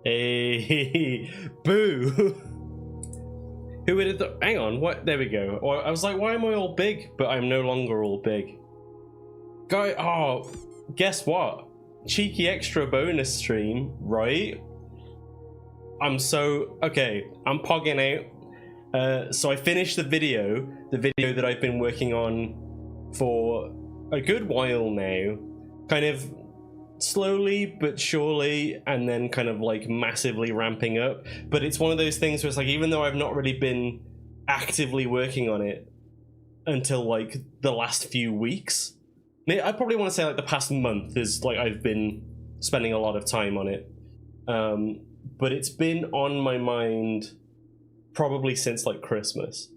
Hey, boo. Who would have hang on, what? There we go. I was like, why am I all big? But I'm no longer all big. Oh, guess what? Cheeky extra bonus stream, right? I'm pogging out. So I finished the video that I've been working on for a good while now, kind of slowly but surely, and then kind of like massively ramping up. But it's one of those things where it's like, even though I've not really been actively working on it until like the last few weeks, I probably want to say like the past month is like I've been spending a lot of time on it. But it's been on my mind probably since like Christmas.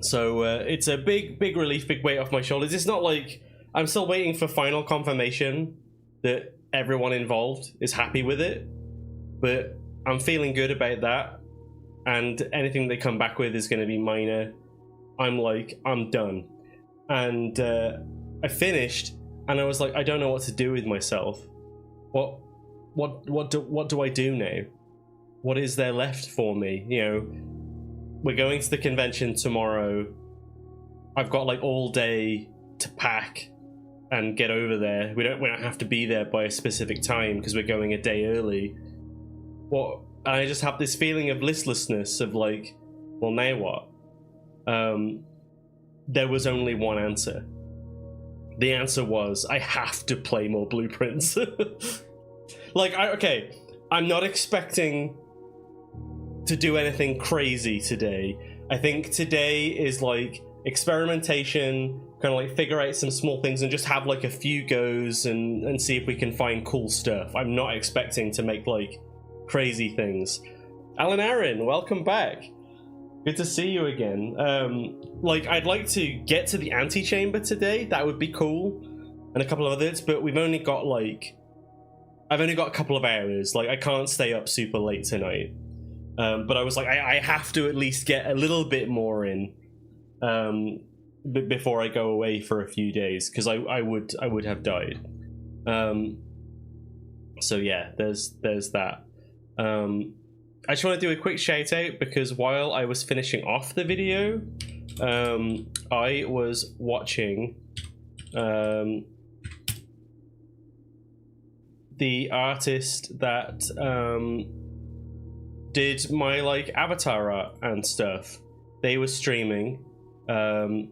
So it's a big relief, big weight off my shoulders. It's not like I'm still waiting for final confirmation that everyone involved is happy with it, but I'm feeling good about that, and anything they come back with is going to be minor. I'm done. And I finished, and I was like, I don't know what to do with myself. What do I do now? What is there left for me? You know, we're going to the convention tomorrow. I've got like all day to pack and get over there. We don't have to be there by a specific time because we're going a day early. I just have this feeling of listlessness of like, well, now what? There was only one answer. The answer was, I have to play more Blueprints. Like, I'm not expecting to do anything crazy today. I think today is like experimentation, kind of like figure out some small things and just have like a few goes and see if we can find cool stuff. I'm not expecting to make like crazy things. Alan Aaron, welcome back. Good to see you again. Like, I'd like to get to the antechamber today. That would be cool. And a couple of others, but I've only got a couple of hours. Like, I can't stay up super late tonight. But I was like, I have to at least get a little bit more in before I go away for a few days, because I would have died. So yeah, there's that. I just want to do a quick shout out because while I was finishing off the video, I was watching the artist that did my like avatar art and stuff. They were streaming, and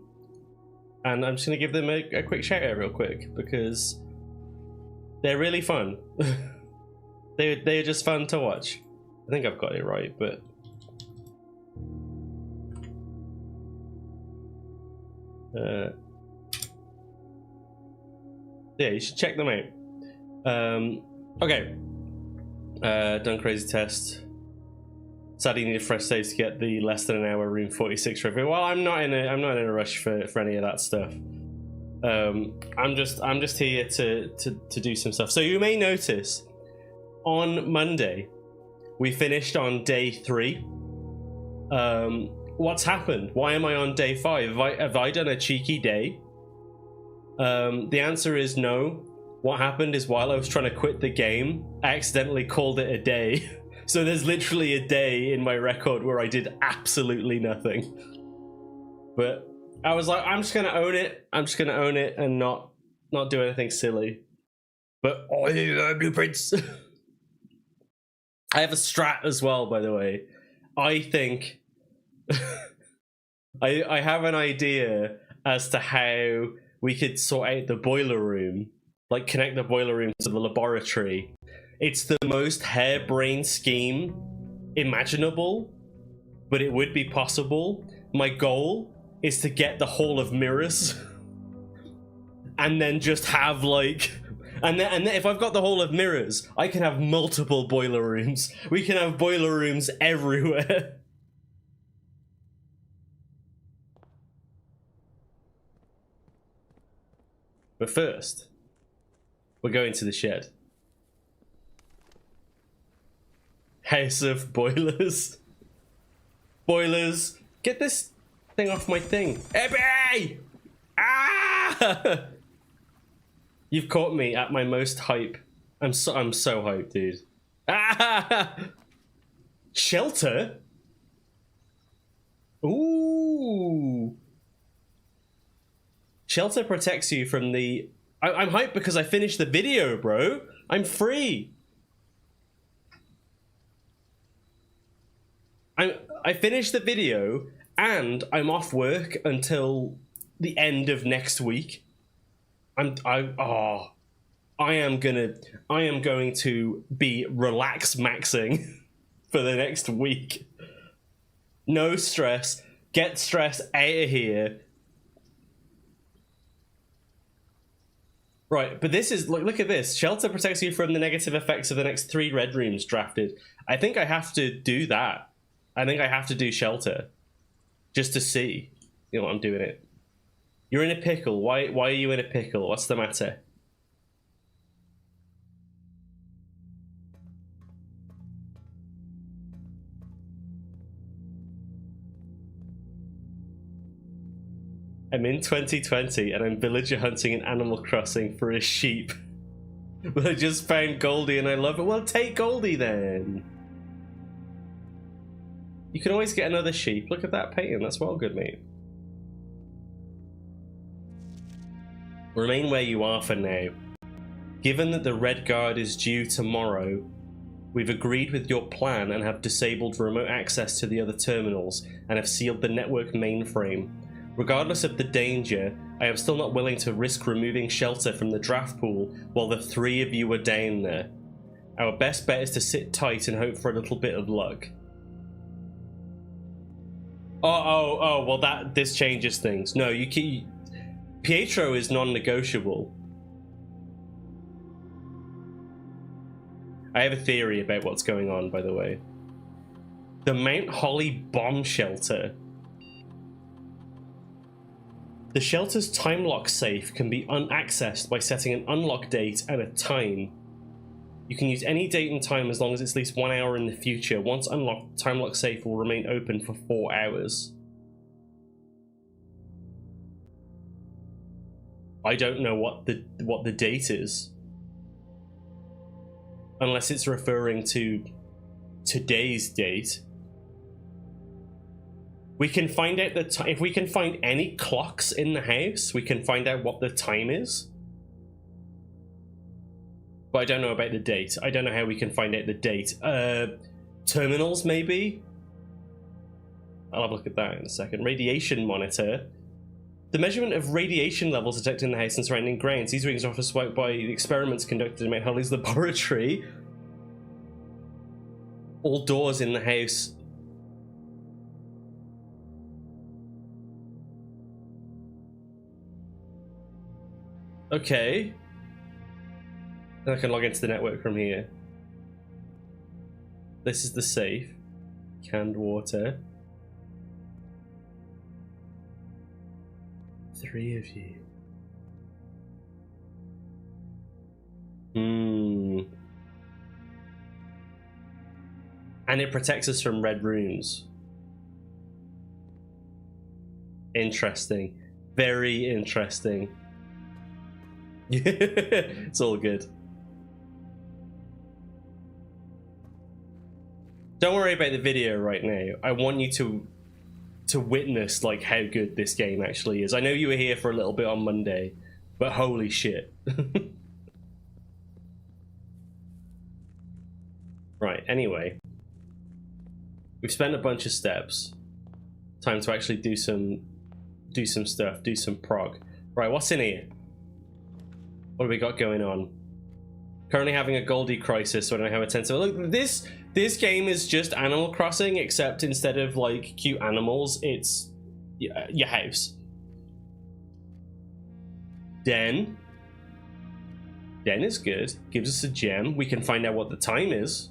I'm just gonna give them a quick shout out real quick because they're really fun. They're just fun to watch. I think I've got it right, but yeah, you should check them out. Okay, done crazy test. Sadly, need a fresh save to get the less than an hour room 46 review. Well, I'm not in a rush for any of that stuff. I'm just here to do some stuff. So you may notice on Monday we finished on day 3. What's happened? Why am I on day 5? Have I done a cheeky day? The answer is no. What happened is while I was trying to quit the game, I accidentally called it a day. So there's literally a day in my record where I did absolutely nothing. But I was like, I'm just gonna own it. I'm just gonna own it and not do anything silly. But oh, Blueprints. I have a strat as well, by the way. I think I have an idea as to how we could sort out the boiler room, like connect the boiler room to the laboratory. It's the most harebrained scheme imaginable, but it would be possible. My goal is to get the Hall of Mirrors and then just have like... And then if I've got the Hall of Mirrors, I can have multiple boiler rooms. We can have boiler rooms everywhere. But first, we're going to the shed. House of Boilers. Boilers, get this thing off my thing. Ebby! Ah! You've caught me at my most hype I'm so hyped, dude. Ah! Shelter? Ooh. Shelter protects you from the... I'm hyped because I finished the video, bro. I'm free. I finished the video and I'm off work until the end of next week. I am going to be relax maxing for the next week. No stress. Get stress out of here. Right, but this is look at this. Shelter protects you from the negative effects of the next 3 red rooms drafted. I think I have to do that. I think I have to do Shelter just to see. You know what, I'm doing it. You're in a pickle. Why are you in a pickle? What's the matter? I'm in 2020 and I'm villager hunting in Animal Crossing for a sheep. But I just found Goldie and I love it. Well, take Goldie then. You can always get another sheep. Look at that painting. That's well good, mate. Remain where you are for now. Given that the Red Guard is due tomorrow, we've agreed with your plan and have disabled remote access to the other terminals and have sealed the network mainframe. Regardless of the danger, I am still not willing to risk removing Shelter from the draft pool while the 3 of you are down there. Our best bet is to sit tight and hope for a little bit of luck. Oh, well this changes things. No, you keep... Pietro is non-negotiable. I have a theory about what's going on, by the way. The Mount Holly bomb shelter. The shelter's time lock safe can be unaccessed by setting an unlock date and a time. You can use any date and time as long as it's at least 1 hour in the future. Once unlocked, time lock safe will remain open for 4 hours. I don't know what the date is. Unless it's referring to today's date. We can find out the time. If we can find any clocks in the house, we can find out what the time is. But I don't know about the date. I don't know how we can find out the date. Terminals, maybe? I'll have a look at that in a second. Radiation monitor. The measurement of radiation levels detected in the house and surrounding grounds. These readings are often swiped by the experiments conducted in Mount Holly's laboratory. All doors in the house. Okay. And I can log into the network from here. This is the safe. Canned water. 3 of you. And it protects us from red rooms. Interesting. Very interesting. It's all good. Don't worry about the video right now. I want you to witness like how good this game actually is. I know you were here for a little bit on Monday, but holy shit. Right, anyway. We've spent a bunch of steps. Time to actually do some stuff, do some prog. Right, what's in here? What have we got going on? Currently having a Goldie crisis, so I don't know how intense. Look, this game is just Animal Crossing, except instead of like cute animals, it's your house. Den is good. Gives us a gem. We can find out what the time is.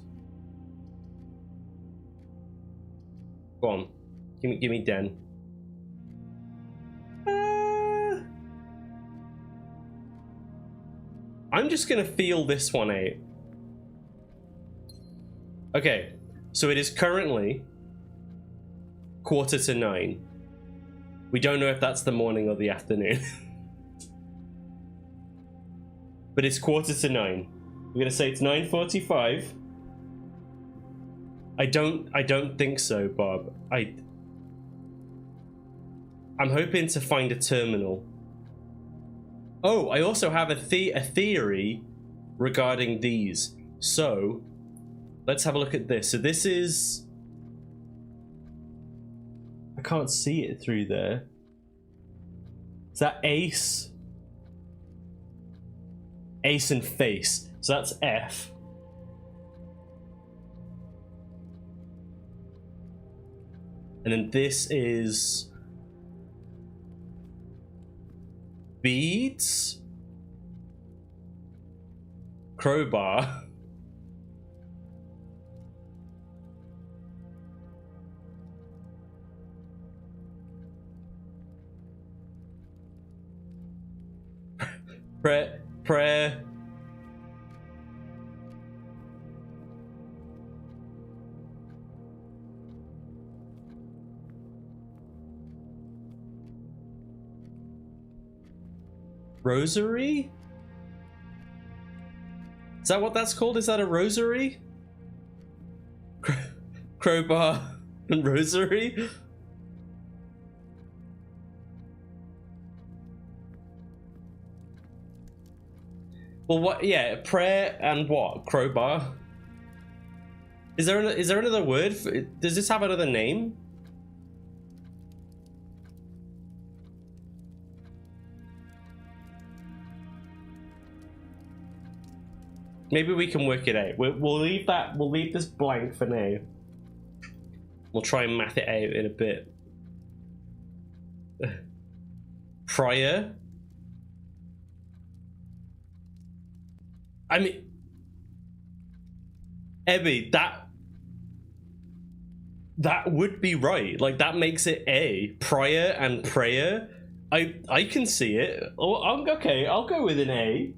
Go on, give me Den. I'm just gonna feel this one out. Okay, so it is currently 9:15. We don't know if that's the morning or the afternoon. But it's 9:15. We're gonna say it's 9:45. I don't think so, Bob. I'm hoping to find a terminal. Oh, I also have a theory regarding these. So, let's have a look at this. So this is... I can't see it through there. Is that ace? Ace and face. So that's F. And then this is... beads? Crowbar. Prayer. Rosary? Is that what that's called? Is that a rosary? Crowbar and rosary? Well, what? Yeah, prayer and what? Crowbar. Is there another word? Does this have another name? Maybe we can work it out. We'll leave that. We'll leave this blank for now. We'll try and math it out in a bit. Prior. I mean, Ebby, that would be right. Like, that makes it A. Prior and prayer. I can see it. Oh, okay, I'll go with an A.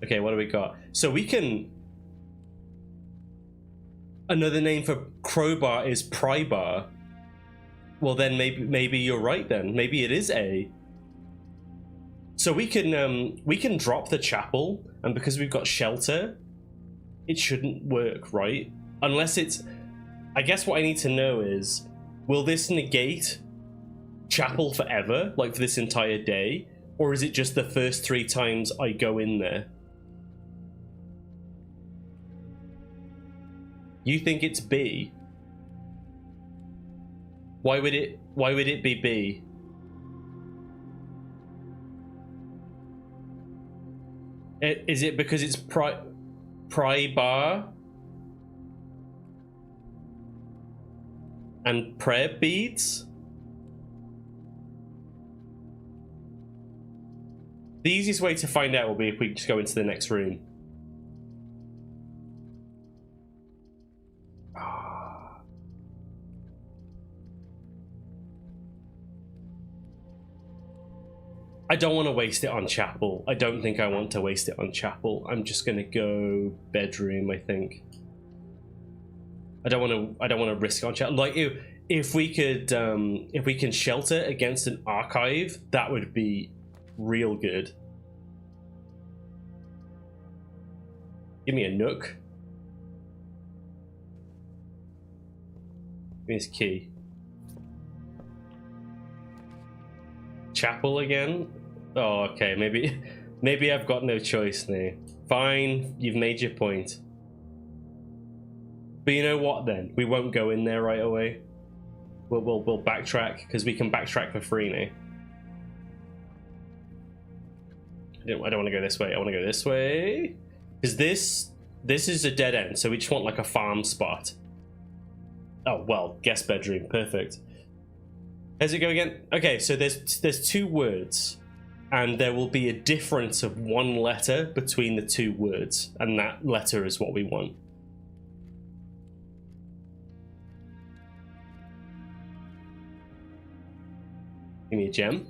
Okay, what do we got? So we can... Another name for crowbar is prybar. Well, then maybe you're right then. Maybe it is A. So we can drop the chapel, and because we've got shelter, it shouldn't work, right? Unless it's... I guess what I need to know is, will this negate chapel forever? Like for this entire day? Or is it just the first 3 times I go in there? You think it's B? Why would it be B? Is it because it's pry-bar and prayer beads? The easiest way to find out will be if we just go into the next room. I don't want to waste it on chapel. I don't think I want to waste it on chapel. I'm just gonna go bedroom, I think. I don't want to risk it on chapel. Like if we can shelter against an archive, that would be real good. Give me a nook. Give me his key. Chapel again? Oh, okay. Maybe I've got no choice now. Fine, you've made your point. But you know what? Then we won't go in there right away. We'll backtrack because we can backtrack for free now. I don't want to go this way. I want to go this way because this is a dead end. So we just want like a farm spot. Oh well, guest bedroom, perfect. How's it go again? Okay, so there's 2 words, and there will be a difference of 1 letter between the 2 words, and that letter is what we want. Give me a gem.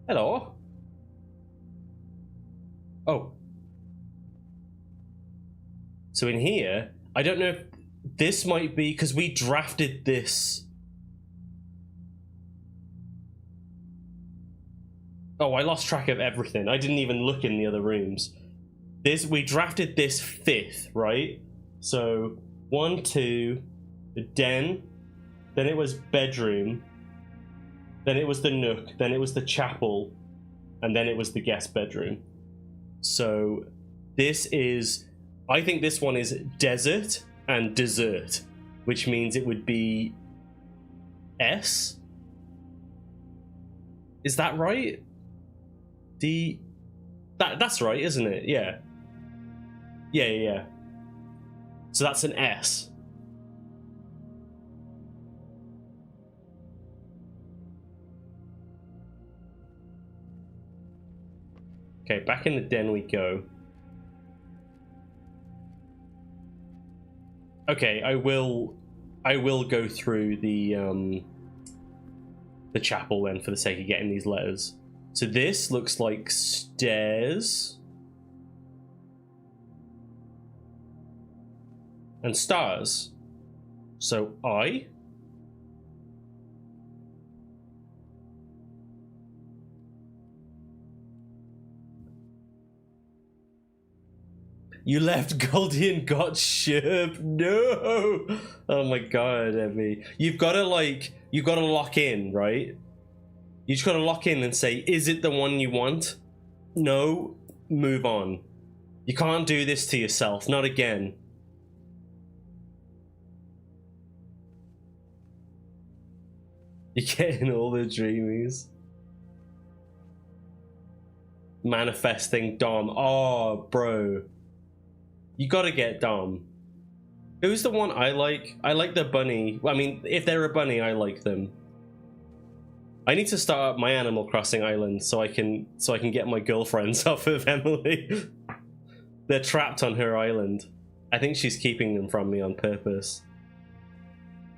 Hello. Oh. So in here, I don't know if This might be because we drafted this. Oh, I lost track of everything. I didn't even look in the other rooms. We drafted this 5th, right? So 1, 2, the den, then it was bedroom, then it was the nook, then it was the chapel, and then it was the guest bedroom. So this is, I think this one is desert and dessert, which means it would be S. Is that right? That's right, isn't it? Yeah. Yeah. So that's an S. Okay, back in the den we go. Okay, I will go through the chapel then for the sake of getting these letters. So this looks like stairs and stars. So I. You left Goldie and got Sherp. No. Oh my god, Emmy. You've got to lock in, right? You just got to lock in and say, is it the one you want? No, move on. You can't do this to yourself, not again. You're getting all the dreamies. Manifesting Dom. Oh, bro. You gotta get Dom. Who's the one I like? I like the bunny. I mean, if they're a bunny, I like them. I need to start up my Animal Crossing island so I can get my girlfriends off of Emily. They're trapped on her island. I think she's keeping them from me on purpose.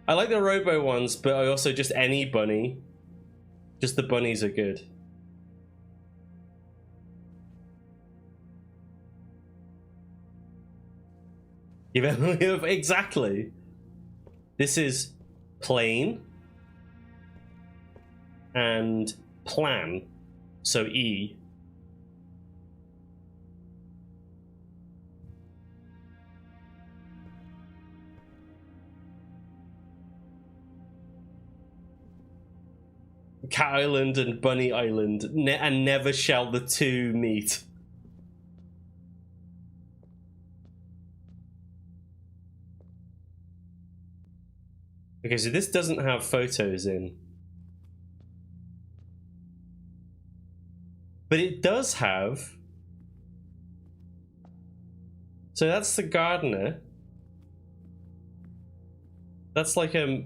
I like the Robo ones, but I also just any bunny. Just the bunnies are good. Exactly. This is plain and plan. So E. Cat Island and Bunny Island, and never shall the two meet. Okay, so this doesn't have photos in. But it does have... So that's the gardener. That's like a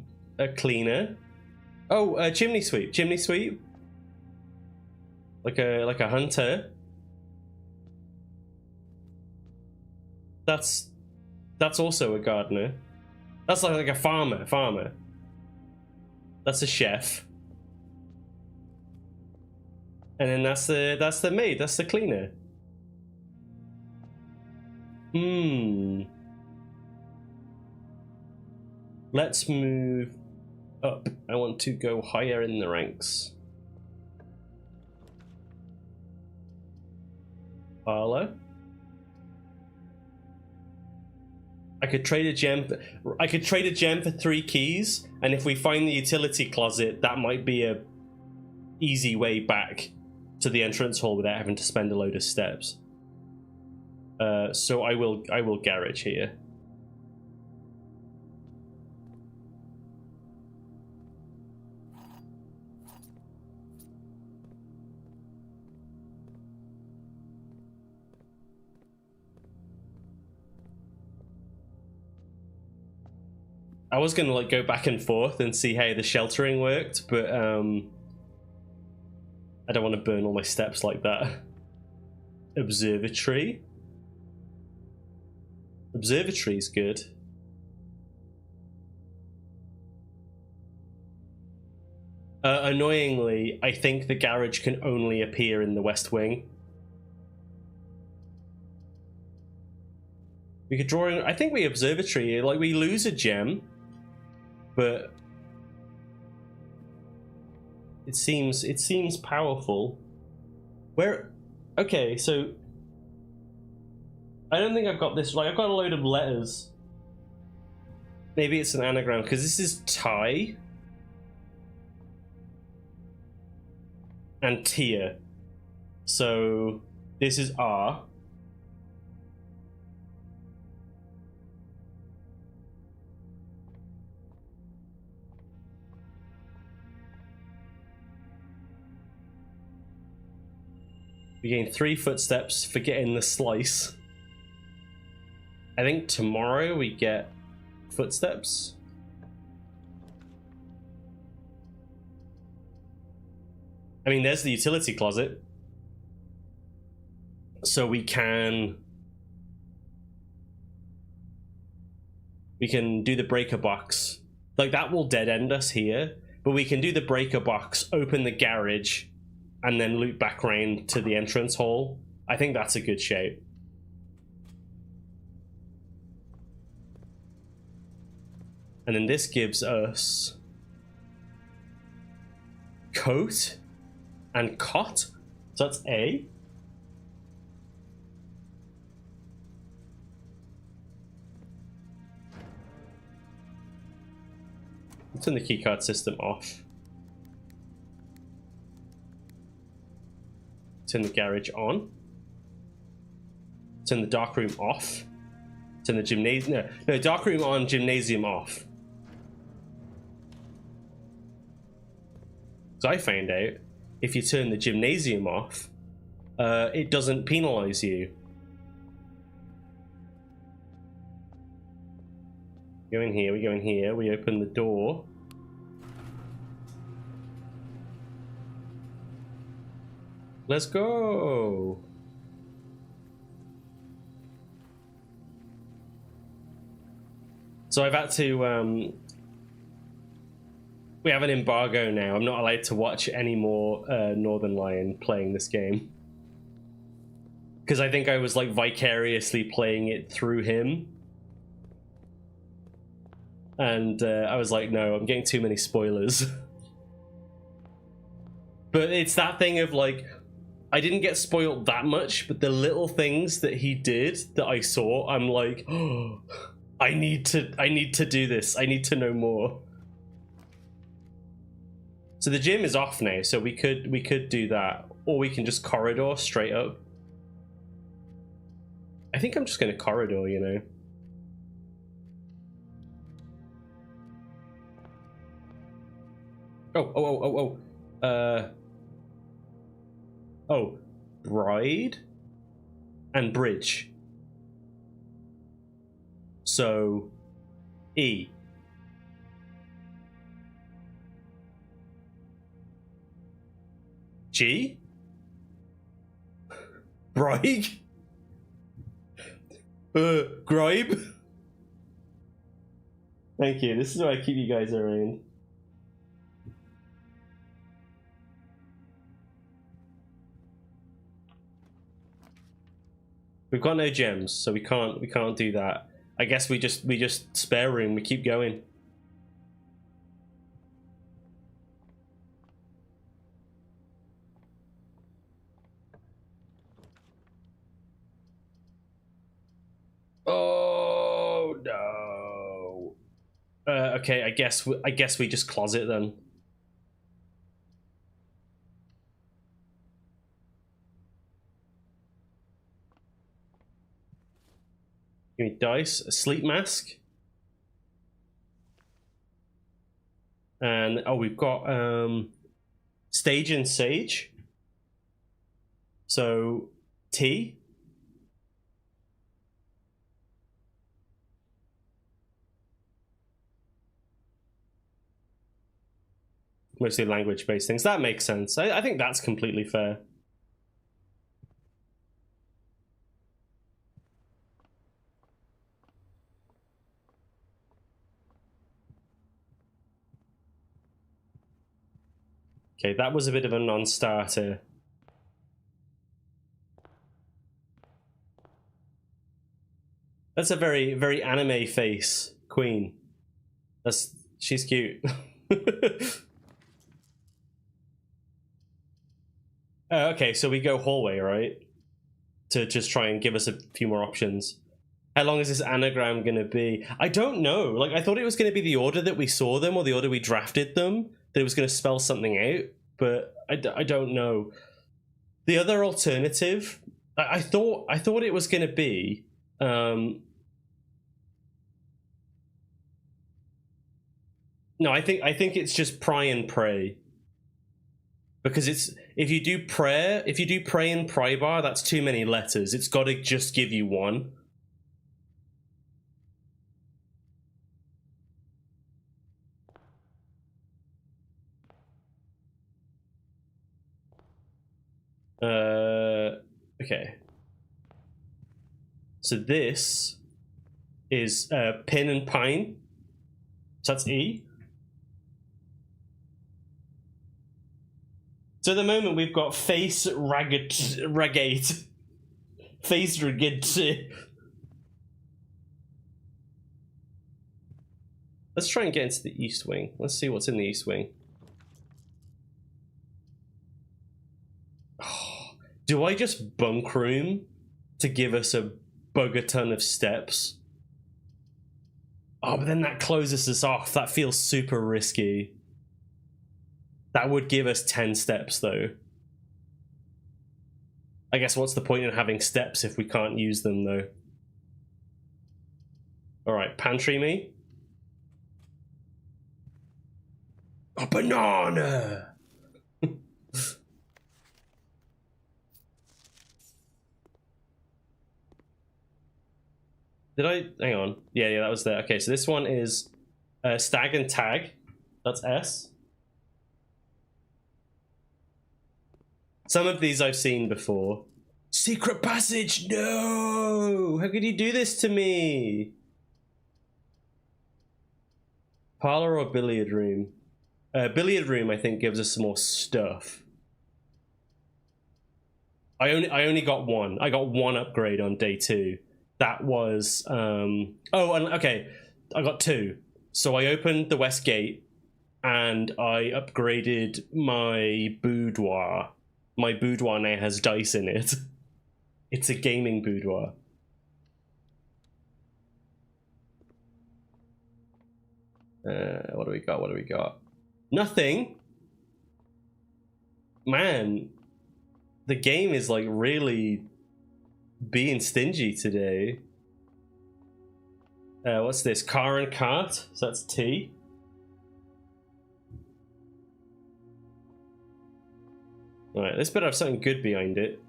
cleaner. Oh, a chimney sweep. Chimney sweep. Like a hunter. That's also a gardener. That's like a farmer. That's a chef. And then that's the maid, that's the cleaner. Let's move up. I want to go higher in the ranks. Parlor. I could trade a gem for 3 keys, and if we find the utility closet, that might be a easy way back to the entrance hall without having to spend a load of steps. So I will garage here. I was gonna like go back and forth and see how the sheltering worked, but I don't want to burn all my steps like that. Observatory. Observatory's good. Annoyingly, I think the garage can only appear in the West Wing. We could draw in, I think we observatory, like we lose a gem, but it seems powerful. Where, okay, so I don't think I've got this, like I've got a load of letters. Maybe it's an anagram, because this is Thai and Tia. So this is R. We gain 3 footsteps for getting the slice. I think tomorrow we get footsteps. I mean, there's the utility closet. So we can do the breaker box. Like, that will dead end us here, but we can do the breaker box, open the garage, and then loop back around to the entrance hall. I think that's a good shape. And then this gives us coat and cot. So that's A. Turn the keycard system off. Turn the garage on. Turn the darkroom off. Turn the gymnasium. No, darkroom on, gymnasium off. So I found out if you turn the gymnasium off, it doesn't penalize you. Go in here, we go in here, we open the door. Let's go! So I've had to, we have an embargo now. I'm not allowed to watch any more Northernlion playing this game. Because I think I was like vicariously playing it through him. And I was like, no, I'm getting too many spoilers. But it's that thing of like, I didn't get spoiled that much, but the little things that he did that I saw, I'm like, oh, I need to do this. I need to know more. So the gym is off now, so we could do that, or we can just corridor straight up. I think I'm just gonna corridor, you know. Oh, bride and bridge. So E. G? Bride? Gribe? Thank you. This is why I keep you guys around. We've got no gems, so we can't do that. I guess we just spare room. We keep going. Oh no. Okay, I guess we just closet then. Give me dice, a sleep mask. And oh, we've got stage and sage. So T. Mostly language-based things. That makes sense. I think that's completely fair. Okay, that was a bit of a non-starter. That's a very anime face, Queen. She's cute. Okay, so we go hallway, right? To just try and give us a few more options. How long is this anagram gonna be? I don't know. Like, I thought it was gonna be the order that we saw them or the order we drafted them, that it was gonna spell something out, but I don't know. The other alternative, I thought it was gonna be, no, I think it's just pry and pray. Because it's if you do pray and pry bar, that's too many letters. It's got to just give you one. Okay. So this is pin and pine. So that's E. So at the moment we've got face ragate. Face ragate. Let's try and get into the east wing. Let's see what's in the east wing. Oh, do I just bunk room to give us a bugger ton of steps? Oh, but then that closes us off. That feels super risky. That would give us 10 steps, though. I guess what's the point in having steps if we can't use them, though? Alright, pantry me. A banana! Did I? Hang on. Yeah, that was there. Okay, so this one is stag and tag. That's S. Some of these I've seen before. Secret passage! No! How could you do this to me? Parlor or billiard room? Billiard room, I think, gives us some more stuff. I only got one. I got one upgrade on day 2. That was oh, and okay, I got 2. So I opened the west gate and I upgraded my boudoir. My boudoir now has dice in it. It's a gaming boudoir. What do we got? What do we got? Nothing. Man, the game is like really being stingy today. What's this? Car and cart? So that's T. Alright, this better have something good behind it.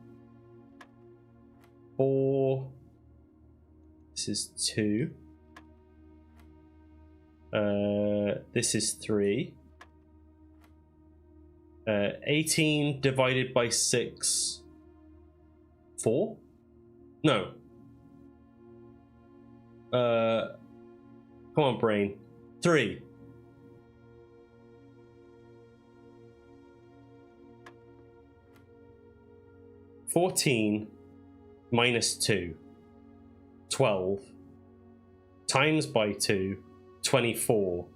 4. This is 2. This is 3. 18 divided by 6. 4? No. Come on, brain. 3. $14 minus 2. 12. Times by 2. 24.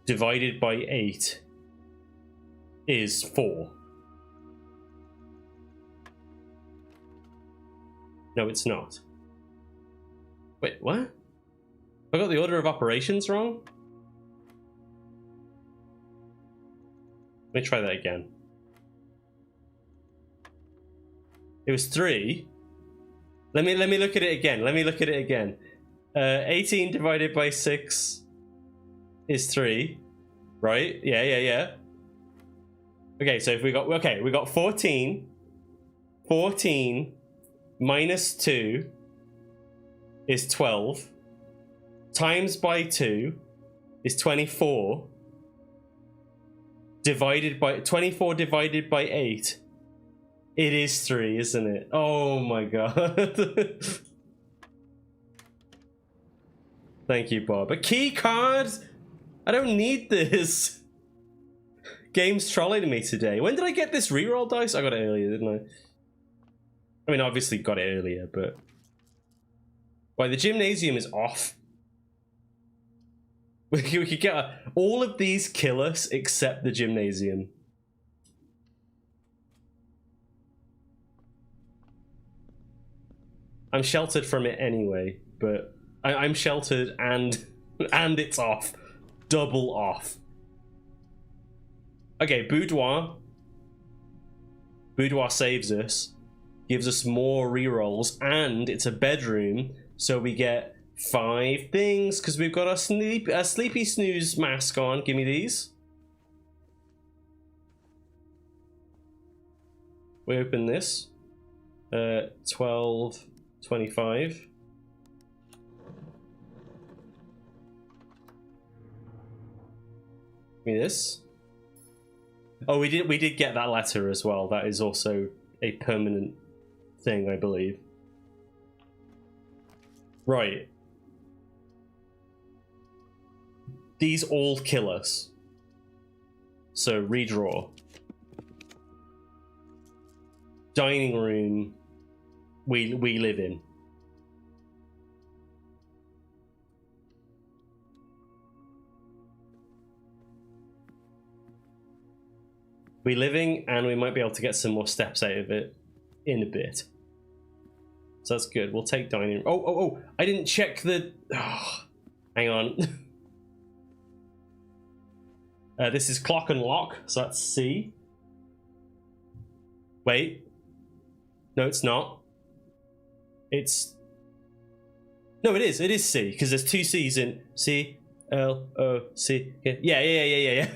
Divided by 8 is 4. No, it's not. Wait, what? I got the order of operations wrong? Let me try that again. It was 3. Let me look at it again. 18 divided by 6 is 3. Right? Yeah. Okay, so if we got 14. 14 minus 2 is 12. Times by 2 is 24. Divided by 24 divided by 8. It is 3, isn't it? Oh my god. Thank you, Bob. A key card? I don't need this. Game's trolling me today. When did I get this reroll dice? I got it earlier, didn't I? I mean, obviously got it earlier, but... Right, the gymnasium is off. We could get all of these kill us except the gymnasium. I'm sheltered from it anyway, but I'm sheltered and it's off. Double off. Okay, boudoir. Boudoir saves us, gives us more rerolls, and it's a bedroom, so we get 5 things because we've got our sleepy snooze mask on. Give me these. We open this. 12, 25. Give me this. Oh, we did get that letter as well. That is also a permanent thing, I believe. Right. These all kill us. So redraw. Dining room we live in. We living, and we might be able to get some more steps out of it in a bit. So that's good. We'll take dining room. Oh, I didn't check the... Oh, hang on. This is clock and lock, so that's C. Wait. No, it's not. It's... No, it is. It is C, because there's 2 C's in C, L, O, C. Yeah.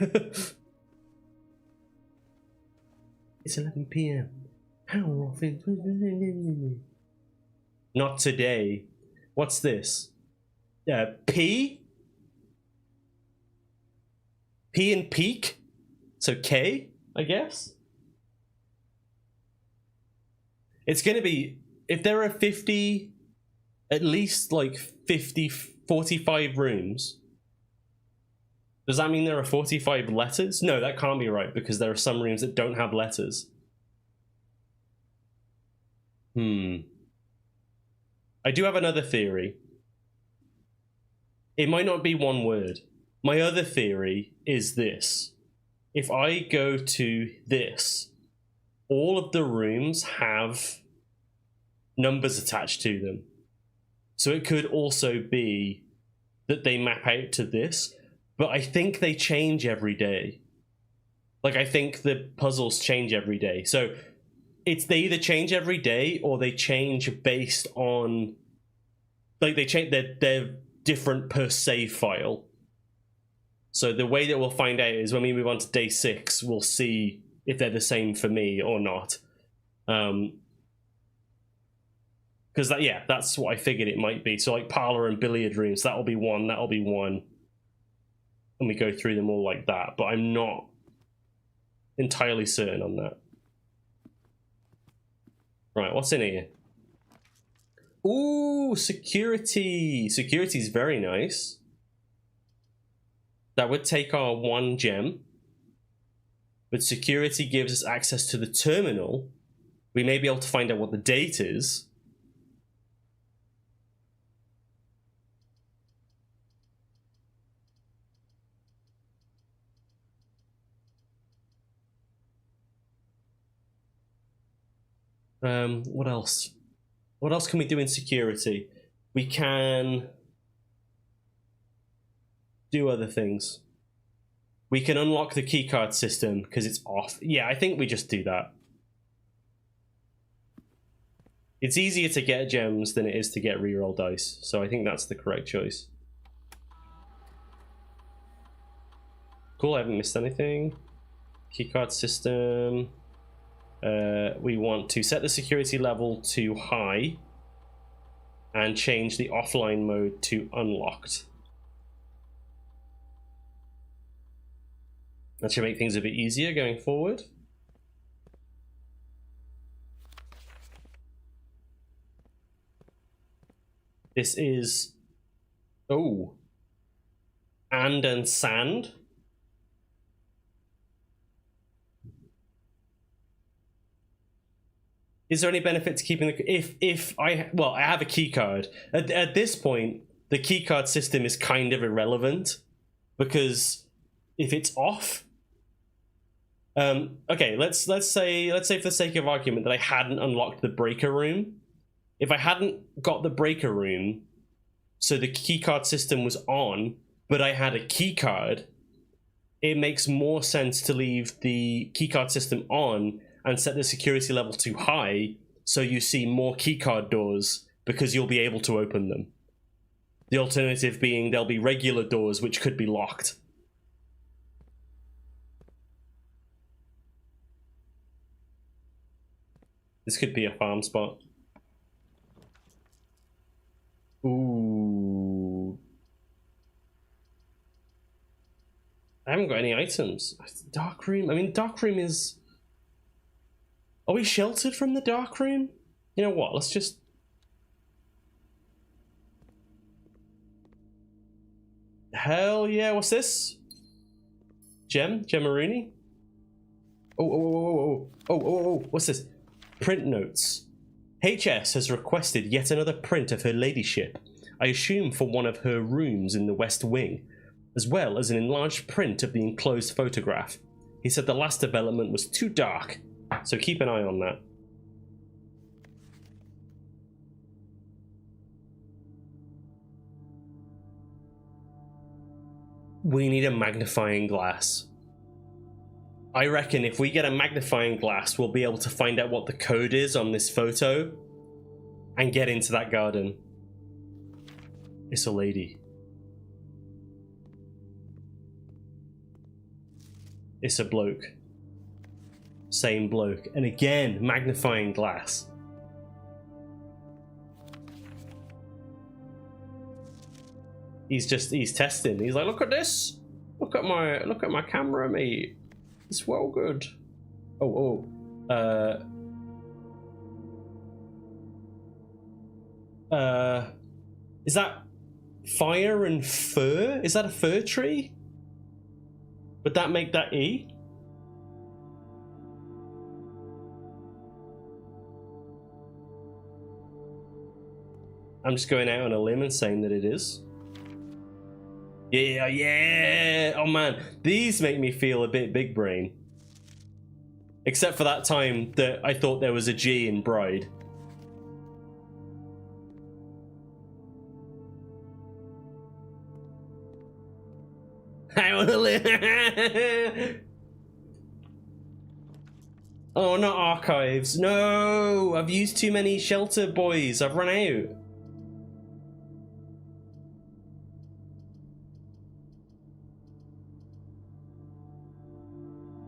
It's 11 p.m. How often? Not today. What's this? P? P and peak? So K, I guess? It's gonna be... If there are 50... At least, like, 45 rooms... Does that mean there are 45 letters? No, that can't be right, because there are some rooms that don't have letters. I do have another theory. It might not be one word. My other theory is this. If I go to this, all of the rooms have numbers attached to them. So it could also be that they map out to this. But I think they change every day. Like, I think the puzzles change every day. So they either change every day or they change based on... Like, they change... They're different per save file. So the way that we'll find out is when we move on to day 6, we'll see if they're the same for me or not. Because, that's what I figured it might be. So, like, parlor and billiard rooms, that'll be one. And we go through them all like that, but I'm not entirely certain on that. Right, what's in here? Ooh, security. Security is very nice. That would take our 1 gem. But security gives us access to the terminal. We may be able to find out what the date is. What else? What else can we do in security? We can do other things. We can unlock the keycard system because it's off. Yeah, I think we just do that. It's easier to get gems than it is to get reroll dice, so I think that's the correct choice. Cool, I haven't missed anything. Keycard system. We want to set the security level to high and change the offline mode to unlocked. That should make things a bit easier going forward. This is... Oh. And sand. Is there any benefit to keeping the... If I... Well, I have a key card. At this point, the key card system is kind of irrelevant. Because if it's off... okay, let's say for the sake of argument that I hadn't unlocked the breaker room. If I hadn't got the breaker room, so the key card system was on, but I had a key card, it makes more sense to leave the key card system on and set the security level to high, so you see more keycard doors because you'll be able to open them. The alternative being there'll be regular doors which could be locked. This could be a farm spot. Ooh. I haven't got any items. Dark room? I mean, dark room is... Are we sheltered from the dark room? You know what, let's just... Hell yeah, what's this? Gemmarini? Oh, what's this? Print notes. HS has requested yet another print of her ladyship, I assume for one of her rooms in the West Wing, as well as an enlarged print of the enclosed photograph. He said the last development was too dark, so keep an eye on that. We need a magnifying glass. I reckon if we get a magnifying glass, we'll be able to find out what the code is on this photo and get into that garden. It's a lady. It's a bloke. Same bloke. And again, magnifying glass. He's testing. He's like, look at this. Look at my camera, mate. It's well good. Is that fire and fir? Is that a fir tree? Would that make that E? I'm just going out on a limb and saying that it is. Yeah. Oh man, these make me feel a bit big brain. Except for that time that I thought there was a G in bride. I wanna live. Oh, not archives. No, I've used too many shelter boys. I've run out.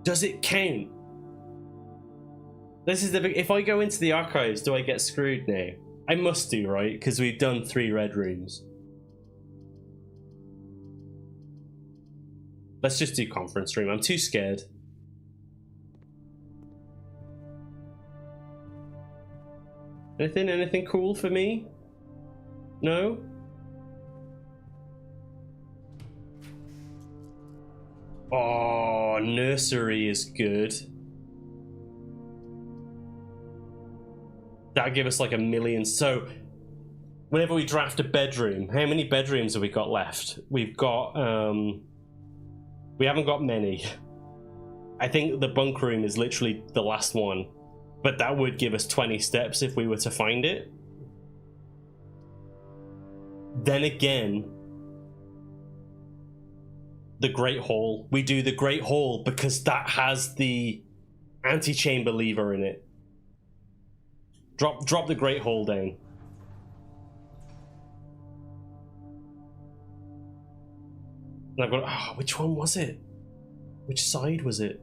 Does it count? This is the big... If I go into the archives, do I get screwed now? I must do, right? Because we've done 3 red rooms. Let's just do conference room. I'm too scared. Anything cool for me? No? Oh, nursery is good. That'll give us like 1 million. So, whenever we draft a bedroom, how many bedrooms have we got left? We've got, we haven't got many. I think the bunk room is literally the last one. But that would give us 20 steps if we were to find it. Then again, the Great Hall. We do the Great Hall because that has the antechamber lever in it. Drop the Great Hall down. And I've got, oh, which one was it? Which side was it?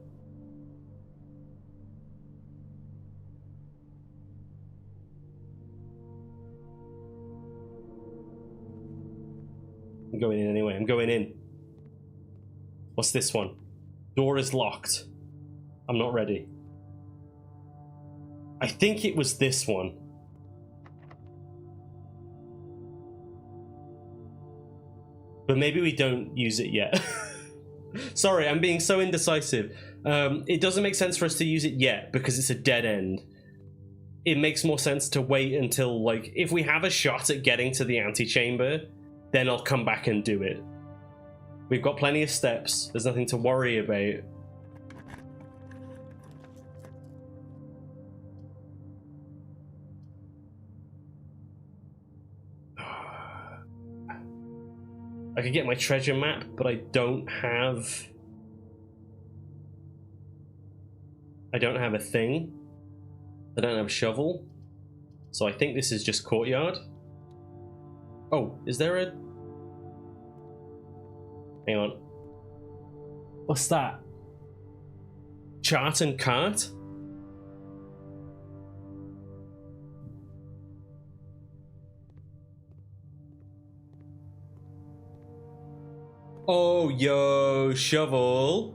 I'm going in anyway. I'm going in. What's this one? Door is locked. I'm not ready. I think it was this one. But maybe we don't use it yet. Sorry, I'm being so indecisive. It doesn't make sense for us to use it yet because it's a dead end. it makes more sense to wait until, like, if we have a shot at getting to the antechamber, then I'll come back and do it. We've got plenty of steps. There's nothing to worry about. I could get my treasure map, but I don't have a thing. I don't have a shovel. So I think this is just courtyard. Oh, is there a... Hang on. What's that? Chart and cart? Oh, yo, shovel.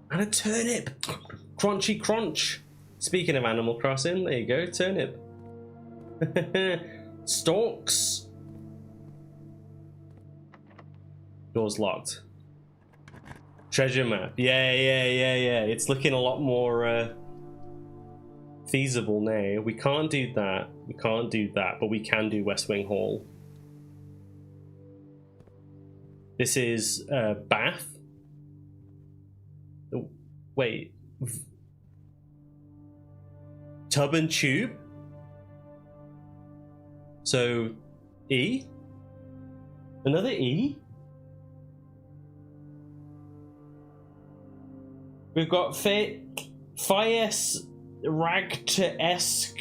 And a turnip. Crunchy crunch. Speaking of Animal Crossing, there you go, turnip. Stalks. Door's locked. Treasure map. Yeah. It's looking a lot more feasible now. We can't do that. But we can do West Wing Hall. This is Bath. Oh, wait. Tub and tube. So, E? Another E? We've got Fies Ragta-esque.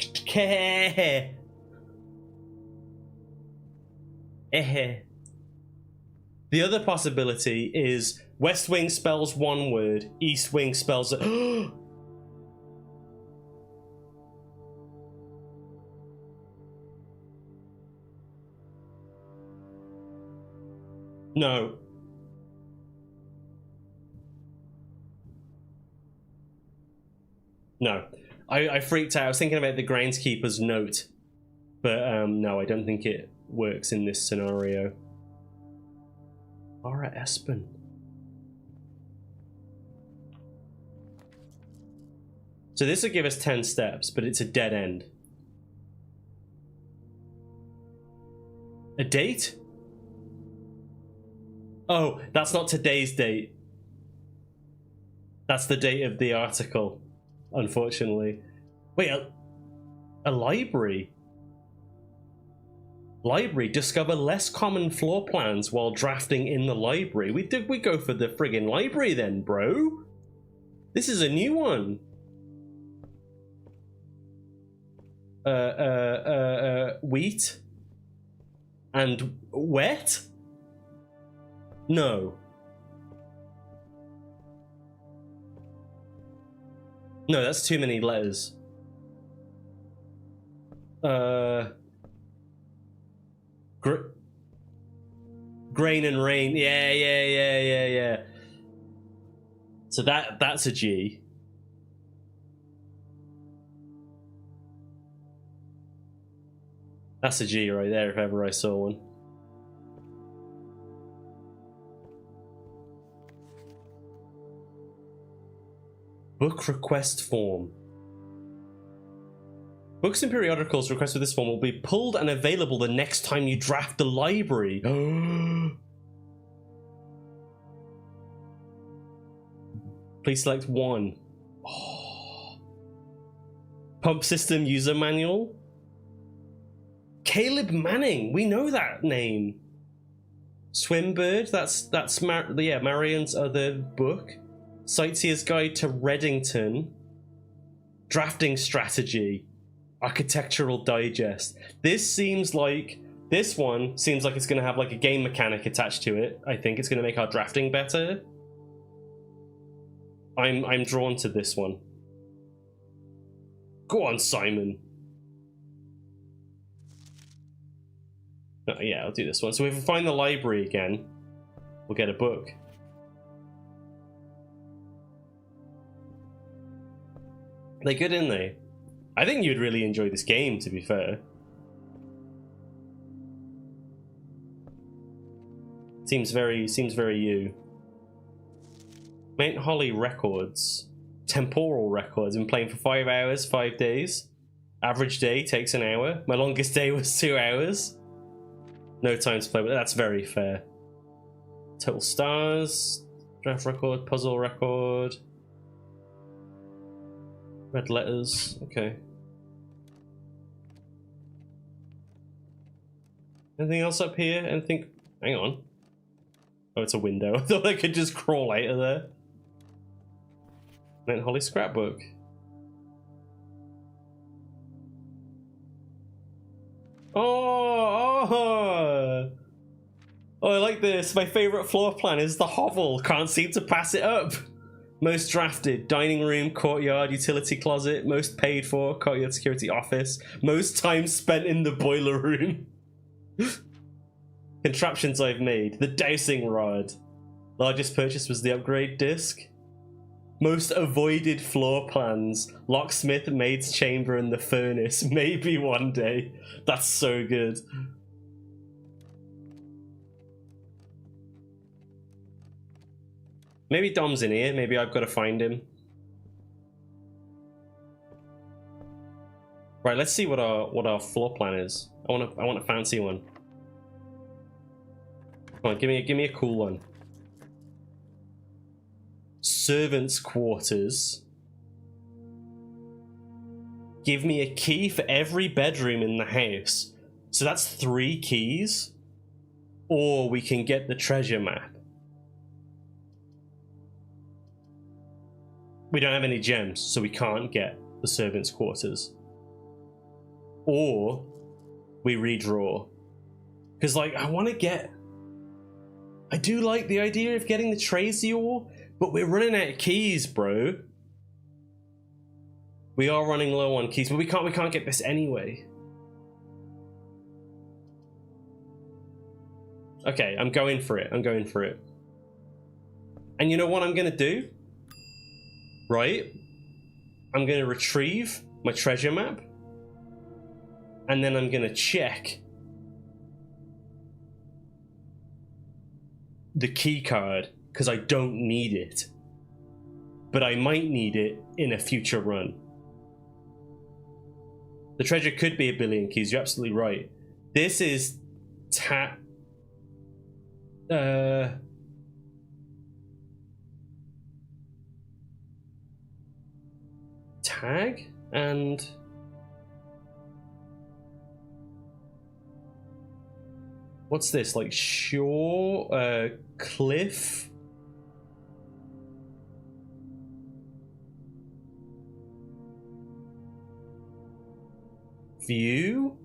The other possibility is West Wing spells one word, East Wing spells it. No. No. I freaked out. I was thinking about the groundskeeper's note. But no, I don't think it works in this scenario. Laura Espen. So this would give us 10 steps, but it's a dead end. A date? Oh, that's not today's date. That's the date of the article, unfortunately. Wait, a library? Library, discover less common floor plans while drafting in the library. We go for the friggin' library then, bro? This is a new one. Wheat and wet? No. No, that's too many letters. Grain and rain. Yeah. So that's a G. That's a G right there if ever I saw one. Book request form. Books and periodicals requested with this form will be pulled and available the next time you draft the library. Please select one. Oh. Pump system user manual. Caleb Manning, we know that name. Swimbird, that's Marion's other book. Sightseer's Guide to Reddington. Drafting Strategy. Architectural Digest. This one seems like it's going to have like a game mechanic attached to it. I think it's going to make our drafting better. I'm drawn to this one. Go on, Simon. Yeah, I'll do this one. So if we find the library again, we'll get a book. They're good, aren't they? I think you'd really enjoy this game, to be fair. Seems very you. Mount Holly records. Temporal records. Been playing for 5 hours, 5 days. Average day takes an hour. My longest day was 2 hours. No time to play, but that's very fair. Total stars. Draft record. Puzzle record. Red letters. Okay. Anything else up here? Anything? Hang on. Oh, it's a window. I thought I could just crawl out of there. Mount Holly scrapbook. Oh, I like this. My favorite floor plan is the hovel. Can't seem to pass it up. Most drafted, dining room, courtyard, utility closet. Most paid for, courtyard security office. Most time spent in the boiler room. Contraptions I've made. The dowsing rod. Largest purchase was the upgrade disc. Most avoided floor plans. Locksmith, maid's chamber, and the furnace. Maybe one day. That's so good. Maybe Dom's in here. Maybe I've got to find him. Right, let's see what our floor plan is. I want a fancy one. Come on, give me a cool one. Servants' quarters. Give me a key for every bedroom in the house. So that's 3 keys. Or we can get the treasure map. We don't have any gems, so we can't get the servants' quarters. Or we redraw. Because, like, I do like the idea of getting the Trazior, but we're running out of keys, bro. We are running low on keys, but we can't get this anyway. Okay, I'm going for it. And you know what I'm gonna do? Right? I'm gonna retrieve my treasure map. And then I'm gonna check the key card, because I don't need it. But I might need it in a future run. The treasure could be 1 billion keys, you're absolutely right. This is tag and what's this, like shore, cliff, view.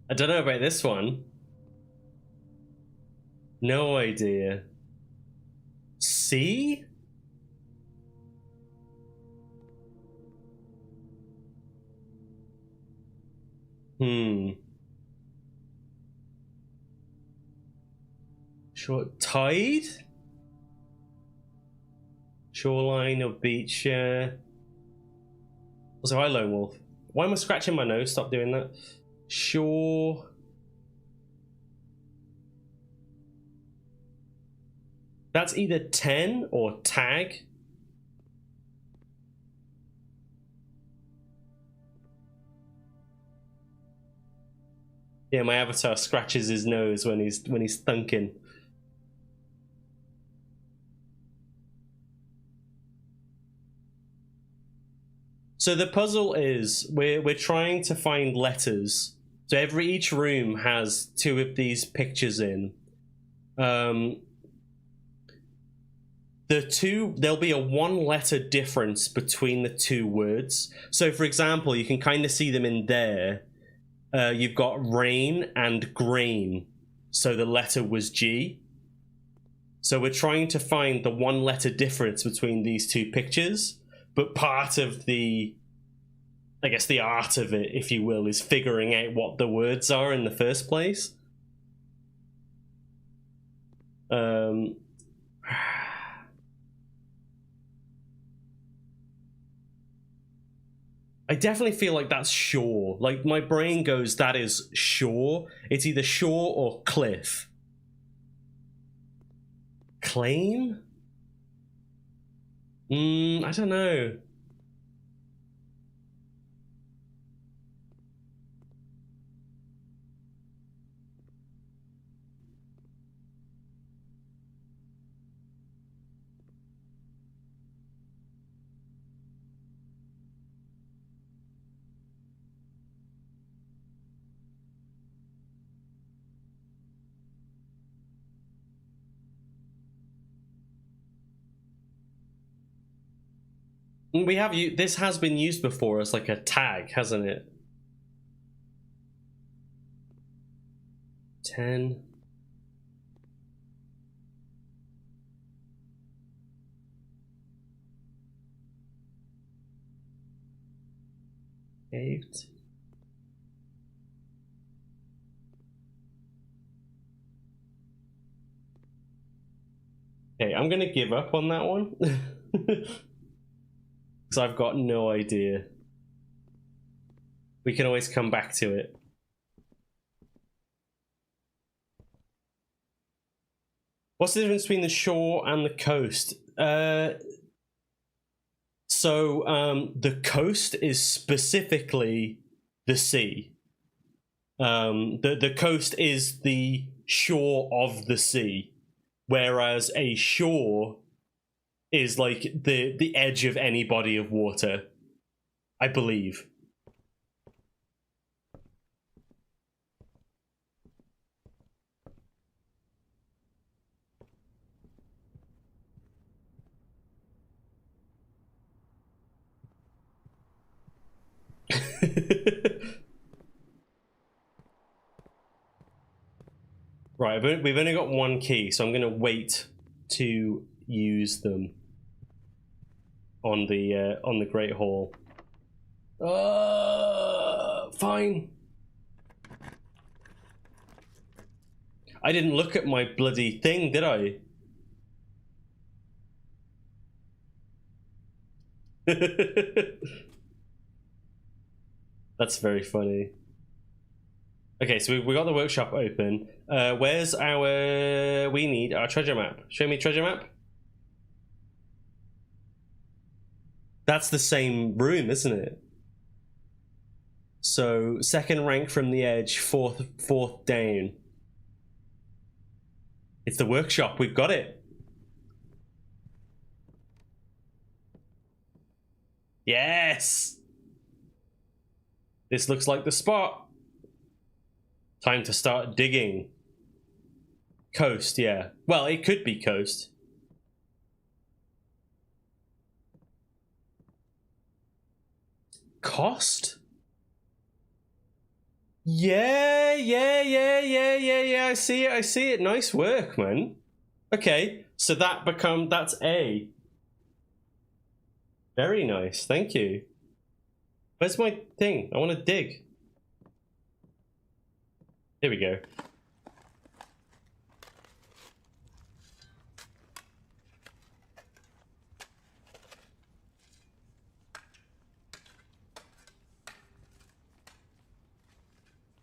I don't know about this one. No idea. C? Short tide? Shoreline or beach, Also, hi, Lone Wolf. Why am I scratching my nose? Stop doing that. Shore. That's either 10 or tag. Yeah, my avatar scratches his nose when he's thunking. So the puzzle is we're trying to find letters. So each room has 2 of these pictures in. There'll be a 1-letter difference between the 2 words. So for example, you can kind of see them in there. you've got rain and grain. So the letter was G. So we're trying to find the one letter difference between these two pictures. But part of the, I guess the art of it, if you will, is figuring out what the words are in the first place. I definitely feel like that's shore. Like, my brain goes, that is shore. It's either shore or cliff. Claim? I don't know. We have this has been used before as like a tag, hasn't it? 10. Eight. Okay, I'm gonna give up on that one. Because I've got no idea. We can always come back to it. What's the difference between the shore and the coast? The coast is specifically the sea. The coast is the shore of the sea, whereas a shore is like the edge of any body of water, I believe. Right, we've only got one key, so I'm going to wait to use them on the Great Hall. Fine. I didn't look at my bloody thing, did I? That's very funny. Okay, so we got the workshop open. Where's our... We need our treasure map. Show me treasure map. That's the same room, isn't it? So, second rank from the edge, fourth down. It's the workshop. We've got it. Yes! This looks like the spot. Time to start digging. Coast, yeah. Well, it could be coast. Cost? Yeah. I see it. Nice work, man. Okay, so that's A. Very nice, thank you. Where's my thing? I want to dig. Here we go.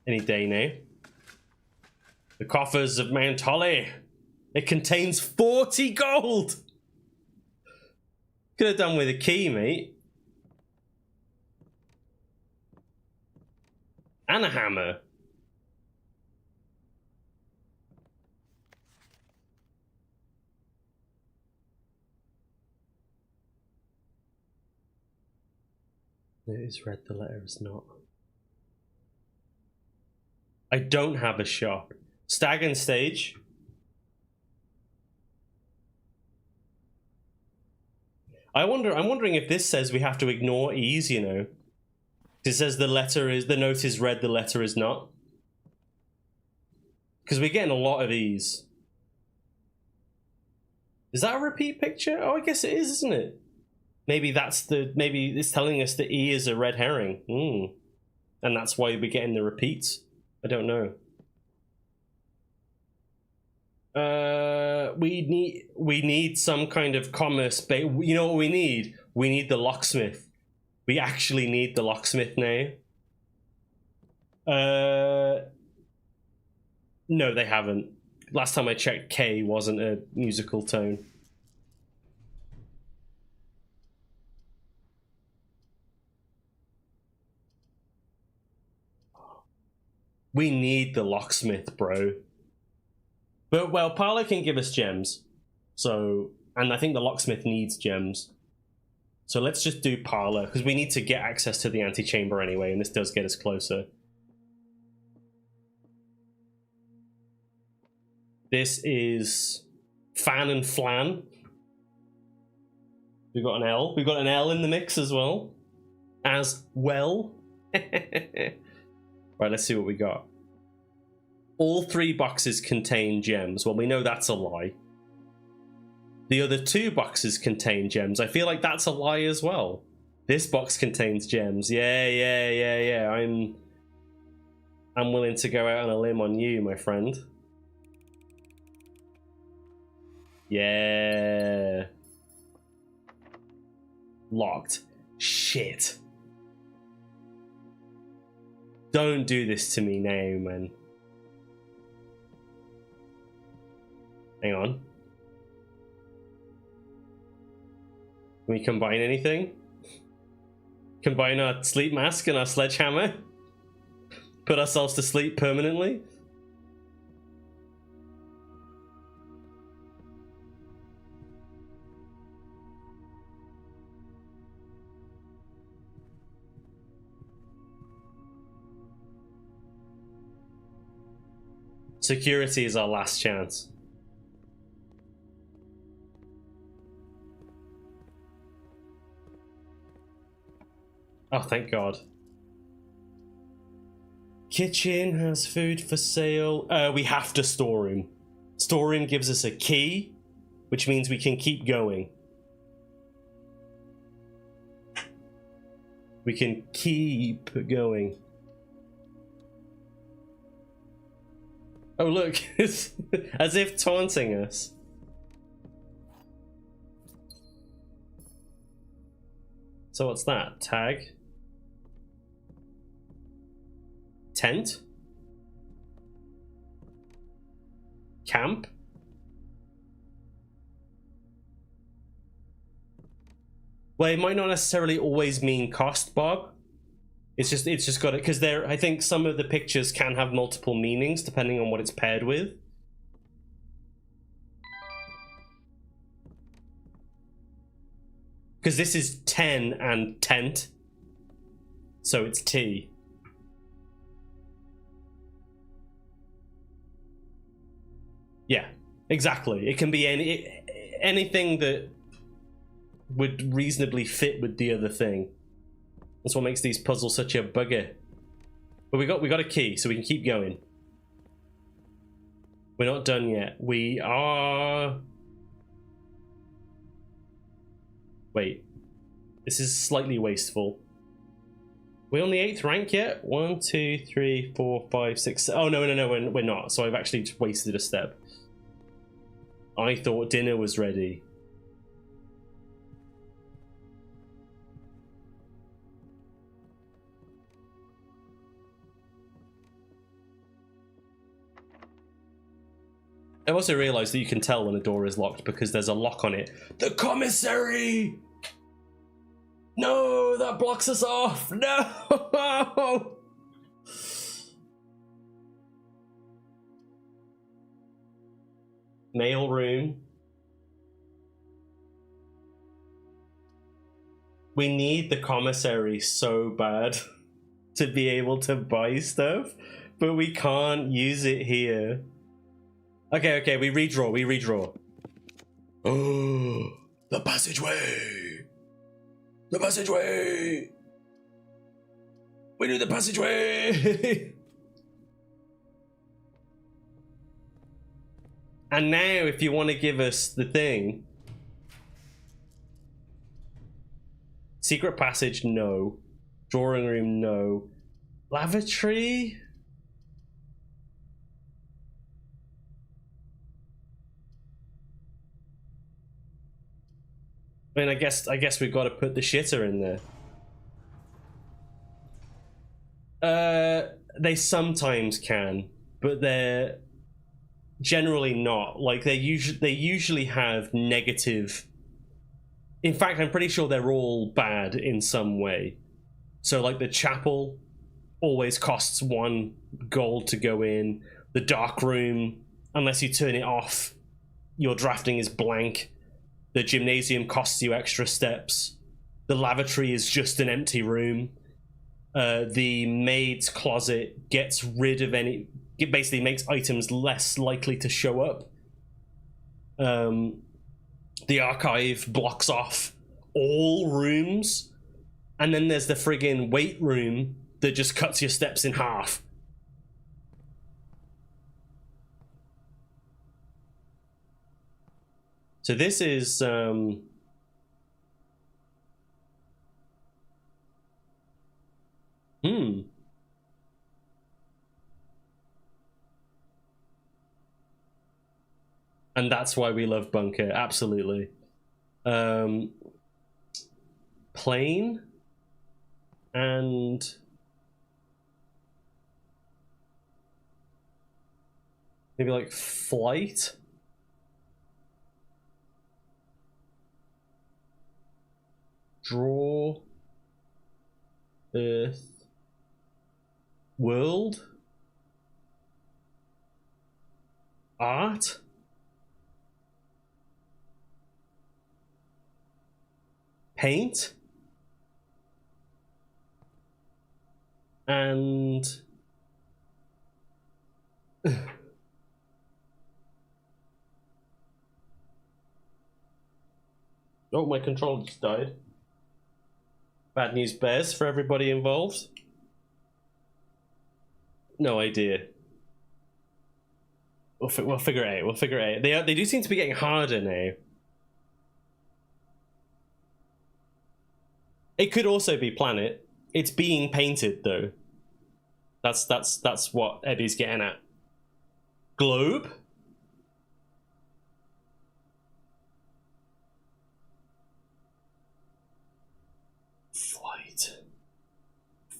Any day now. The coffers of Mount Holly. It contains 40 gold! Could have done with a key, mate. And a hammer. It is red, the letter is not. I don't have a shop. Stag and stage. I'm wondering if this says we have to ignore ease, you know. It says the note is read, the letter is not. Because we're getting a lot of these. Is that a repeat picture? Oh, I guess it is, isn't it? Maybe it's telling us that E is a red herring. And that's why we're getting the repeats. I don't know. We need some kind of commerce. You know what we need? We need the locksmith. We actually need the locksmith now. No, they haven't. Last time I checked, K wasn't a musical tone. We need the locksmith, bro. But, well, Parlor can give us gems. So, and I think the locksmith needs gems. So let's just do Parlor, because we need to get access to the antechamber anyway, and this does get us closer. This is Fan and Flan. We've got an L. We've got an L in the mix as well. Right, let's see what we got. All 3 boxes contain gems. Well, we know that's a lie. The other 2 boxes contain gems. I feel like that's a lie as well. This box contains gems. Yeah. I'm willing to go out on a limb on you, my friend. Yeah. Locked. Shit. Don't do this to me now, man. Hang on. Can we combine anything? Combine our sleep mask and our sledgehammer? Put ourselves to sleep permanently? Security is our last chance. Oh, thank God. Kitchen has food for sale. We have to store him. Store him gives us a key, which means we can keep going. We can keep going. Oh, look. It's as if taunting us. So what's that? Tag? Tent? Camp? Well, it might not necessarily always mean cost, Bob. It's just got it because there. I think some of the pictures can have multiple meanings depending on what it's paired with. Because this is 10 and tent, so it's T. Yeah, exactly. It can be anything that would reasonably fit with the other thing. That's what makes these puzzles such a bugger. But we got a key, so we can keep going. We're not done yet. We are... Wait. This is slightly wasteful. We're on the 8th rank yet? 1, 2, 3, 4, 5, 6... Oh, no, we're not. So I've actually just wasted a step. I thought dinner was ready. I've also realised that you can tell when a door is locked because there's a lock on it. The commissary! No, that blocks us off! No! Mail room. We need the commissary so bad to be able to buy stuff, but we can't use it here. Okay, we redraw. Oh, the passageway! The passageway! We do the passageway! And now, if you want to give us the thing... Secret passage, no. Drawing room, no. Lavatory? I mean, I guess we've got to put the shitter in there. They sometimes can, but they're generally not. Like they usually have negative. In fact, I'm pretty sure they're all bad in some way. So, like the chapel always costs 1 gold to go in. The dark room, unless you turn it off, your drafting is blank. The gymnasium costs you extra steps. The lavatory is just an empty room. The maid's closet gets rid of any... It basically makes items less likely to show up. The archive blocks off all rooms. And then there's the friggin' weight room that just cuts your steps in half. So this is... And that's why we love Bunker, absolutely. Plane and maybe like flight. Draw. Earth. World. Art. Paint. And oh, my controller just died. Bad news bears for everybody involved. No idea. We'll figure it out. We'll figure it out. They do seem to be getting harder now. It could also be planet. It's being painted though. That's what Eddie's getting at. Globe?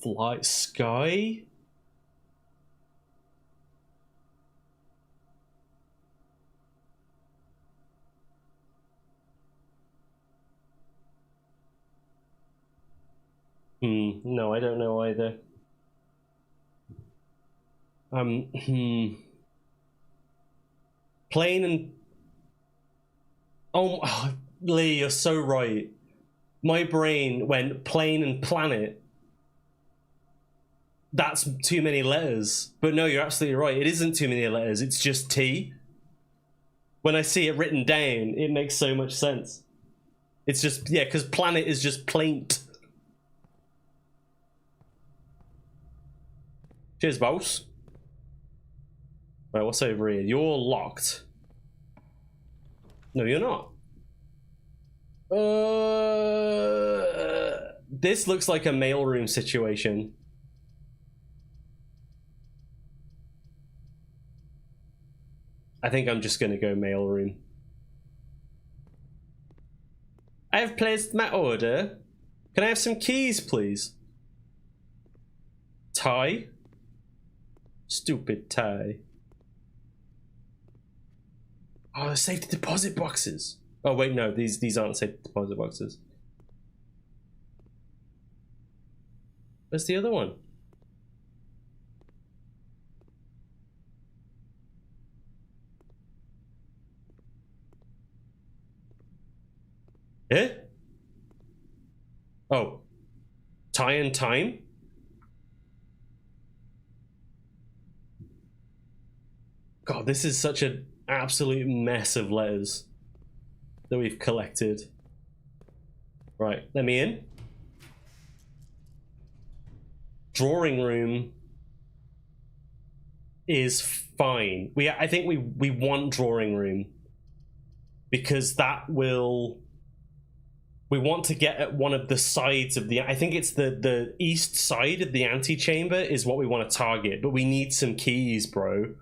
Flight sky? No, I don't know either. Plane and... Oh, Lee, you're so right. My brain went plane and planet. That's too many letters. But no, you're absolutely right. It isn't too many letters. It's just T. When I see it written down, it makes so much sense. It's just, yeah, because planet is just plaint. Cheers, boss. Right, what's over here? You're locked. No, you're not. This looks like a mailroom situation. I think I'm just gonna go mailroom. I have placed my order. Can I have some keys, please? Tie? Stupid tie. Oh, the safety deposit boxes. Oh wait, no, these aren't safety deposit boxes. Where's the other one? Eh? Oh. Tie and time? God, this is such an absolute mess of letters that we've collected. Right, let me in. drawing room is fine. I think we want drawing room because that will. We want to get at one of the sides of the. I think it's the east side of the antechamber is what we want to target. But we need some keys, bro.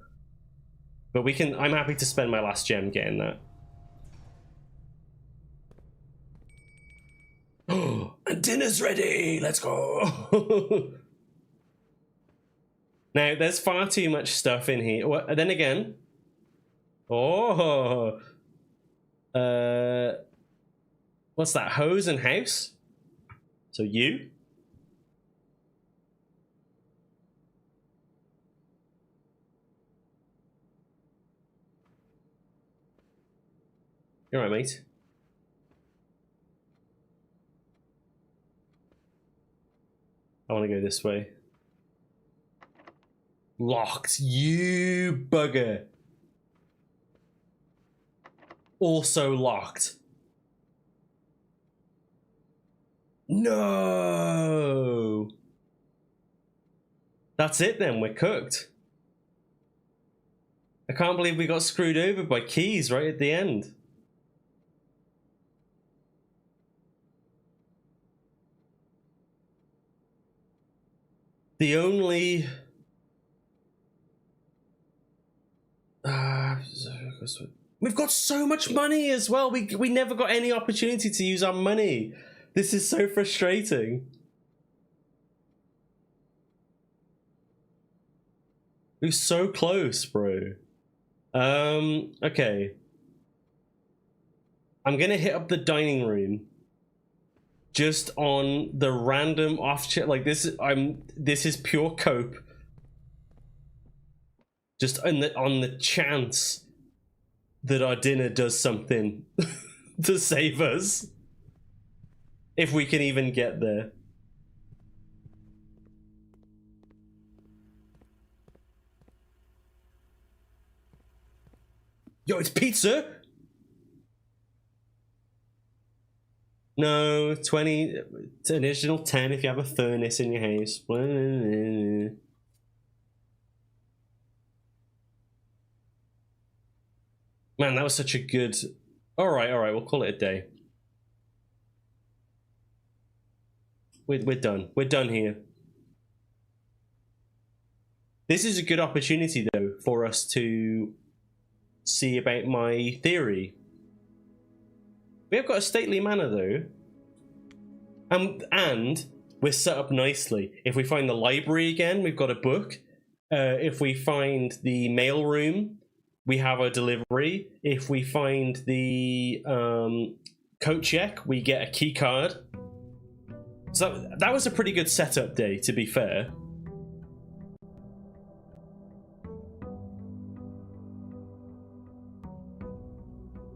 But we can. I'm happy to spend my last gem getting that. Oh, and dinner's ready. Let's go. Now, there's far too much stuff in here. Well, then again, oh, what's that? Hose and house. So you. You're right, mate. I want to go this way. Locked, you bugger. Also locked. No. That's it then, we're cooked. I can't believe we got screwed over by keys right at the end. The only... we've got so much money as well. We never got any opportunity to use our money. This is so frustrating. We're so close, bro. Okay. I'm gonna hit up the dining room. Just on the random off chance, like this is pure cope. Just on the chance that our dinner does something to save us. If we can even get there. Yo, it's pizza! No, 20, it's an additional 10 if you have a furnace in your house. Man, that was such a good... Alright, we'll call it a day. We're done. We're done here. This is a good opportunity, though, for us to see about my theory. We have got a stately manor, though. And we're set up nicely. If we find the library again, we've got a book. If we find the mail room, we have a delivery. If we find the coat check, we get a key card. So that was a pretty good setup day, to be fair.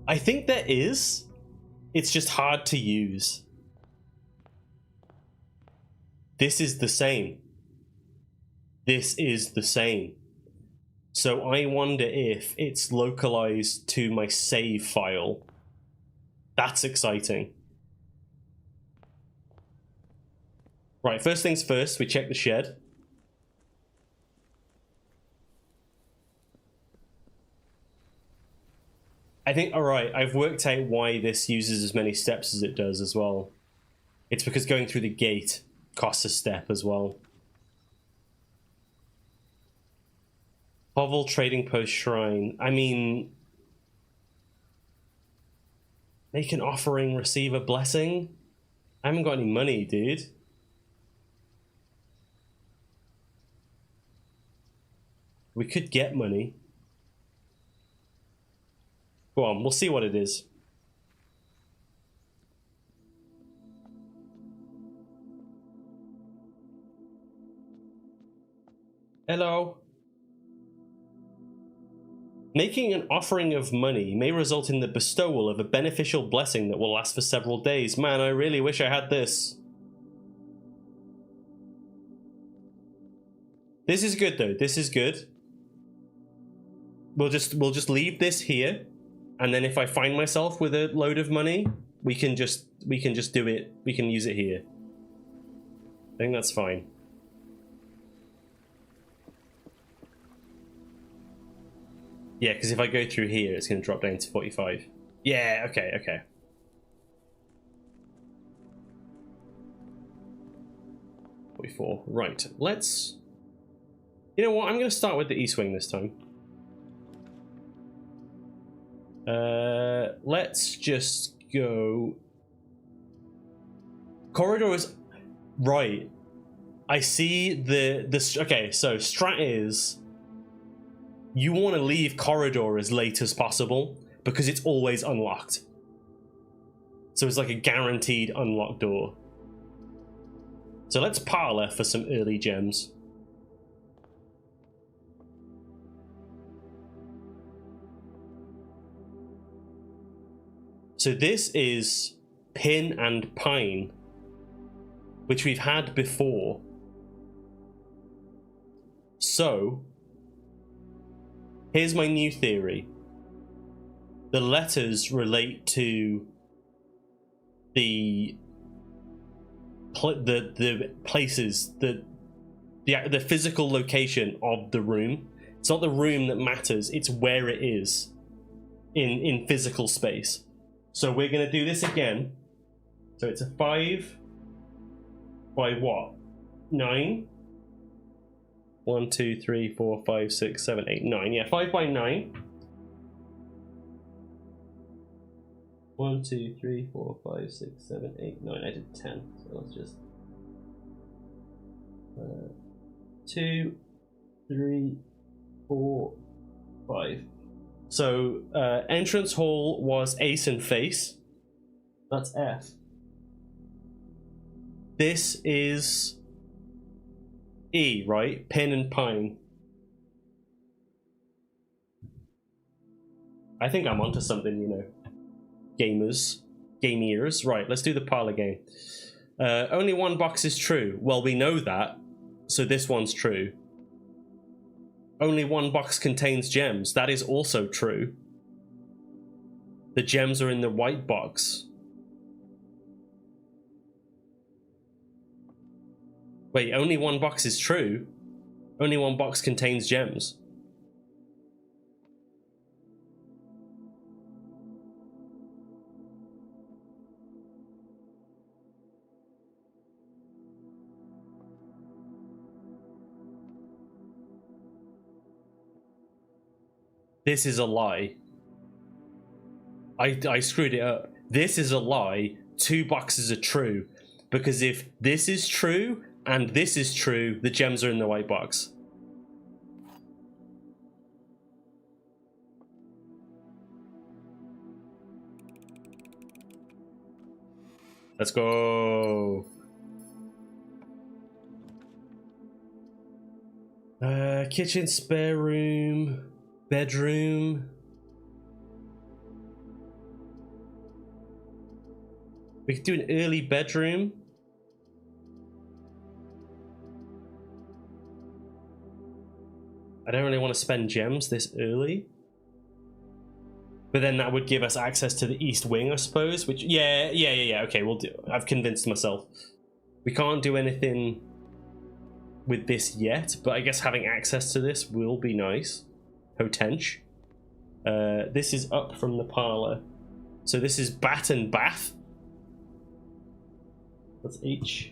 I think there is. It's just hard to use. This is the same. This is the same. So I wonder if it's localized to my save file. That's exciting. Right, first things first, we check the shed. I think, alright, I've worked out why this uses as many steps as it does as well. It's because going through the gate costs a step as well. Hovel Trading Post Shrine. I mean... Make an offering, receive a blessing? I haven't got any money, dude. We could get money. Go on, we'll see what it is. Hello. Making an offering of money may result in the bestowal of a beneficial blessing that will last for several days. Man, I really wish I had this. This is good though. This is good. We'll just leave this here, and then if I find myself with a load of money, we can just do it. We can use it here. I think that's fine. Yeah, because if I go through here, it's going to drop down to 45. Yeah, okay, okay. Right, let's... You know what? I'm going to start with the east wing this time. Let's just go... Corridors... Right. I see the... Okay, so strat is... You want to leave corridor as late as possible because it's always unlocked. So it's like a guaranteed unlocked door. So let's parlor for some early gems. So this is Pin and Pine, which we've had before. So here's my new theory. The letters relate to the places, the physical location of the room. It's not the room that matters, it's where it is in physical space. So we're going to do this again. So it's a 5 by what? 9? 1, 2, 3, 4, 5, 6, 7, 8, 9. Yeah, 5 by 9. 1, 2, 3, 4, 5, 6, 7, 8, 9. I did 10. So let's just 2, 3, 4, 5. So entrance hall was ace and face. That's F. This is E, right? Pin and Pine. I think I'm onto something, you know. Gamers. Game-ears. Right, let's do the parlor game. Only one box is true. Well, we know that, so this one's true. Only one box contains gems. That is also true. The gems are in the white box. Wait, only one box is true? Only one box contains gems. This is a lie. I screwed it up. This is a lie. 2 boxes are true. Because if this is true and this is true, the gems are in the white box. Let's go. Kitchen, spare room, bedroom. We could do an early bedroom. I don't really want to spend gems this early. But then that would give us access to the east wing, I suppose. Which, yeah. Okay, we'll do. I've convinced myself. We can't do anything with this yet, but I guess having access to this will be nice. Potential. This is up from the parlor. So this is bat and bath. That's H.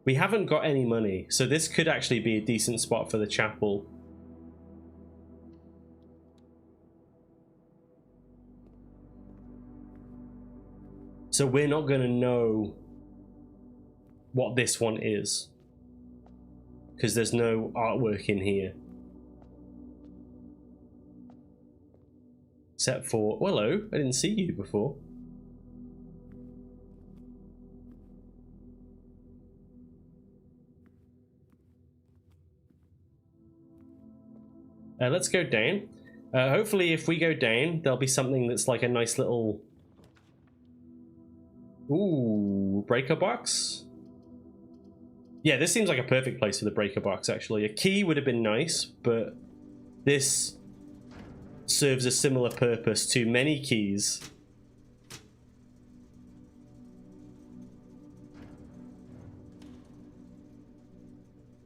We haven't got any money, so this could actually be a decent spot for the chapel. So we're not going to know what this one is, because there's no artwork in here. Except for, well, hello, I didn't see you before. Let's go down. Hopefully if we go down, there'll be something that's like a nice little... Ooh, breaker box? Yeah, this seems like a perfect place for the breaker box, actually. A key would have been nice, but this serves a similar purpose to many keys.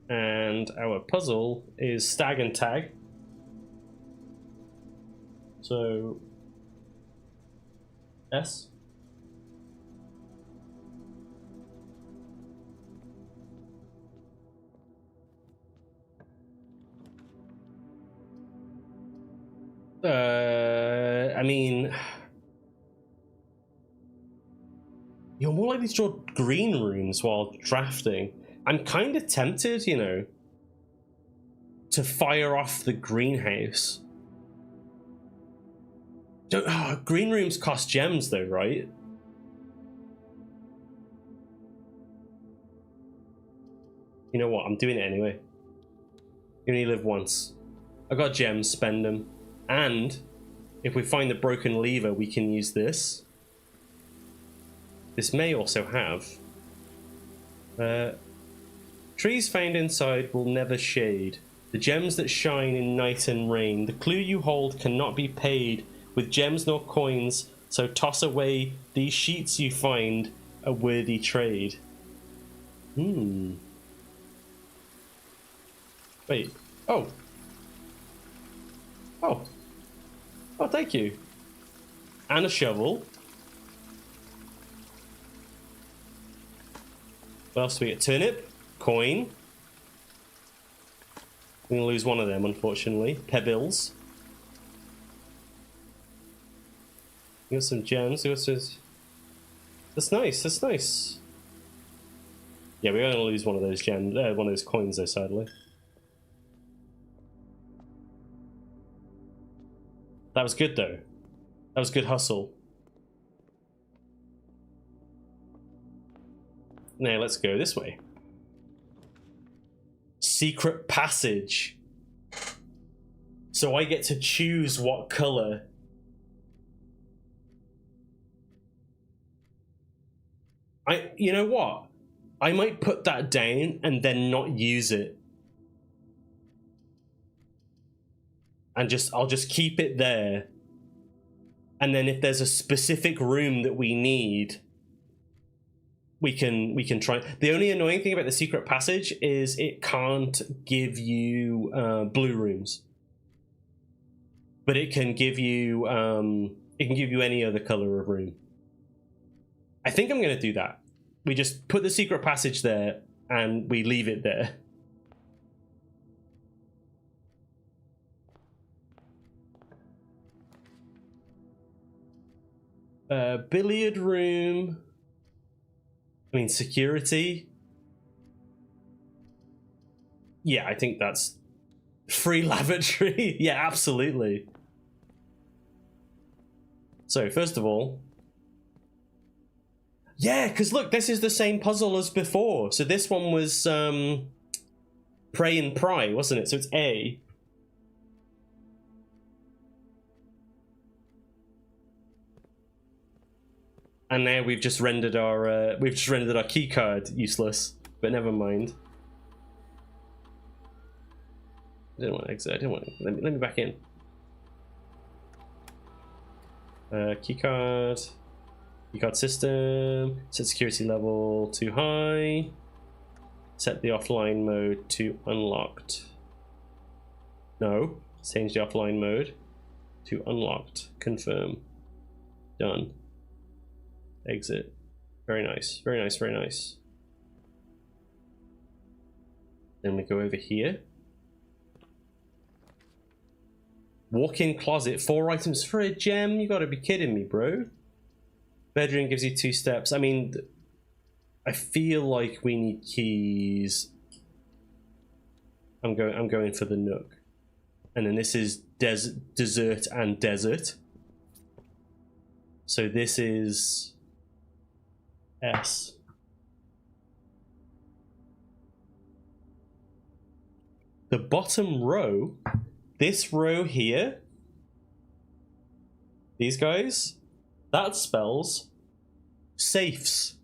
And our puzzle is stag and tag. So, S. I mean, you're more likely to draw green rooms while drafting. I'm kind of tempted, you know, to fire off the greenhouse. Green rooms cost gems though, right? You know what? I'm doing it anyway. You only live once. I got gems, spend them. And if we find the broken lever, we can use this. This may also have trees found inside will never shade. The gems that shine in night and rain. The clue you hold cannot be paid with gems nor coins, so toss away these sheets you find a worthy trade. Wait. Oh, thank you. And a shovel. What else do we get? Turnip, coin. We're gonna lose one of them, unfortunately. Pebbles. We got some gems. We got some... That's nice. That's nice. Yeah, we're gonna lose one of those gems. One of those coins, though, sadly. That was good, though. That was good hustle. Now let's go this way. Secret passage. So I get to choose what color. You know what? I might put that down and then not use it. And I'll just keep it there. And then if there's a specific room that we need, we can try. The only annoying thing about the secret passage is it can't give you blue rooms. But it can give you any other color of room. I think I'm gonna do that. We just put the secret passage there and we leave it there. Billiard room. I mean, security. Yeah, I think that's free lavatory. Yeah, absolutely. So, first of all, yeah, because look, this is the same puzzle as before. So this one was pray and pry, wasn't it? So it's A. And now we've just rendered our key card useless. But never mind. I didn't want to exit. I didn't want to. Let me back in. Key card system. Set security level to high. Set the offline mode to unlocked. No, change the offline mode to unlocked. Confirm. Done. Exit. Very nice. Very nice. Very nice. Then we go over here. Walk-in closet. 4 items for a gem? You gotta be kidding me, bro. Bedroom gives you 2 steps. I mean, I feel like we need keys. I'm going for the nook. And then this is dessert and desert. So this is S. The bottom row, this row here, these guys, that spells safes.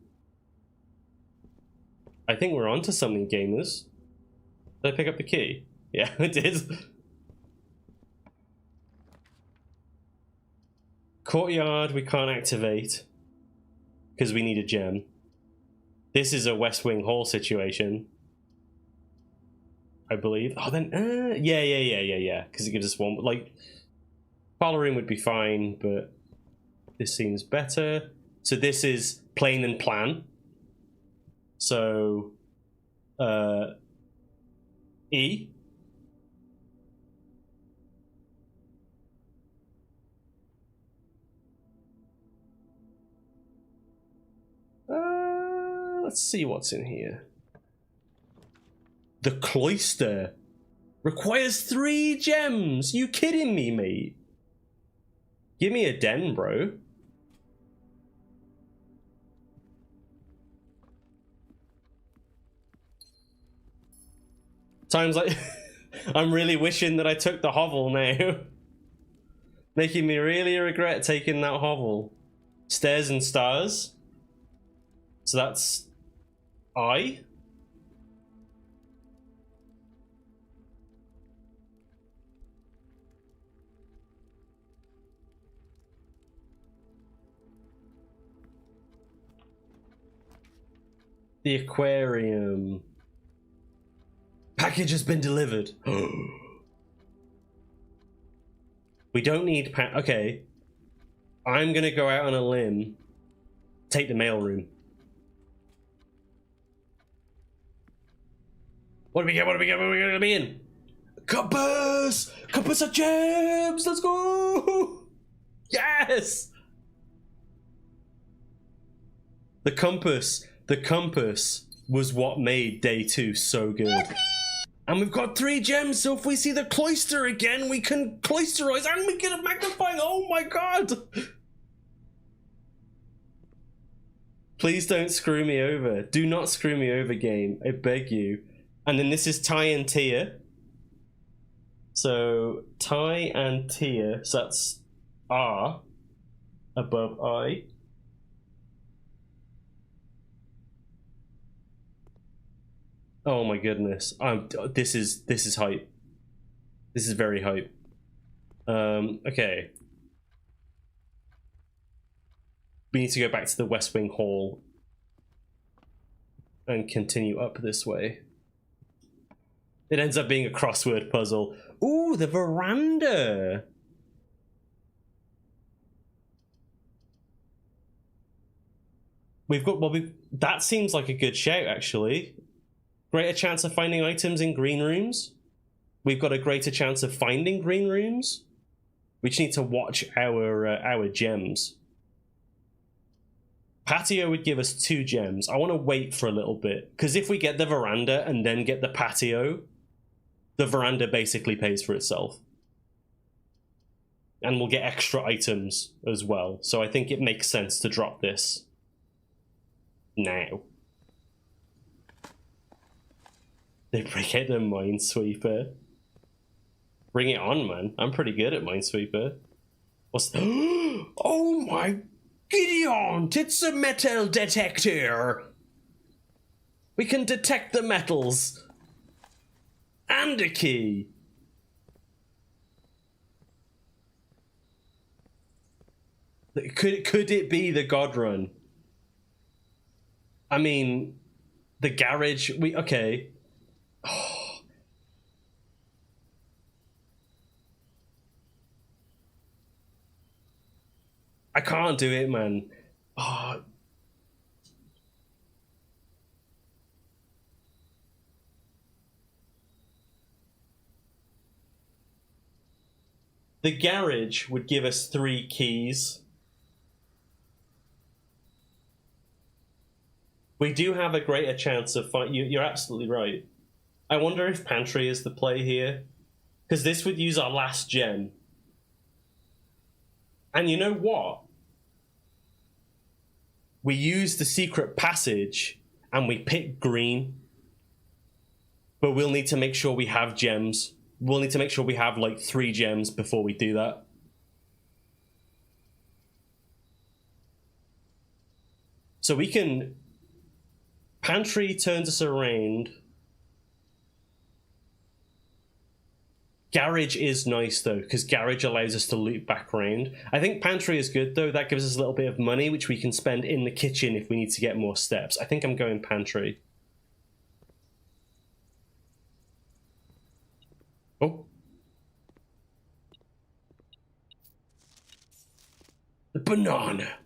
I think we're onto something, gamers. Did I pick up the key? Yeah, I did. Courtyard we can't activate because we need a gem. This is a West Wing Hall situation, I believe. Oh, then yeah. Because it gives us one. Like, parlor room would be fine, but this seems better. So this is plain and plan. So, E. Let's see what's in here. The cloister requires 3 gems. You kidding me, mate? Give me a den, bro. Times like I'm really wishing that I took the hovel now. Making me really regret taking that hovel. Stairs and stars. So that's I. The aquarium. Package has been delivered. We don't need okay. I'm gonna go out on a limb. Take the mailroom. What do we get? What do we get? What are we gonna be in? Compass! Compass of gems! Let's go! Yes! The compass was what made day 2 so good. And we've got 3 gems, so if we see the cloister again, we can cloisterize and we get a magnifying. Oh my god! Please don't screw me over. Do not screw me over, game. I beg you. And then this is Ty and Tia. So Ty and Tia, so that's R above I. Oh my goodness. This is hype. This is very hype. Okay. We need to go back to the West Wing Hall and continue up this way. It ends up being a crossword puzzle. Ooh, the veranda. We've got, well, that seems like a good shout, actually. Greater chance of finding items in green rooms. We've got a greater chance of finding green rooms. We just need to watch our gems. Patio would give us 2 gems. I want to wait for a little bit, because if we get the veranda and then get the patio, the veranda basically pays for itself. And we'll get extra items as well. So I think it makes sense to drop this now. They break out the Minesweeper. Bring it on, man. I'm pretty good at Minesweeper. What's oh my Gideon! It's a metal detector! We can detect the metals. And a key. Could it be the God Run? I mean, the garage, okay. Oh. I can't do it, man. Oh. The garage would give us 3 keys. We do have a greater chance of you're absolutely right. I wonder if pantry is the play here, because this would use our last gem. And you know what? We use the secret passage and we pick green, but we'll need to make sure we have gems. We'll need to make sure we have like 3 gems before we do that. So we can... Pantry turns us around. Garage is nice though, because garage allows us to loop back around. I think pantry is good though. That gives us a little bit of money, which we can spend in the kitchen if we need to get more steps. I think I'm going pantry. Oh. The banana.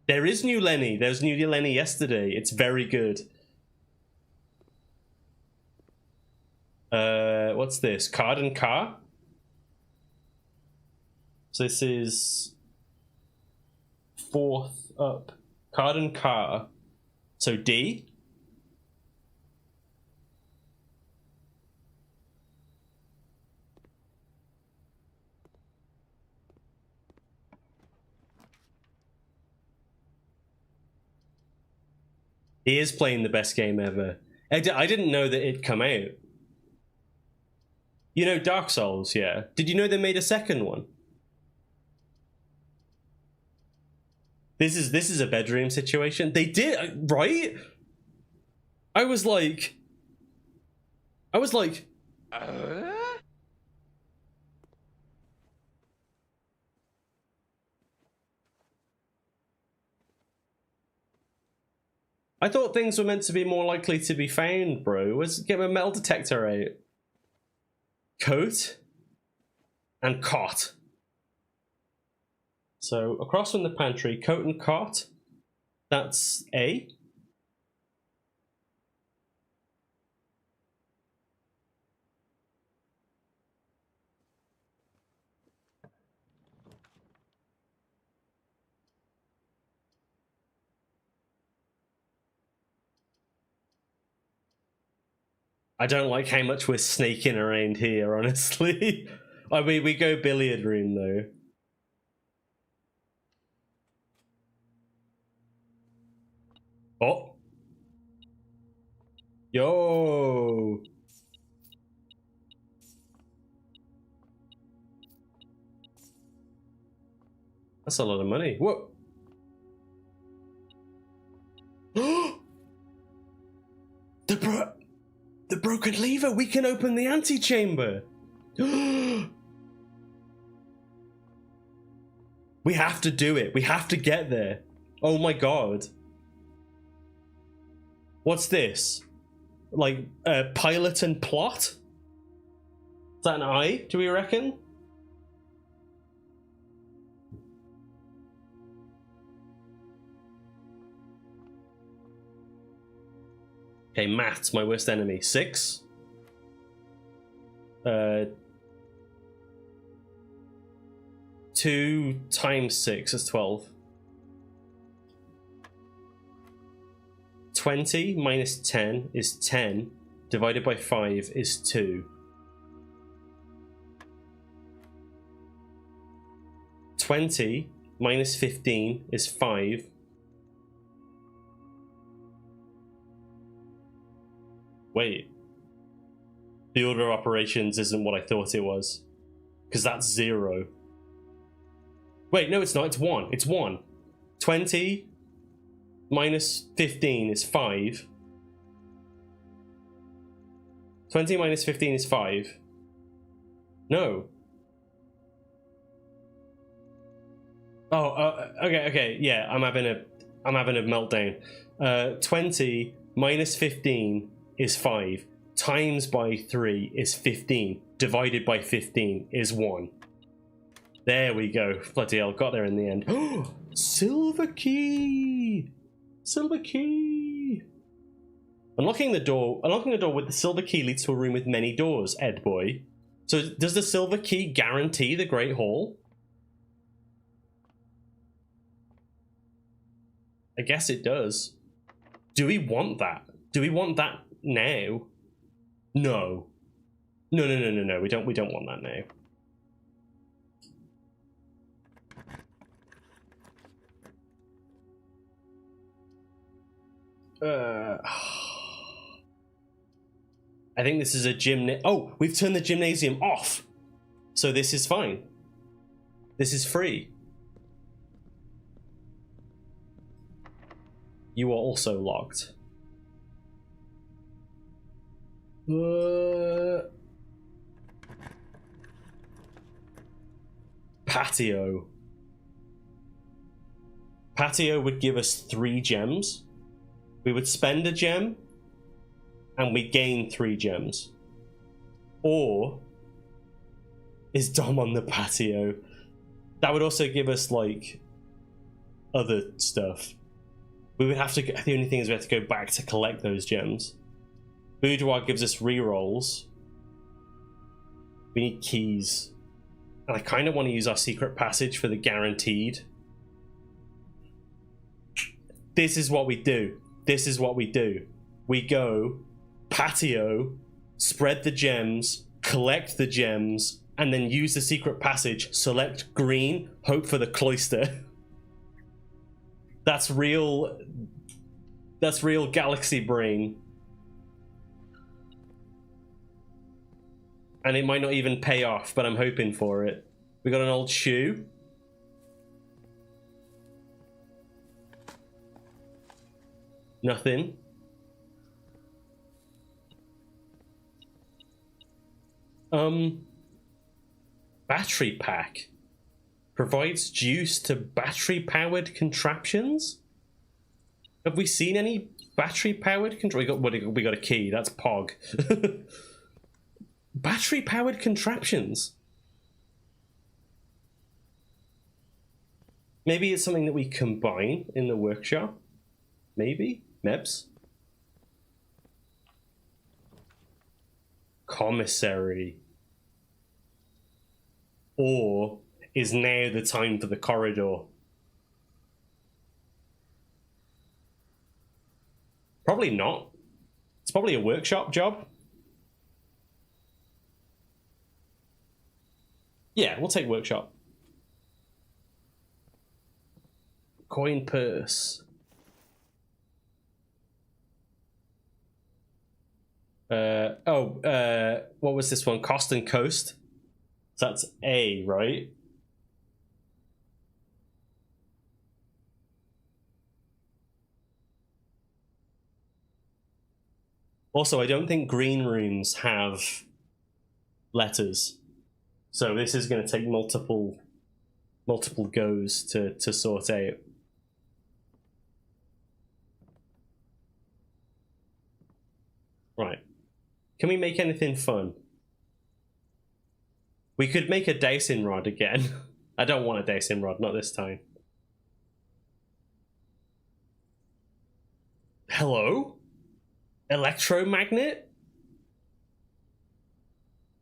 There is new Lenny. There's new Lenny yesterday. It's very good. What's this? Card and car? So this is 4th up. Card and car. So D. He is playing the best game ever. I didn't know that it'd come out. You know Dark Souls, yeah. Did you know they made a second one? This is a bedroom situation. They did, right? I was like I thought things were meant to be more likely to be found, bro. Let's get a metal detector out. Coat and cot. So across from the pantry, coat and cot. That's A. I don't like how much we're sneaking around here, honestly. I mean, we go billiard room, though. Oh. Yo. That's a lot of money. Whoa. The broken lever. We can open the antechamber. We have to do it. We have to get there. Oh my god. What's this? Like, pilot and plot? Is that an I, do we reckon? Okay, maths, my worst enemy. 6. 2 times 6 is 12. 20 minus 10 is 10. Divided by 5 is 2. 20 minus 15 is 5. Wait. The order of operations isn't what I thought it was. Because that's 0. Wait, no it's not. It's 1. It's 1. 20 minus 15 is 5. 20 minus 15 is 5. No. Oh, okay, yeah, I'm having a meltdown. 20 minus 15 is 5. Times by 3 is 15. Divided by 15 is 1. There we go. Bloody hell, got there in the end. Silver key! Silver key! Unlocking the door with the silver key leads to a room with many doors, Ed boy. So does the silver key guarantee the Great Hall? I guess it does. Do we want that? Do we want that now? No. No. We don't want that now. I think this is a oh, we've turned the gymnasium off. So this is fine. This is free. You are also locked. patio. Patio would give us 3 gems. We would spend a gem, and we gain 3 gems. Or is Dom on the patio? That would also give us, like, other stuff. We would have to... The only thing is we have to go back to collect those gems. Boudoir gives us rerolls. We need keys. And I kind of want to use our secret passage for the guaranteed. This is what we do. This is what we do. We go patio, spread the gems, collect the gems, and then use the secret passage, select green, hope for the cloister. That's real galaxy brain. And it might not even pay off, but I'm hoping for it. We got an old shoe. Nothing. Battery pack. Provides juice to battery-powered contraptions? Have we seen any battery-powered we got a key, that's Pog. Battery-powered contraptions? Maybe it's something that we combine in the workshop? Maybe? Mebs? Commissary. Or is now the time for the corridor? Probably not. It's probably a workshop job. Yeah, we'll take workshop. Coin purse. What was this one? Cost and Coast? So that's A, right? Also, I don't think green rooms have letters. So this is going to take multiple goes to sort out. Right. Can we make anything fun? We could make a dowsing rod again. I don't want a dowsing rod, not this time. Hello? Electromagnet?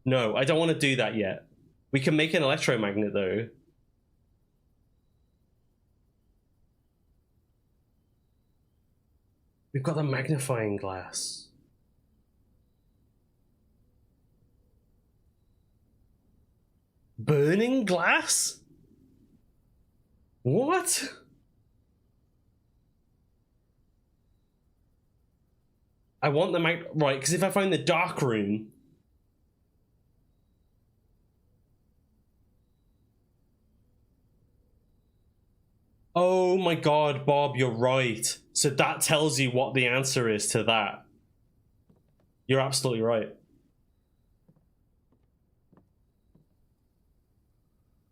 No, I don't want to do that yet. We can make an electromagnet though. We've got the magnifying glass. Burning glass? What? I want the right, because if I find the dark room... Oh my god, Bob, you're right. So that tells you what the answer is to that. You're absolutely right.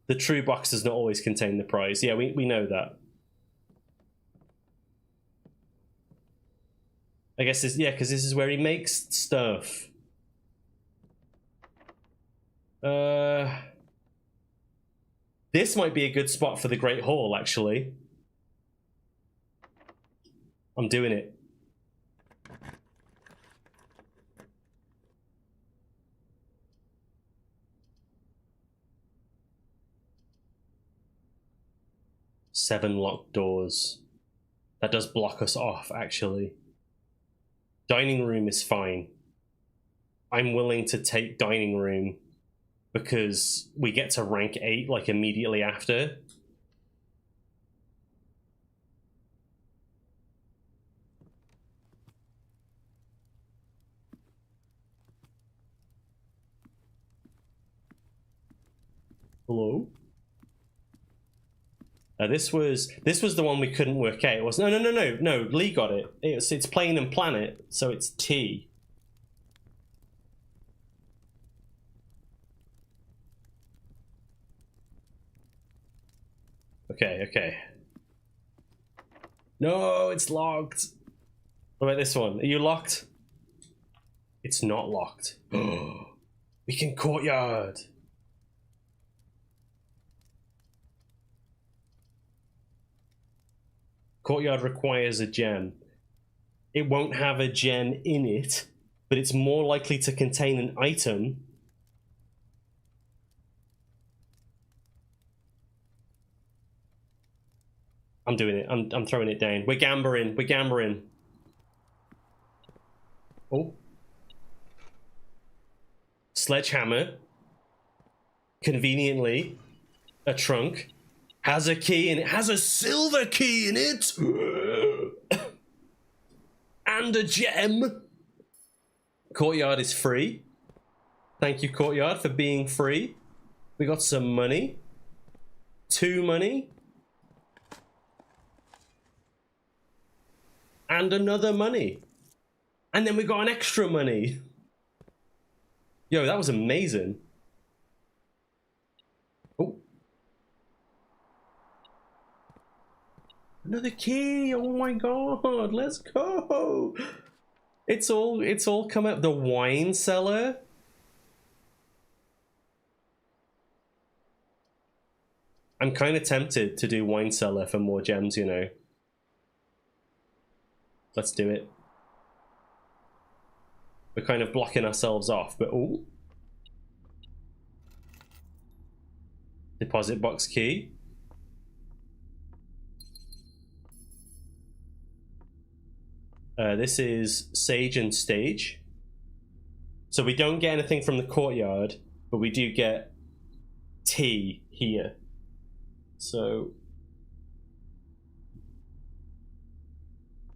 The true box does not always contain the prize. Yeah, we know that. I guess this, yeah, because this is where he makes stuff. This might be a good spot for the Great Hall, actually. I'm doing it. Seven locked doors. That does block us off, actually. Dining room is fine. I'm willing to take dining room because we get to rank 8 like immediately after. Hello? This was the one we couldn't work out. It was no. Lee got it. It's plane and planet, so it's T. Okay, okay. No, it's locked. What about this one? Are you locked? It's not locked. We can courtyard. Courtyard requires a gem. It won't have a gem in it, but it's more likely to contain an item. I'm doing it. I'm throwing it down. We're gambling. We're gambling. Oh. Sledgehammer. Conveniently, a trunk. Has a key and it has a silver key in it. And a gem. Courtyard is free. Thank you, Courtyard, for being free. We got some money. 2 money. And another money. And then we got an extra money. Yo, that was amazing. Oh. Another key. Oh my god. Let's go. It's all come up. The wine cellar. I'm kind of tempted to do wine cellar for more gems, you know. Let's do it. We're kind of blocking ourselves off, but oh. Deposit box key. This is Sage and Stage. So we don't get anything from the courtyard, but we do get tea here. So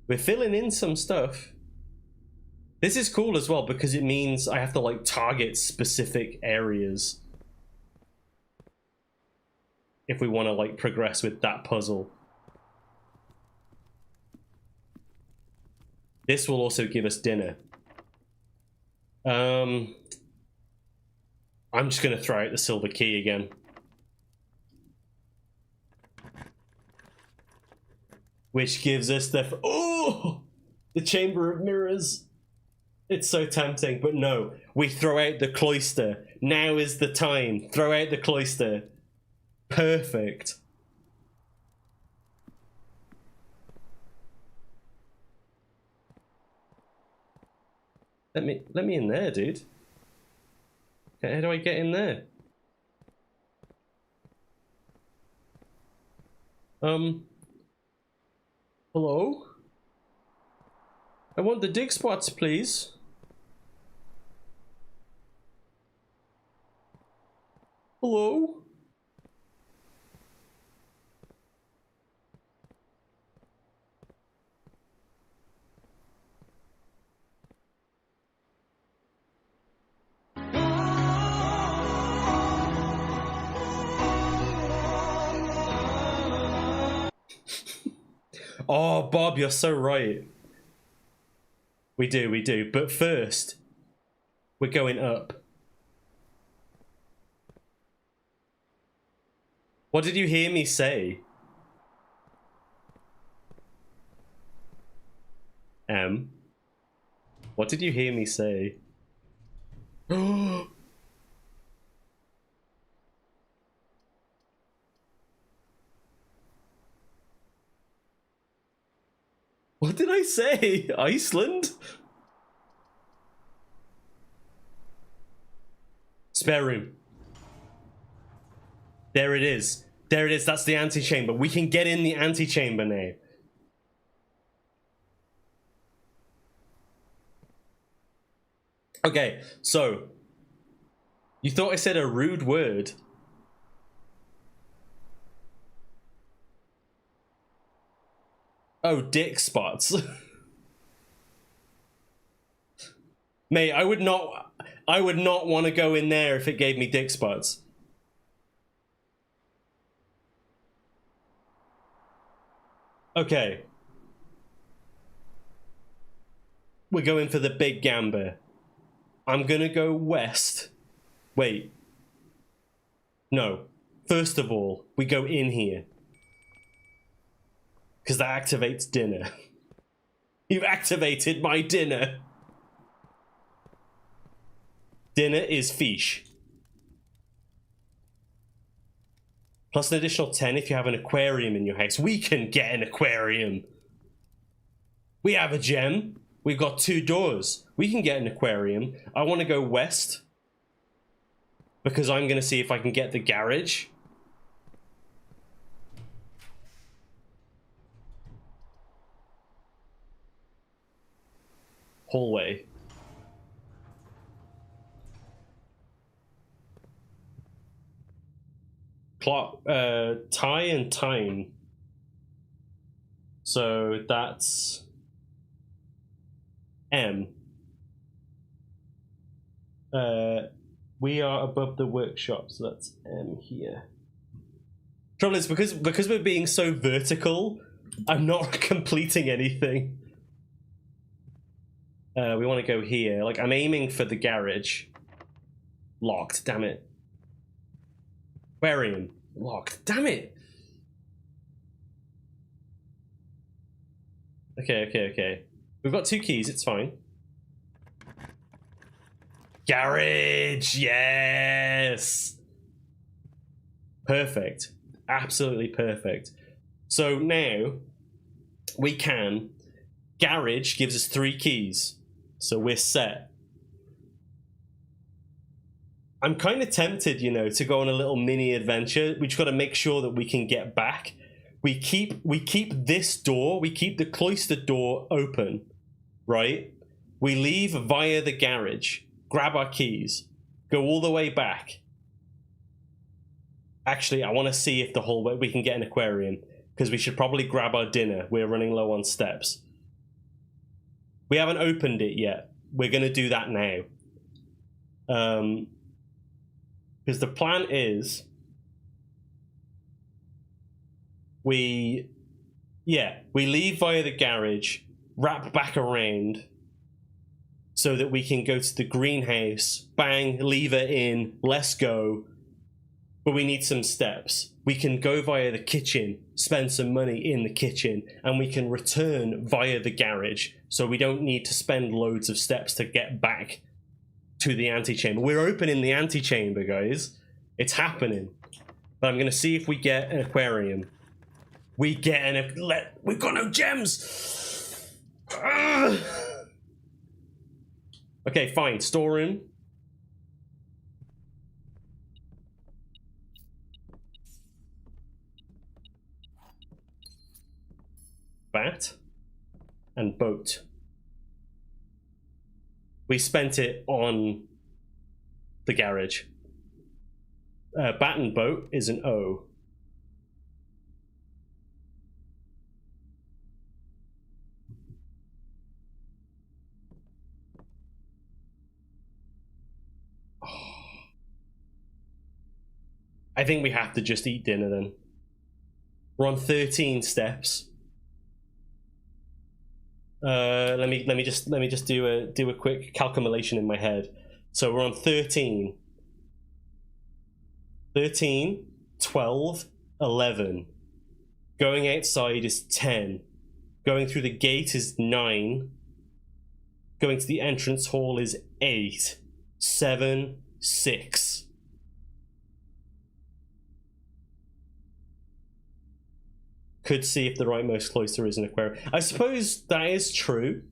we're filling in some stuff. This is cool as well because it means I have to like target specific areas if we want to like progress with that puzzle. This will also give us dinner. I'm just gonna throw out the silver key again. Which gives us the the Chamber of Mirrors. It's so tempting, but no, we throw out the cloister. Now is the time. Throw out the cloister. Perfect. Let me in there, dude. Okay, how do I get in there? Hello? I want the dig spots, please. Hello? Oh, Bob, you're so right. We do. But first, we're going up. What did you hear me say? What did you hear me say? What did I say? Iceland? Spare room. There it is. There it is. That's the antechamber. We can get in the antechamber now. Okay, so you thought I said a rude word. Oh, dick spots. Mate, I would not want to go in there if it gave me dick spots. Okay. We're going for the big gamble. I'm gonna go west. Wait. No. First of all, we go in here. Because that activates dinner. You've activated my dinner. Dinner is fish. Plus an additional 10 if you have an aquarium in your house. We can get an aquarium. We have a gem. We've got 2 doors. We can get an aquarium. I want to go west. Because I'm going to see if I can get the garage. Hallway. Clock, tie and time. So that's M. We are above the workshop, so that's M here. Trouble is, because we're being so vertical, I'm not completing anything. We want to go here. Like, I'm aiming for the garage. Locked, damn it. Aquarium. Locked, damn it. Okay. We've got 2 keys, it's fine. Garage, yes! Perfect. Absolutely perfect. So now, we can... Garage gives us 3 keys. So we're set. I'm kind of tempted, you know, to go on a little mini adventure. We just got to make sure that we can get back. We keep this door, we keep the cloister door open, right? We leave via the garage, grab our keys, go all the way back. Actually, I want to see if the hallway we can get an aquarium, because we should probably grab our dinner. We're running low on steps. We haven't opened it yet. We're going to do that now. Because the plan is we leave via the garage, wrap back around so that we can go to the greenhouse, bang, lever in, let's go. But we need some steps. We can go via the kitchen, spend some money in the kitchen, and we can return via the garage. So we don't need to spend loads of steps to get back to the antechamber. We're opening the antechamber, guys. It's happening. But I'm going to see if we get an aquarium. We've got no gems. Ugh. Okay, fine. Storeroom. Bat and boat. We spent it on the garage. Bat and boat is an O. I think we have to just eat dinner then. We're on 13 steps. Let me just do a quick calculation in my head. So we're on 13. 13, 12, 11. Going outside is 10. Going through the gate is 9. Going to the entrance hall is 8. 7, 6. Could see if the rightmost cloister is an aquarium. I suppose that is true.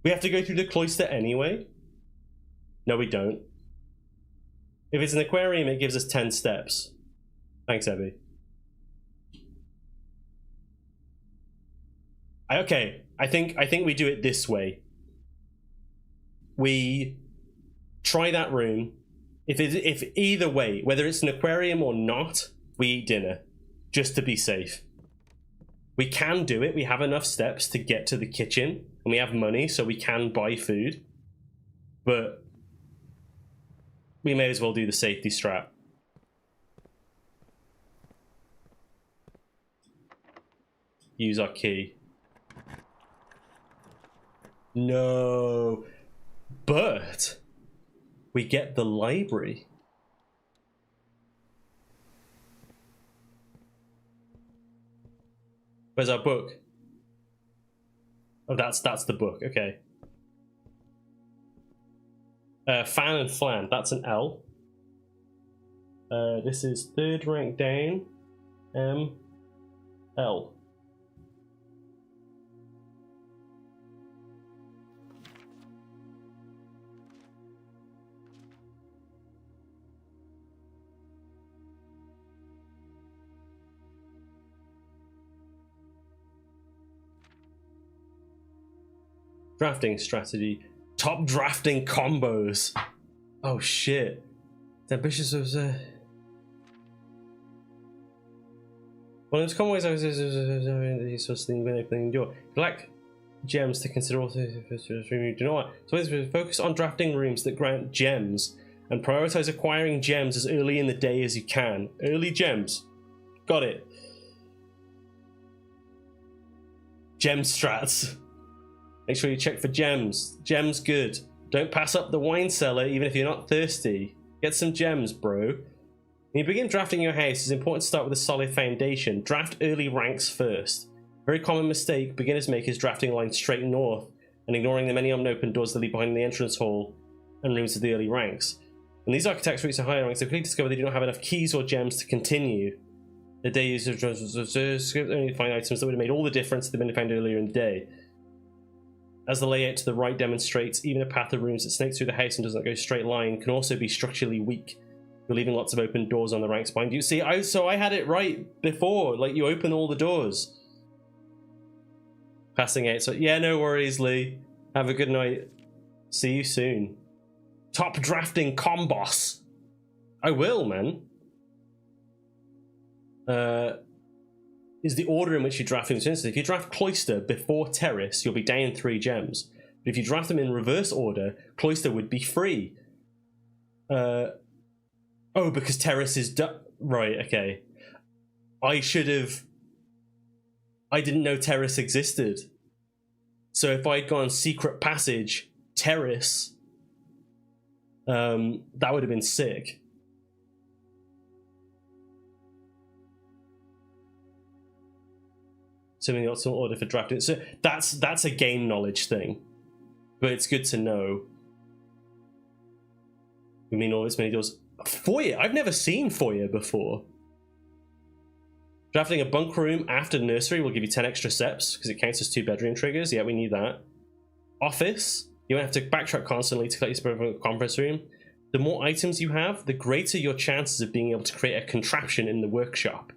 We have to go through the cloister anyway. No, we don't. If it's an aquarium, it gives us 10 steps. Thanks, Abby. Okay, I think we do it this way. We try that room. If either way, whether it's an aquarium or not, we eat dinner. Just to be safe. We can do it. We have enough steps to get to the kitchen, and we have money, so we can buy food. But we may as well do the safety strap. Use our key. No. But we get the library. Where's our book? Oh, that's the book. Okay. Fan and flan. That's an L. This is third rank down. L. Drafting strategy. Top drafting combos. Oh shit. The ambitious was one of those common ways I was supposed when opening the door. Black gems to consider also. Do you know what? So let's focus on drafting rooms that grant gems and prioritize acquiring gems as early in the day as you can. Early gems. Got it. Gem strats. Make sure you check for gems. Gems good. Don't pass up the wine cellar even if you're not thirsty. Get some gems, bro. When you begin drafting your house, it's important to start with a solid foundation. Draft early ranks first. Very common mistake beginners make is drafting lines straight north and ignoring the many unopened doors that lead behind the entrance hall and rooms of the early ranks. When these architects reach the higher ranks, they quickly discover they do not have enough keys or gems to continue. The day user script only find items that would have made all the difference that had been found earlier in the day. As the layout to the right demonstrates, even a path of rooms that snakes through the house and does not go straight line can also be structurally weak. You're leaving lots of open doors on the ranks behind you. See, I had it right before. Like, you open all the doors. Passing out. So, yeah, no worries, Lee. Have a good night. See you soon. Top drafting comboss. I will, man. Is the order in which you draft things. If you draft Cloister before Terrace, you'll be down 3 gems. But if you draft them in reverse order, Cloister would be free. Oh, because Terrace is right, okay. I didn't know Terrace existed. So if I'd gone Secret Passage, Terrace, that would have been sick. Something else in order for drafting. So that's a game knowledge thing, but it's good to know. I mean, all this many doors. Foyer. I've never seen foyer before. Drafting a bunk room after nursery will give you 10 extra steps because it counts as 2 bedroom triggers. Yeah, we need that. Office. You won't have to backtrack constantly to collect your from a conference room. The more items you have, the greater your chances of being able to create a contraption in the workshop.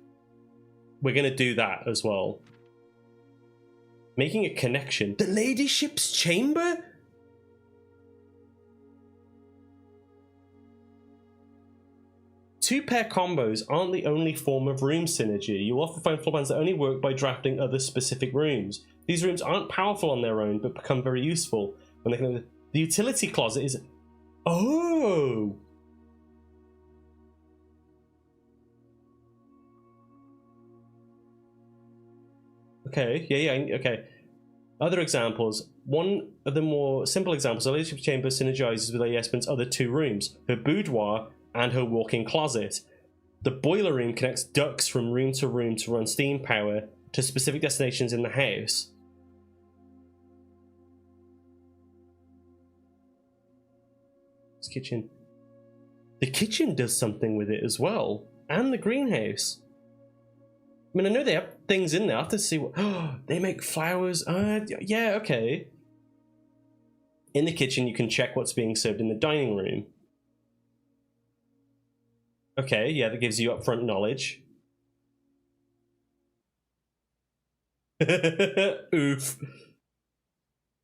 We're going to do that as well. Making a connection. The ladyship's chamber? Two-pair combos aren't the only form of room synergy. You'll often find floor plans that only work by drafting other specific rooms. These rooms aren't powerful on their own, but become very useful when they can. The utility closet is. Oh! Okay, yeah, okay. Other examples. One of the more simple examples, the ladyship's chamber synergizes with Lady Espen's other 2 rooms, her boudoir and her walk-in closet. The boiler room connects ducts from room to run steam power to specific destinations in the house. This kitchen. The kitchen does something with it as well, and the greenhouse. I mean, I know they have things in there. I have to see what. Oh, they make flowers. Yeah, okay. In the kitchen, you can check what's being served in the dining room. Okay, yeah, that gives you upfront knowledge. Oof.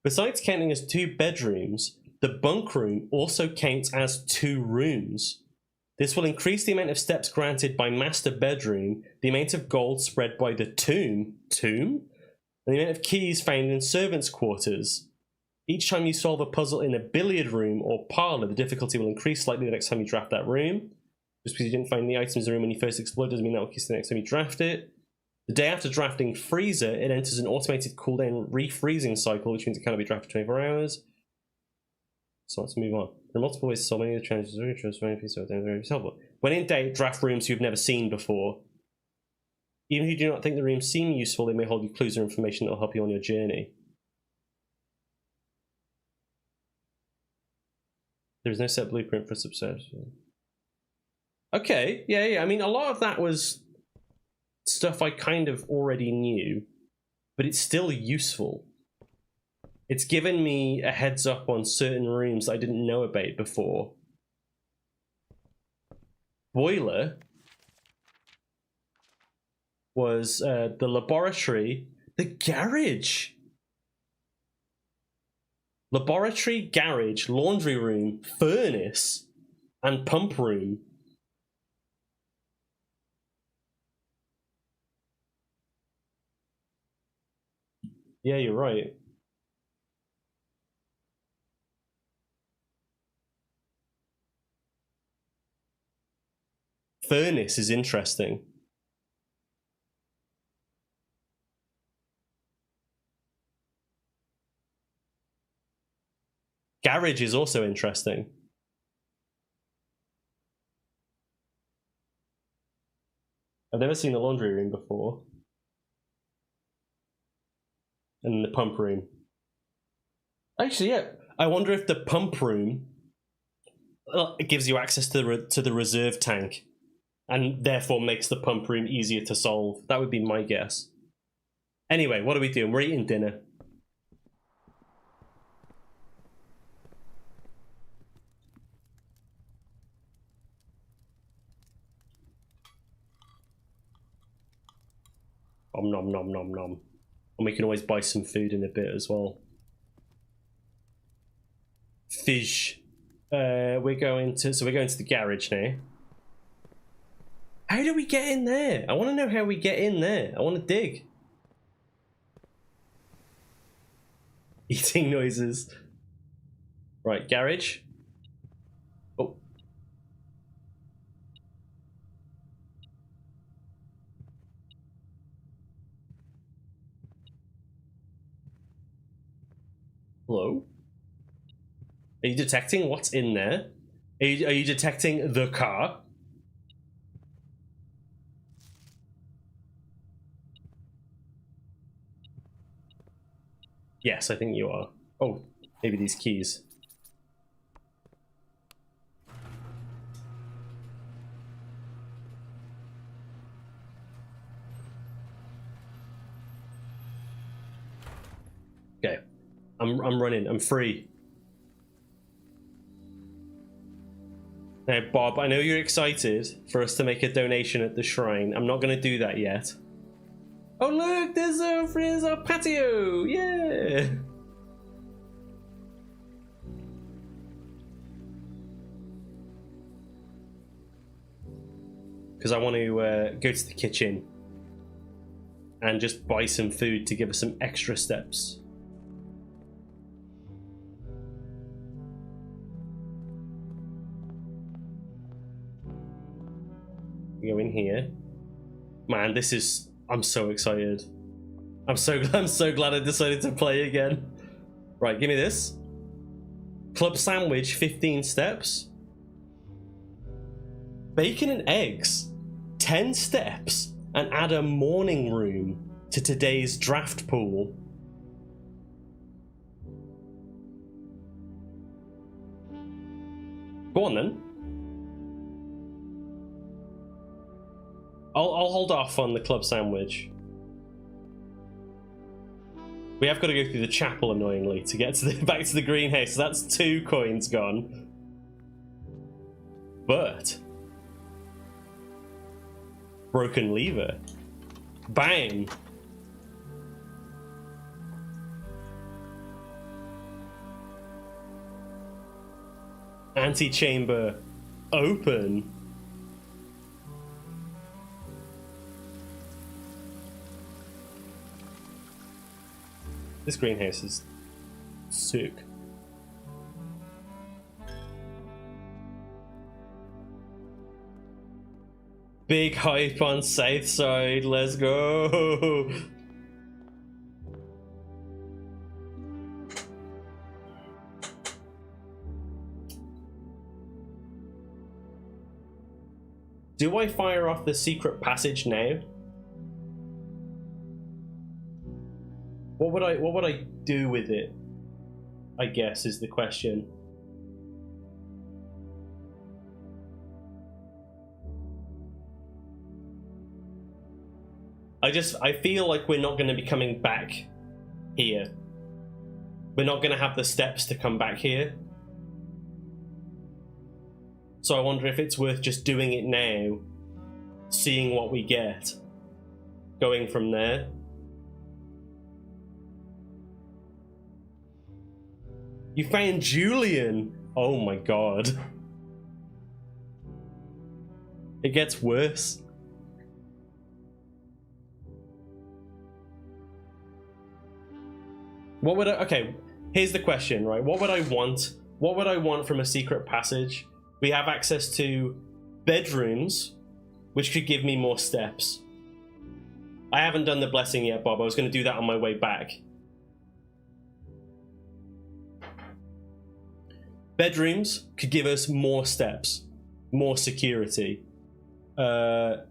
Besides counting as 2 bedrooms, the bunk room also counts as 2 rooms. This will increase the amount of steps granted by master bedroom, the amount of gold spread by the tomb, and the amount of keys found in servants' quarters. Each time you solve a puzzle in a billiard room or parlor, the difficulty will increase slightly the next time you draft that room. Just because you didn't find the items in the room when you first explored doesn't mean that will increase the next time you draft it. The day after drafting freezer, it enters an automated cooldown refreezing cycle, which means it cannot be drafted for 24 hours. So let's move on. There are multiple ways to solve many of the challenges. When in doubt, draft rooms you've never seen before. Even if you do not think the rooms seem useful, they may hold you clues or information that will help you on your journey. There's no set blueprint for subservience. Okay, yeah. I mean, a lot of that was stuff I kind of already knew, but it's still useful. It's given me a heads up on certain rooms I didn't know about before. Boiler was the laboratory, the garage. Laboratory, garage, laundry room, furnace, and pump room. Yeah, you're right. Furnace is interesting. Garage is also interesting. I've never seen the laundry room before. And the pump room. Actually, yeah. I wonder if the pump room it gives you access to the reserve tank, and therefore makes the pump room easier to solve. That would be my guess. Anyway, what are we doing? We're eating dinner. Nom nom nom nom. And we can always buy some food in a bit as well. Fish. We're going to the garage now. How do we get in there? I want to know how we get in there. I want to dig. Eating noises. Right, garage. Oh. Hello? Are you detecting what's in there? Are you detecting the car? Yes, I think you are. Oh, maybe these keys. Okay. I'm running. I'm free. Now, Bob, I know you're excited for us to make a donation at the shrine. I'm not going to do that yet. Oh, look! There's a patio! Yeah! Because I want to go to the kitchen and just buy some food to give us some extra steps. Go in here. Man, this is... I'm so excited. I'm so glad I decided to play again. Right, give me this. Club sandwich, 15 steps. Bacon and eggs, 10 steps. And add a morning room to today's draft pool. Go on then. I'll hold off on the club sandwich. We have got to go through the chapel, annoyingly, to get to back to the greenhouse. So that's 2 coins gone. But broken lever. Bang. Antechamber open. This greenhouse is sick. Big hype on Southside, let's go! Do I fire off the secret passage now? What would I do with it? I guess is the question. I feel like we're not going to be coming back here. We're not going to have the steps to come back here. So I wonder if it's worth just doing it now, seeing what we get, going from there. You found Julian! Oh my god. It gets worse. What would I... Okay, here's the question, right? What would I want? What would I want from a secret passage? We have access to bedrooms, which could give me more steps. I haven't done the blessing yet, Bob. I was going to do that on my way back. Bedrooms could give us more steps, more security. Like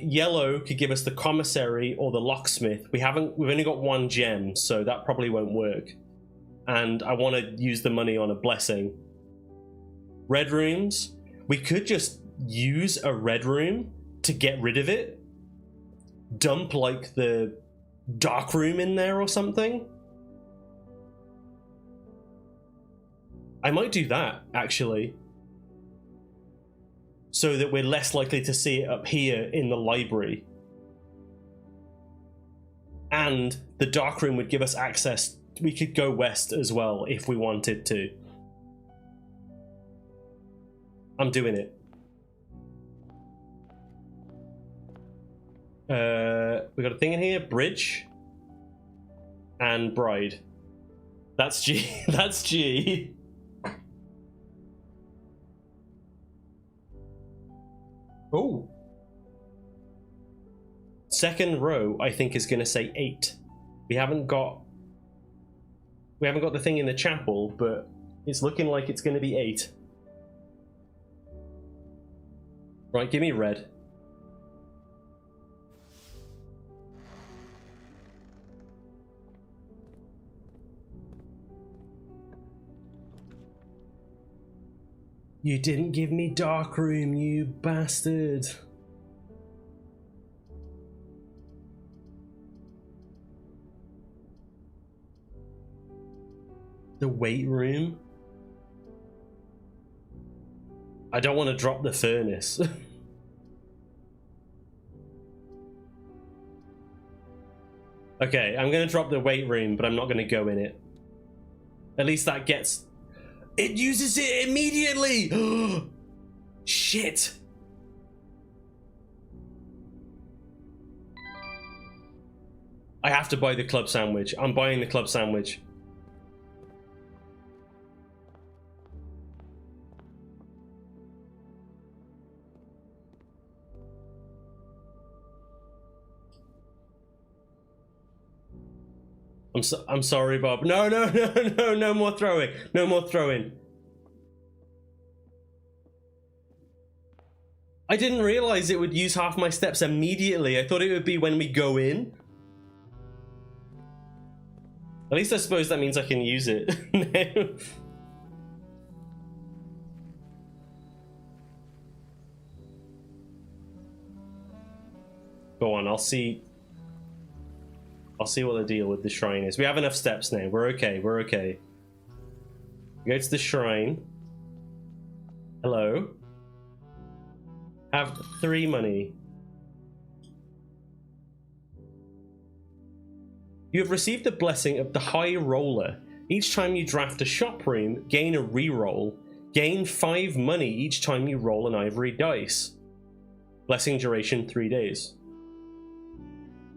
yellow could give us the commissary or the locksmith. We've only got one gem, so that probably won't work. And I want to use the money on a blessing. Red rooms, we could just use a red room to get rid of it. Dump like the dark room in there or something. I might do that, actually. So that we're less likely to see it up here in the library. And the dark room would give us access. We could go west as well if we wanted to. I'm doing it. We got a thing in here. Bridge. And bride. That's G. That's G. Oh. Second row, I think, is going to say 8. We haven't got the thing in the chapel, but it's looking like it's going to be 8. Right, give me red. You didn't give me dark room, you bastard. The weight room? I don't want to drop the furnace. Okay, I'm going to drop the weight room, but I'm not going to go in it. At least that gets... It uses it immediately! Shit! I have to buy the club sandwich. I'm buying the club sandwich. I'm sorry, Bob. No, no more throwing. No more throwing. I didn't realize it would use half my steps immediately. I thought it would be when we go in. At least I suppose that means I can use it. Go on, I'll see what the deal with the shrine is. We have enough steps now. We're okay. We're okay. Go to the shrine. Hello. Have 3 money. You have received the blessing of the High Roller. Each time you draft a shop room, gain a reroll. Gain 5 money each time you roll an ivory dice. Blessing duration 3 days.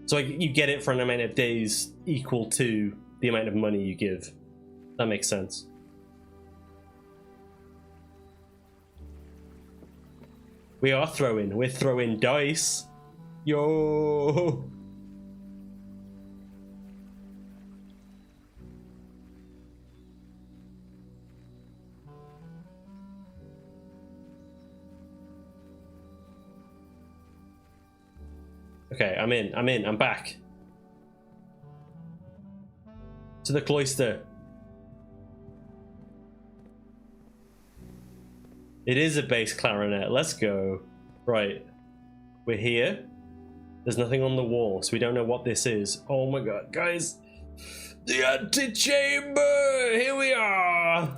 So you get it for an amount of days equal to the amount of money you give. That makes sense. We are throwing. We're throwing dice. Yo! Okay, I'm in, I'm back. To the cloister. It is a bass clarinet. Let's go. Right. We're here. There's nothing on the wall, so we don't know what this is. Oh my god, guys. The antechamber! Here we are!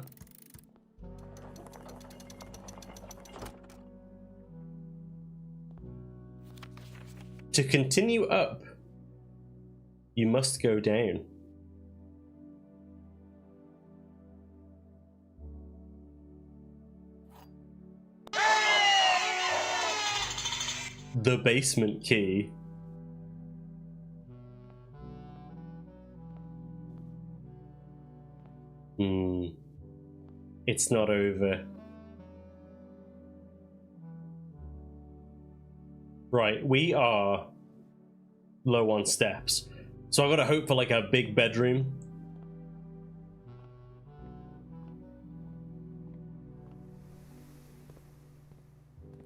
To continue up, you must go down. The basement key. It's not over. Right, we are low on steps. So I've got to hope for like a big bedroom.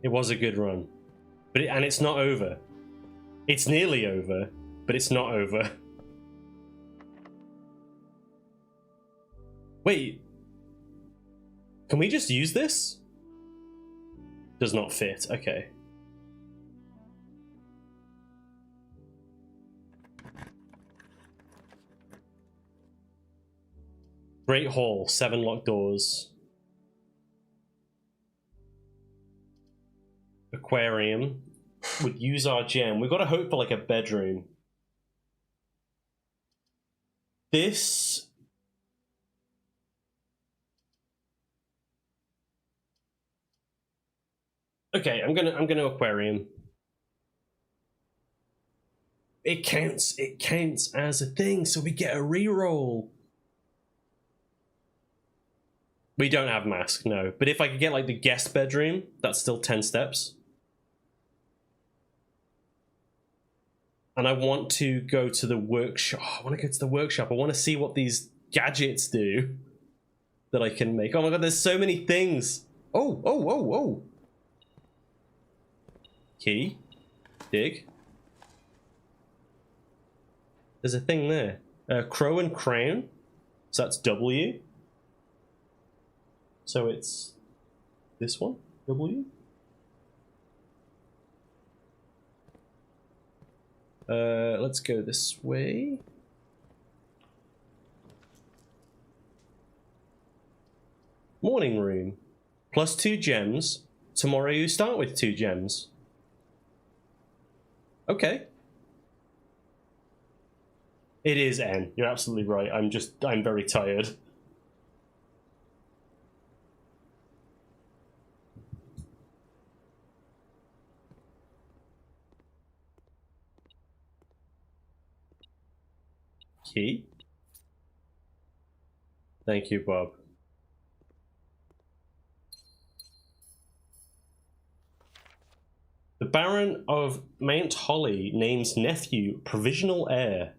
It was a good run. And it's not over. It's nearly over, but it's not over. Wait. Can we just use this? Does not fit. Okay. Great Hall, 7 locked doors. Aquarium. Would use our gem. We've got to hope for like a bedroom. This... Okay, I'm gonna aquarium. It counts as a thing, so we get a reroll. We don't have mask, no. But if I could get like the guest bedroom, that's still 10 steps. And I want to go to the workshop. Oh, I want to go to the workshop. I want to see what these gadgets do that I can make. Oh my god, there's so many things. Oh. Key. Dig. There's a thing there. Crow and Crown. So that's W. So it's this one. W. Let's go this way. Morning room. Plus 2 gems. Tomorrow you start with 2 gems. Okay. It is N. You're absolutely right. I'm very tired. Key. Thank you, Bob. The Baron of Mount Holly names nephew provisional heir.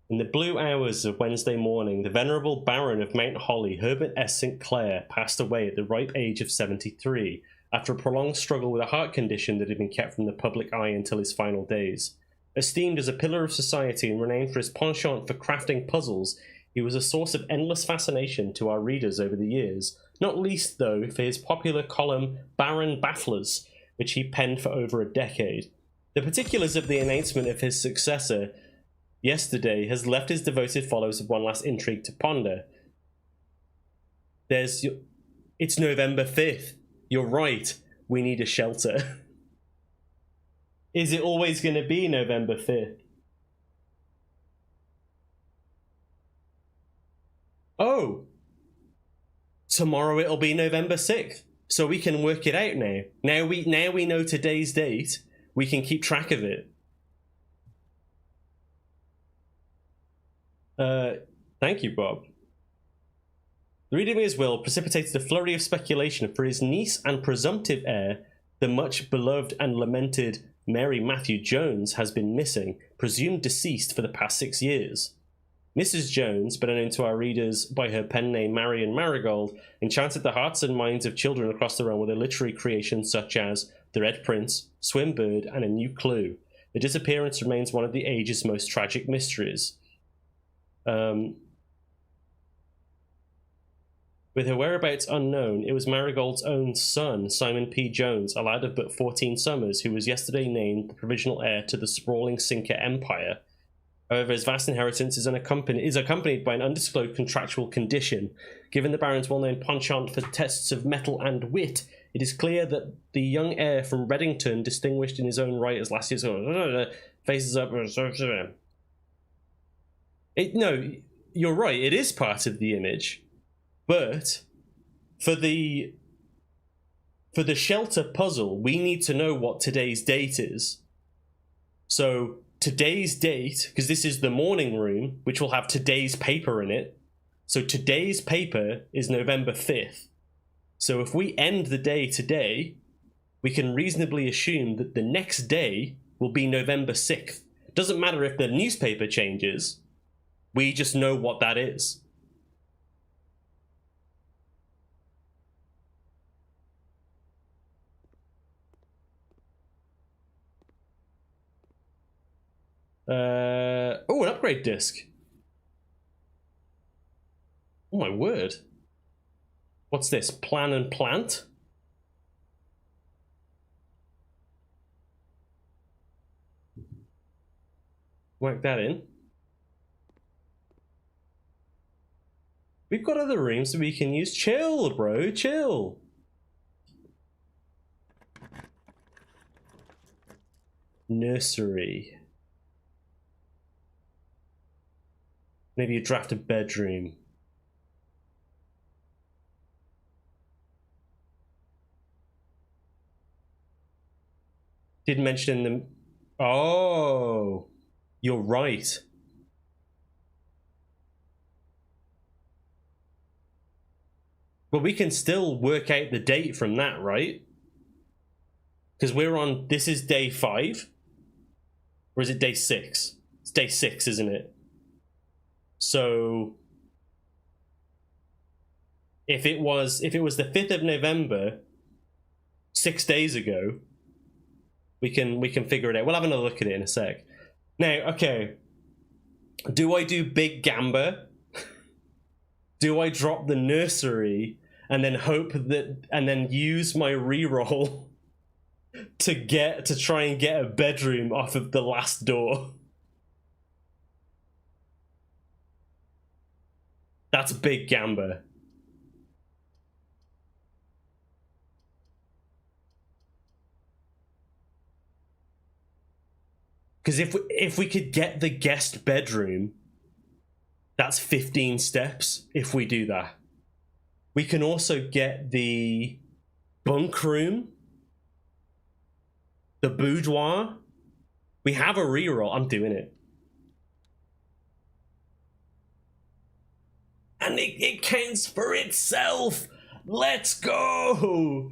In the blue hours of Wednesday morning, the venerable Baron of Mount Holly, Herbert S. St. Clair, passed away at the ripe age of 73, after a prolonged struggle with a heart condition that had been kept from the public eye until his final days. Esteemed as a pillar of society and renowned for his penchant for crafting puzzles, he was a source of endless fascination to our readers over the years, not least, though, for his popular column Baron Bafflers, which he penned for over a decade. The particulars of the announcement of his successor yesterday has left his devoted followers with one last intrigue to ponder. It's November 5th. You're right. We need a shelter. Is it always going to be November 5th? Oh. Tomorrow it'll be November 6th. So we can work it out now. Now we know today's date. We can keep track of it. Thank you, Bob. The reading of his will precipitated a flurry of speculation, for his niece and presumptive heir, the much beloved and lamented Mary Matthew Jones, has been missing, presumed deceased for the past 6 years. Mrs. Jones, better known to our readers by her pen name Marion Marigold, enchanted the hearts and minds of children across the realm with her literary creations such as The Red Prince, Swimbird, and A New Clue. Her disappearance remains one of the age's most tragic mysteries. With her whereabouts unknown, it was Marigold's own son, Simon P. Jones, a lad of but 14 summers, who was yesterday named the provisional heir to the sprawling Cinca Empire. However, his vast inheritance is accompanied by an undisclosed contractual condition. Given the Baron's well-known penchant for tests of mettle and wit, it is clear that the young heir from Reddington, distinguished in his own right as last year's faces up. No, you're right. It is part of the image. But for the shelter puzzle, we need to know what today's date is. So today's date, because this is the morning room, which will have today's paper in it. So today's paper is November 5th. So if we end the day today, we can reasonably assume that the next day will be November 6th. Doesn't matter if the newspaper changes. We just know what that is. Oh, an upgrade disc. Oh my word. What's this? Plan and plant? Whack that in. We've got other rooms that we can use. Chill, bro, chill. Nursery. Maybe a drafted bedroom. Did mention them. Oh, you're right. But we can still work out the date from that, right? Because we're on, this is day 5. Or is it day 6? It's day 6, isn't it? So if it was the 5th of November, 6 days ago, we can figure it out. We'll have another look at it in a sec. Now, okay. Do I do Big Gamba? Do I drop the nursery and then hope that, and then use my reroll to try and get a bedroom off of the last door? That's Big Gamba. Because if we could get the guest bedroom, that's 15 steps if we do that. We can also get the bunk room, the boudoir. We have a reroll. I'm doing it. And it counts for itself. Let's go.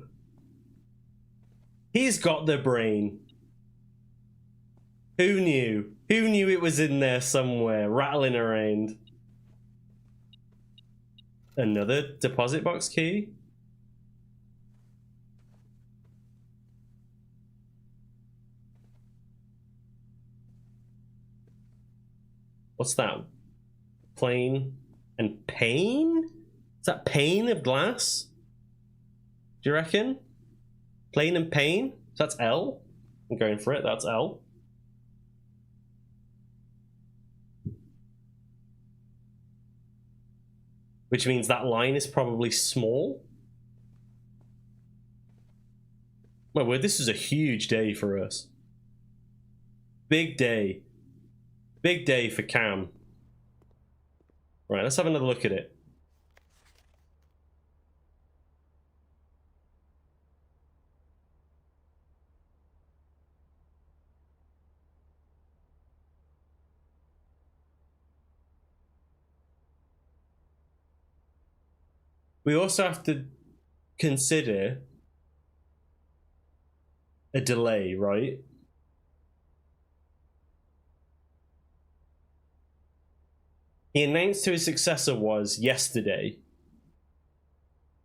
He's got the brain. Who knew? Who knew it was in there somewhere, rattling around? Another deposit box key? What's that? Plain and pane? Is that pane of glass? Do you reckon? Plain and pane? So that's L. I'm going for it. That's L. Which means that line is probably small. Well, this is a huge day for us. Big day. Big day for Cam. Right, let's have another look at it. We also have to consider a delay, right? He announced who his successor was yesterday.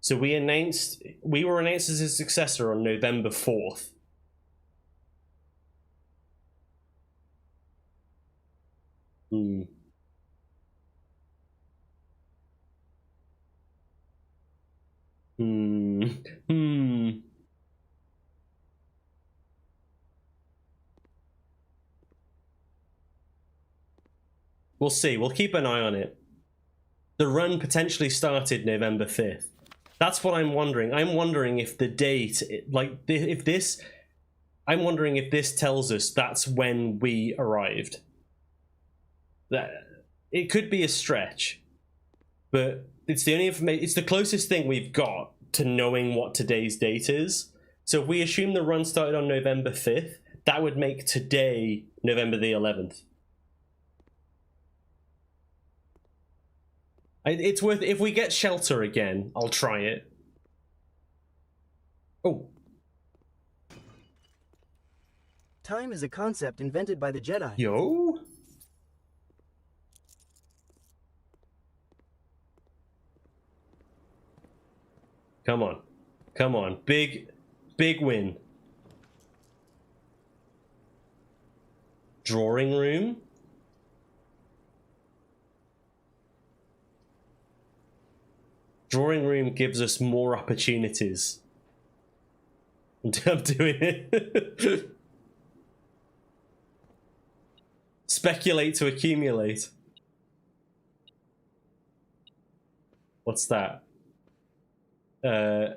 So we were announced as his successor on November 4th. Hmm. Hmm. We'll see. We'll keep an eye on it. The run potentially started November 5th. That's what I'm wondering. I'm wondering if the date, like, if this, I'm wondering if this tells us that's when we arrived. That it could be a stretch, but it's the only information. It's the closest thing we've got to knowing what today's date is. So if we assume the run started on November 5th, that would make today November the 11th. It's worth. If we get shelter again, I'll try it. Oh. Time is a concept invented by the Jedi. Yo. Come on. Come on. Big win. Drawing room. Drawing room gives us more opportunities. I'm doing it. Speculate to accumulate. What's that? Hang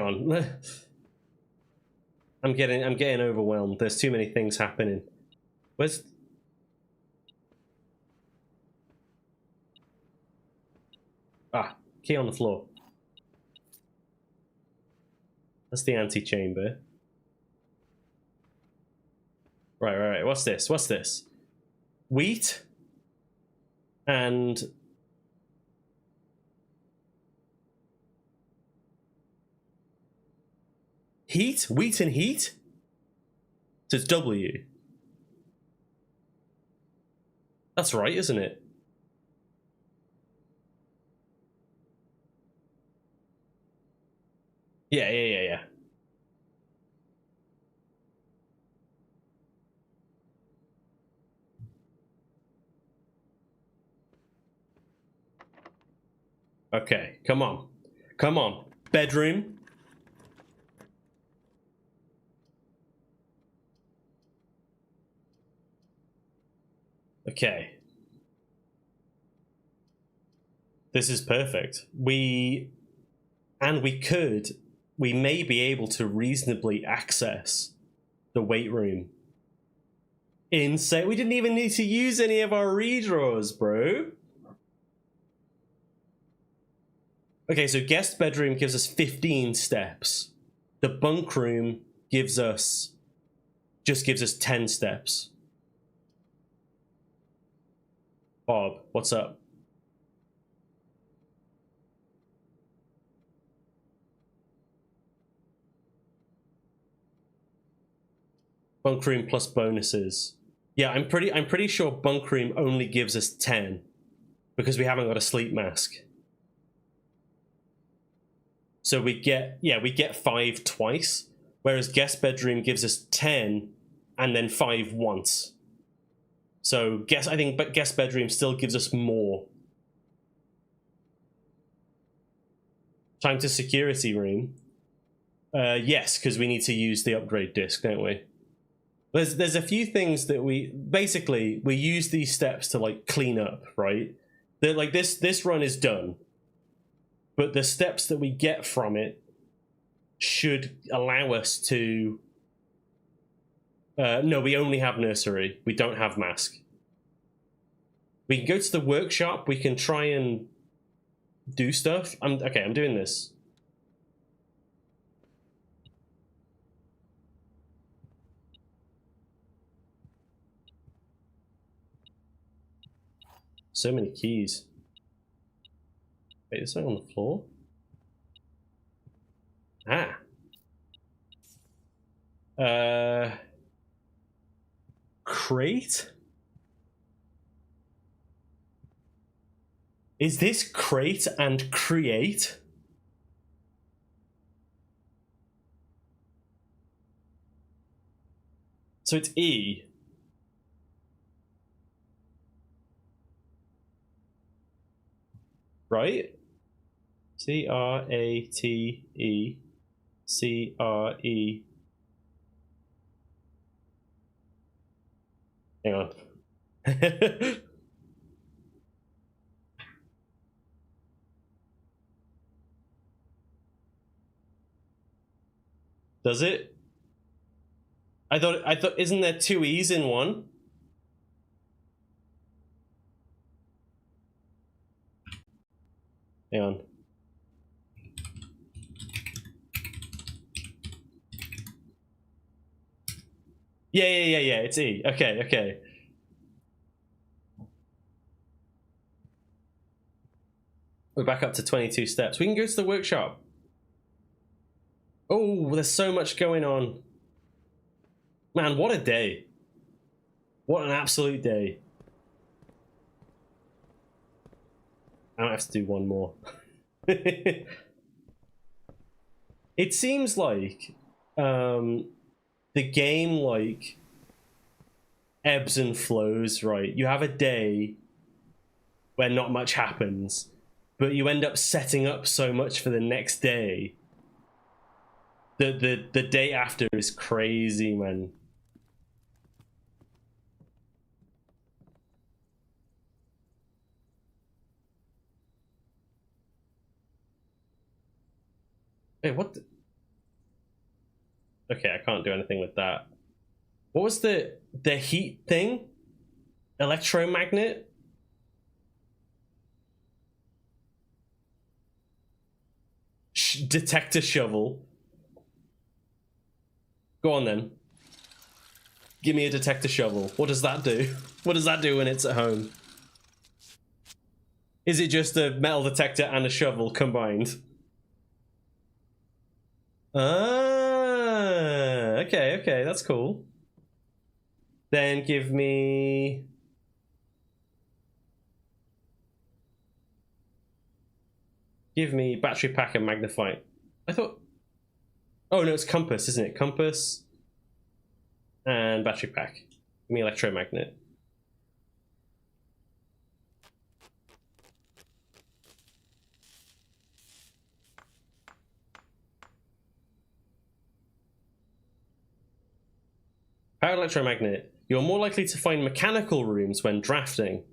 on. I'm getting overwhelmed. There's too many things happening. Where's... Ah, key on the floor. That's the antechamber. Right. What's this? What's this? Wheat and heat? Wheat and heat? So it's W. That's right, isn't it? Yeah. Okay, come on. Come on. Bedroom. Okay. This is perfect. We may be able to reasonably access the weight room. Insane. We didn't even need to use any of our redraws, bro. Okay, so guest bedroom gives us 15 steps. The bunk room gives us 10 steps. Bob, what's up? Bunk room plus bonuses. Yeah, I'm pretty sure bunk room only gives us 10 because we haven't got a sleep mask. So we get 5 twice, whereas guest bedroom gives us 10 and then 5 once. So I think guest bedroom still gives us more. Time to security room. Yes, because we need to use the upgrade disc, don't we? There's a few things that we use these steps to like clean up, right? That like this run is done, but the steps that we get from it should allow us to. No, we only have nursery. We don't have mask. We can go to the workshop. We can try and do stuff. I'm doing this. So many keys. Wait, there's something on the floor? Ah. Crate? Is this crate and create? So it's E. right? CRATE. Hang on. Does it? I thought isn't there two E's in one? Hang on. Yeah, it's E. Okay. We're back up to 22 steps. We can go to the workshop. Oh, there's so much going on. Man, what a day. What an absolute day. I might have to do one more. It seems like the game like ebbs and flows, right? You have a day where not much happens, but you end up setting up so much for the next day. The day after is crazy, man. Hey, what the... Okay, I can't do anything with that. What was the heat thing? Electromagnet? Detector shovel. Go on then. Give me a detector shovel. What does that do? What does that do when it's at home? Is it just a metal detector and a shovel combined? Ah, okay, that's cool. Then give me... battery pack and magnify. I thought... Oh no, it's compass, isn't it? Compass and battery pack. Give me electromagnet. Power electromagnet. You're more likely to find mechanical rooms when drafting.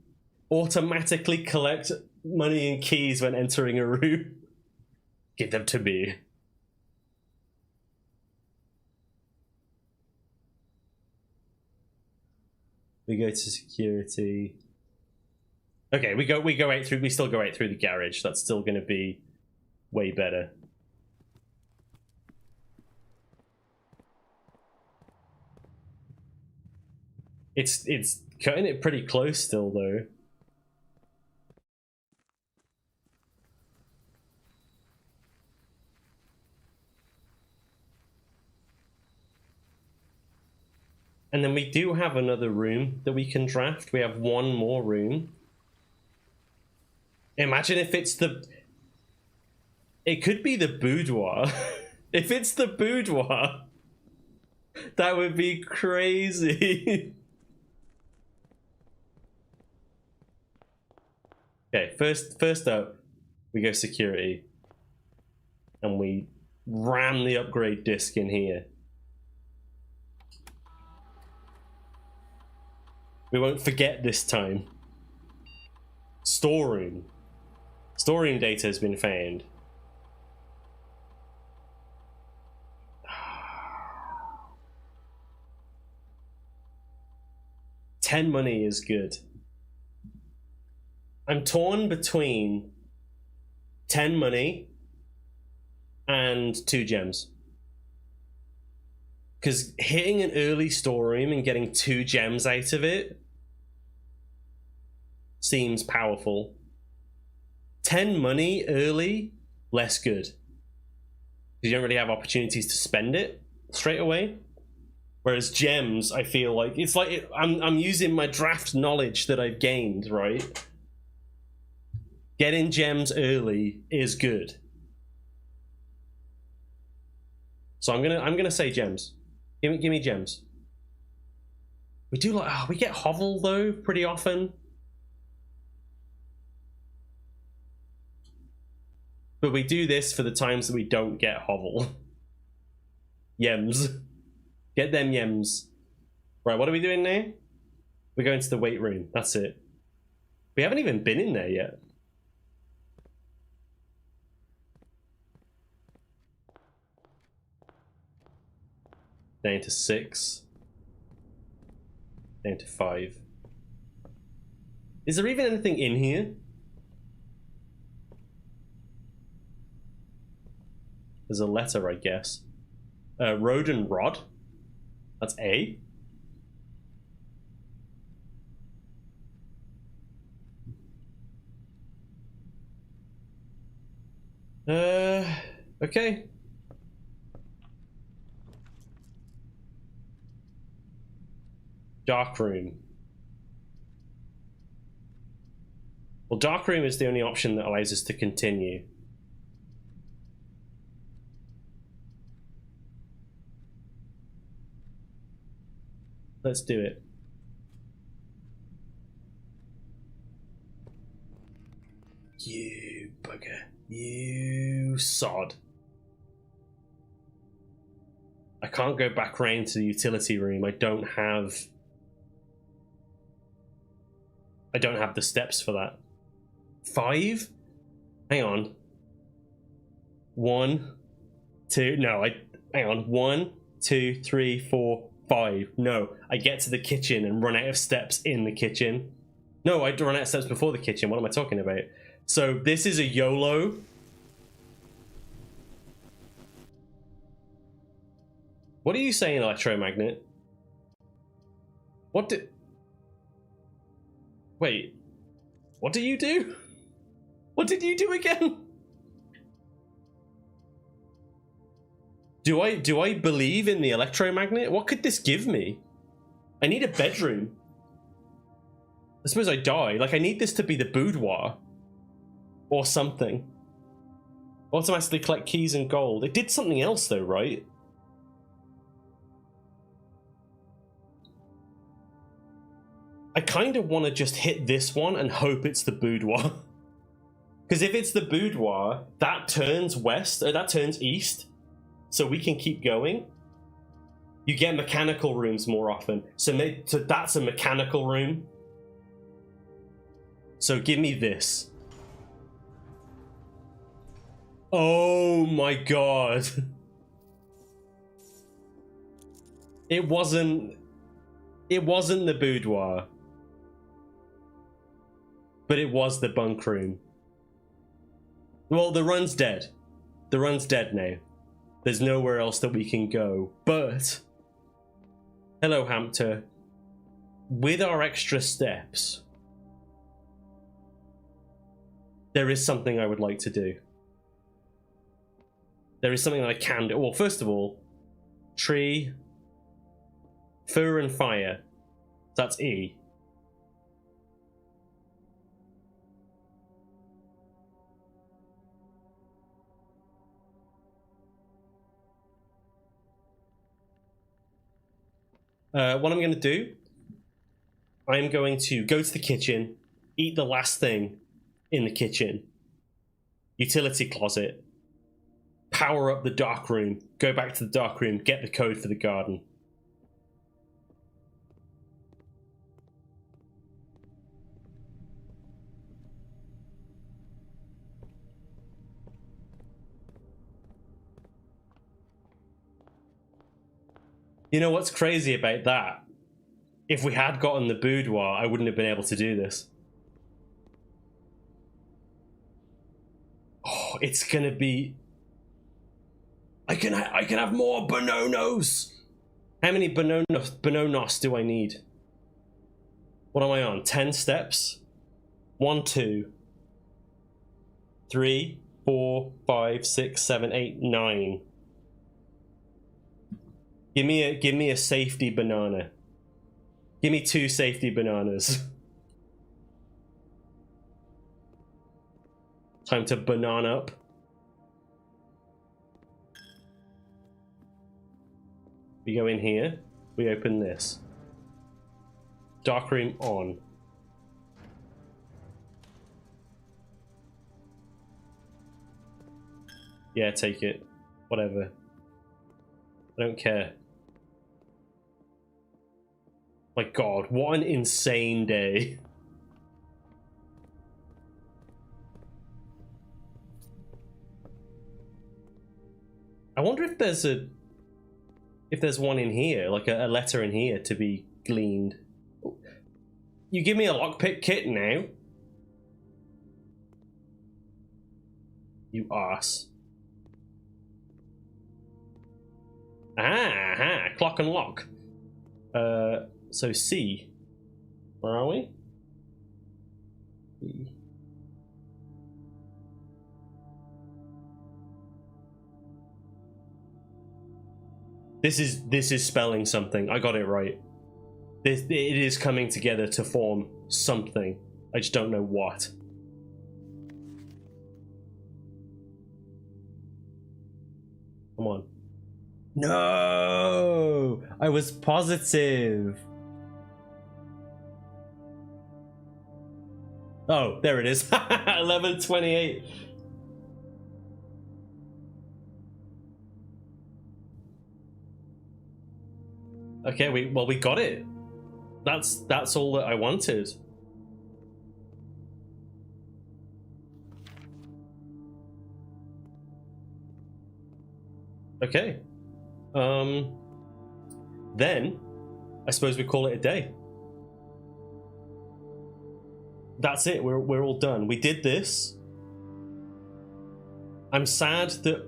Automatically collect money and keys when entering a room. Give them to me. We go to security. Okay, we go right through. We still go right through the garage. That's still going to be way better. It's cutting it pretty close still though. And then we do have another room that we can draft. We have one more room. Imagine if it's the... It could be the boudoir. If it's the boudoir, that would be crazy. Okay, first up, we go security. And we ram the upgrade disc in here. We won't forget this time. Storeroom. Storeroom data has been found. $10 money is good. I'm torn between 10 money and 2 gems. Because hitting an early storeroom and getting 2 gems out of it seems powerful. 10 money early, less good. Because you don't really have opportunities to spend it straight away. Whereas gems, I feel like it's like I'm using my draft knowledge that I've gained, right? Getting gems early is good. So I'm gonna say gems. Give me gems. We do like we get hovel though pretty often. But we do this for the times that we don't get hovel. Yems. Get them yems. Right, what are we doing now? We're going to the weight room. That's it. We haven't even been in there yet. Down to 6. Down to 5. Is there even anything in here? There's a letter, I guess. Road and rod. That's A. Okay. Dark room. Well, dark room is the only option that allows us to continue. Let's do it. You bugger. You sod. I can't go back round to the utility room. I don't have the steps for that. 5? Hang on. 1, 2. No, hang on. 1, 2, 3, 4, 5. No, I get to the kitchen and run out of steps in the kitchen. No, I run out of steps before the kitchen. What am I talking about? So this is a YOLO. What are you saying, Electromagnet? What did... Wait. What do you do? What did you do again? Do I believe in the Electromagnet? What could this give me? I need a bedroom. I suppose I die. Like, I need this to be the boudoir. Or something. Automatically collect keys and gold. It did something else though, right? I kind of want to just hit this one and hope it's the boudoir. Because if it's the boudoir, that turns west, or that turns east. So we can keep going. You get mechanical rooms more often. So that's a mechanical room. So give me this. Oh my god. It wasn't the boudoir. But it was the bunk room. Well, the run's dead. The run's dead now. There's nowhere else that we can go. But, hello, Hampter. With our extra steps, there is something I would like to do. There is something that I can do. Well, first of all, tree, fur and fire. That's E. What I'm going to do, I'm going to go to the kitchen, eat the last thing in the kitchen, utility closet, power up the dark room, go back to the dark room, get the code for the garden. You know what's crazy about that? If we had gotten the boudoir, I wouldn't have been able to do this. Oh, it's gonna be... I can have more bananos! How many bananos do I need? What am I on? 10 steps? 1, 2, 3, 4, 5, 6, 7, 8, 9. Give me a safety banana. Give me 2 safety bananas. Time to banana up. We go in here. We open this. Dark room on. Yeah, take it. Whatever. I don't care. My god, what an insane day. I wonder if there's one in here, like a letter in here to be gleaned. You give me a lockpick kit now? You arse. Aha! Clock and lock. So C. Where are we? B. This is spelling something. I got it right. It is coming together to form something. I just don't know what. Come on. No! I was positive. Oh, there it is. 11:28. Okay, we got it. That's all that I wanted. Okay. Then I suppose we call it a day. That's it. We're all done. We did this. I'm sad that.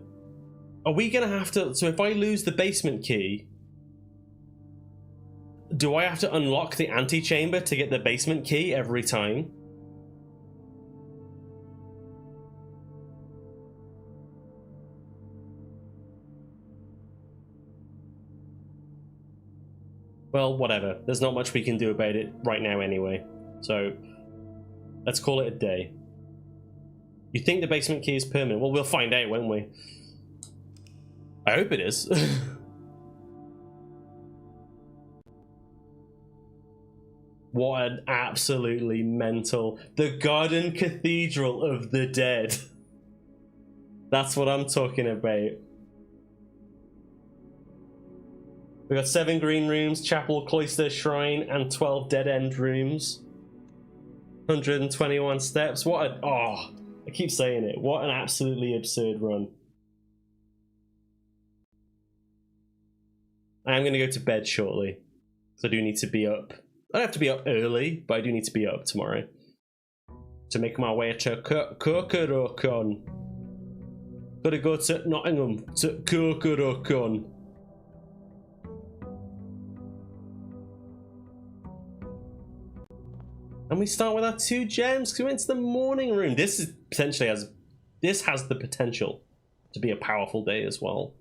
Are we gonna have to? So if I lose the basement key, do I have to unlock the antechamber to get the basement key every time? Well, whatever. There's not much we can do about it right now anyway. So, let's call it a day. You think the basement key is permanent? Well, we'll find out, won't we? I hope it is. What an absolutely mental... The Garden Cathedral of the Dead. That's what I'm talking about. We got 7 green rooms, chapel, cloister, shrine, and 12 dead-end rooms. 121 steps. What a... Oh, I keep saying it. What an absolutely absurd run. I'm going to go to bed shortly. So I do need to be up. I don't have to be up early, but I do need to be up tomorrow. To make my way to Corcurocon. Gotta go to Nottingham, to Corcurocon. And we start with our 2 gems because we went to the morning room. This is potentially has the potential to be a powerful day as well.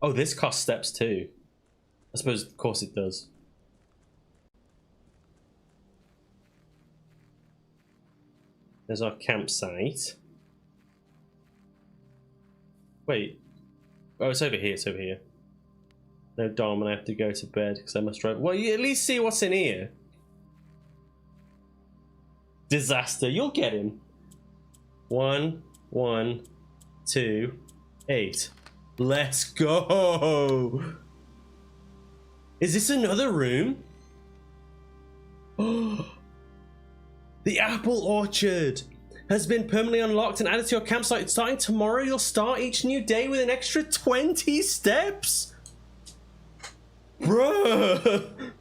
Oh, this costs steps too. I suppose, of course it does. There's our campsite. Wait. Oh, it's over here, it's over here. No, Dom, and I have to go to bed because I must drive. Well, you at least see what's in here. Disaster, you'll get him. 1, 1, 2, 8. Let's go! Is this another room? Oh, the apple orchard has been permanently unlocked and added to your campsite. Starting tomorrow, you'll start each new day with an extra 20 steps? Bruh!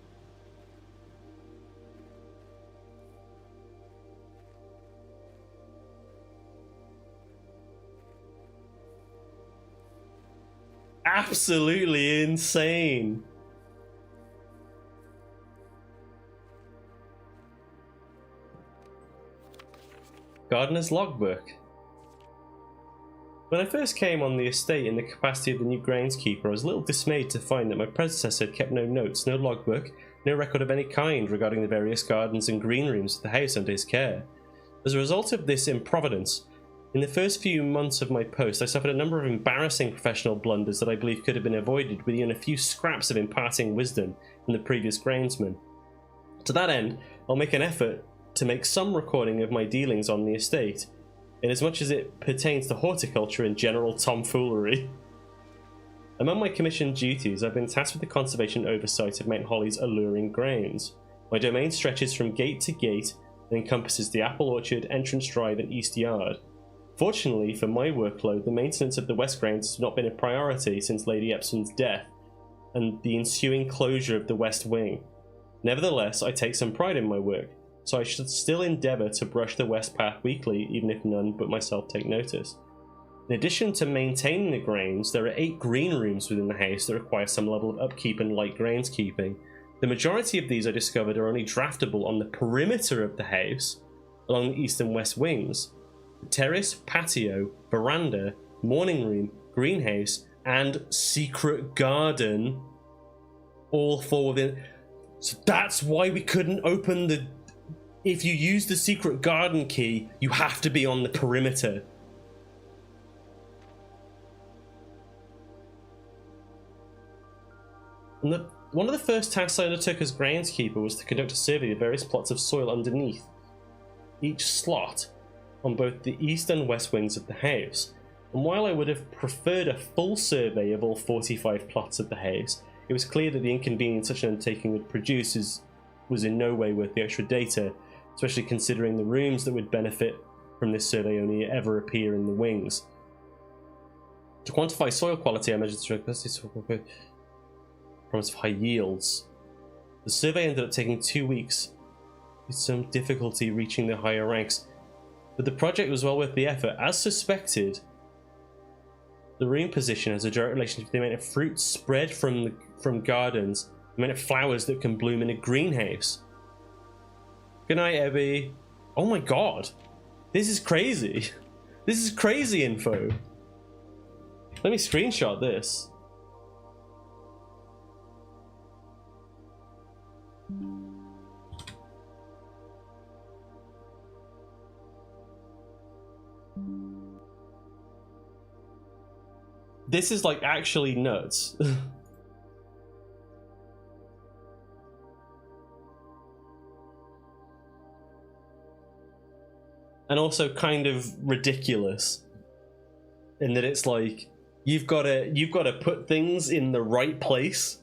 Absolutely insane. Gardener's logbook. When I first came on the estate in the capacity of the new groundskeeper, I was a little dismayed to find that my predecessor had kept no notes, no logbook, no record of any kind regarding the various gardens and green rooms of the house under his care. As a result of this improvidence, In the first few months of my post, I suffered a number of embarrassing professional blunders that I believe could have been avoided with even a few scraps of imparting wisdom from the previous groundsman. To that end, I'll make an effort to make some recording of my dealings on the estate, inasmuch as it pertains to horticulture and general tomfoolery. Among my commissioned duties, I've been tasked with the conservation oversight of Mount Holly's alluring grounds. My domain stretches from gate to gate and encompasses the apple orchard, entrance drive, and east yard. Fortunately for my workload, the maintenance of the west grounds has not been a priority since Lady Epsom's death and the ensuing closure of the west wing. Nevertheless, I take some pride in my work, so I should still endeavour to brush the west path weekly, even if none but myself take notice. In addition to maintaining the grounds, there are 8 green rooms within the house that require some level of upkeep and light groundskeeping. The majority of these, I discovered, are only draftable on the perimeter of the house, along the east and west wings. The terrace, patio, veranda, morning room, greenhouse, and secret garden all fall within. So that's why we couldn't open the... If you use the secret garden key, you have to be on the perimeter. And one of the first tasks I undertook as groundskeeper was to conduct a survey of various plots of soil underneath each slot on both the east and west wings of the house. And while I would have preferred a full survey of all 45 plots of the house, it was clear that the inconvenience such an undertaking would produce was in no way worth the extra data, especially considering the rooms that would benefit from this survey only ever appear in the wings. To quantify soil quality, I measured the promise of high yields. The survey ended up taking 2 weeks, with some difficulty reaching the higher ranks, but the project was well worth the effort. As suspected, the room position has a direct relationship to the amount of fruit spread from gardens, the amount of flowers that can bloom in a greenhouse. Good night, Abby. Oh my god, this is crazy. This is crazy info. Let me screenshot this. This is like actually nuts. And also kind of ridiculous in that it's like you've got to put things in the right place.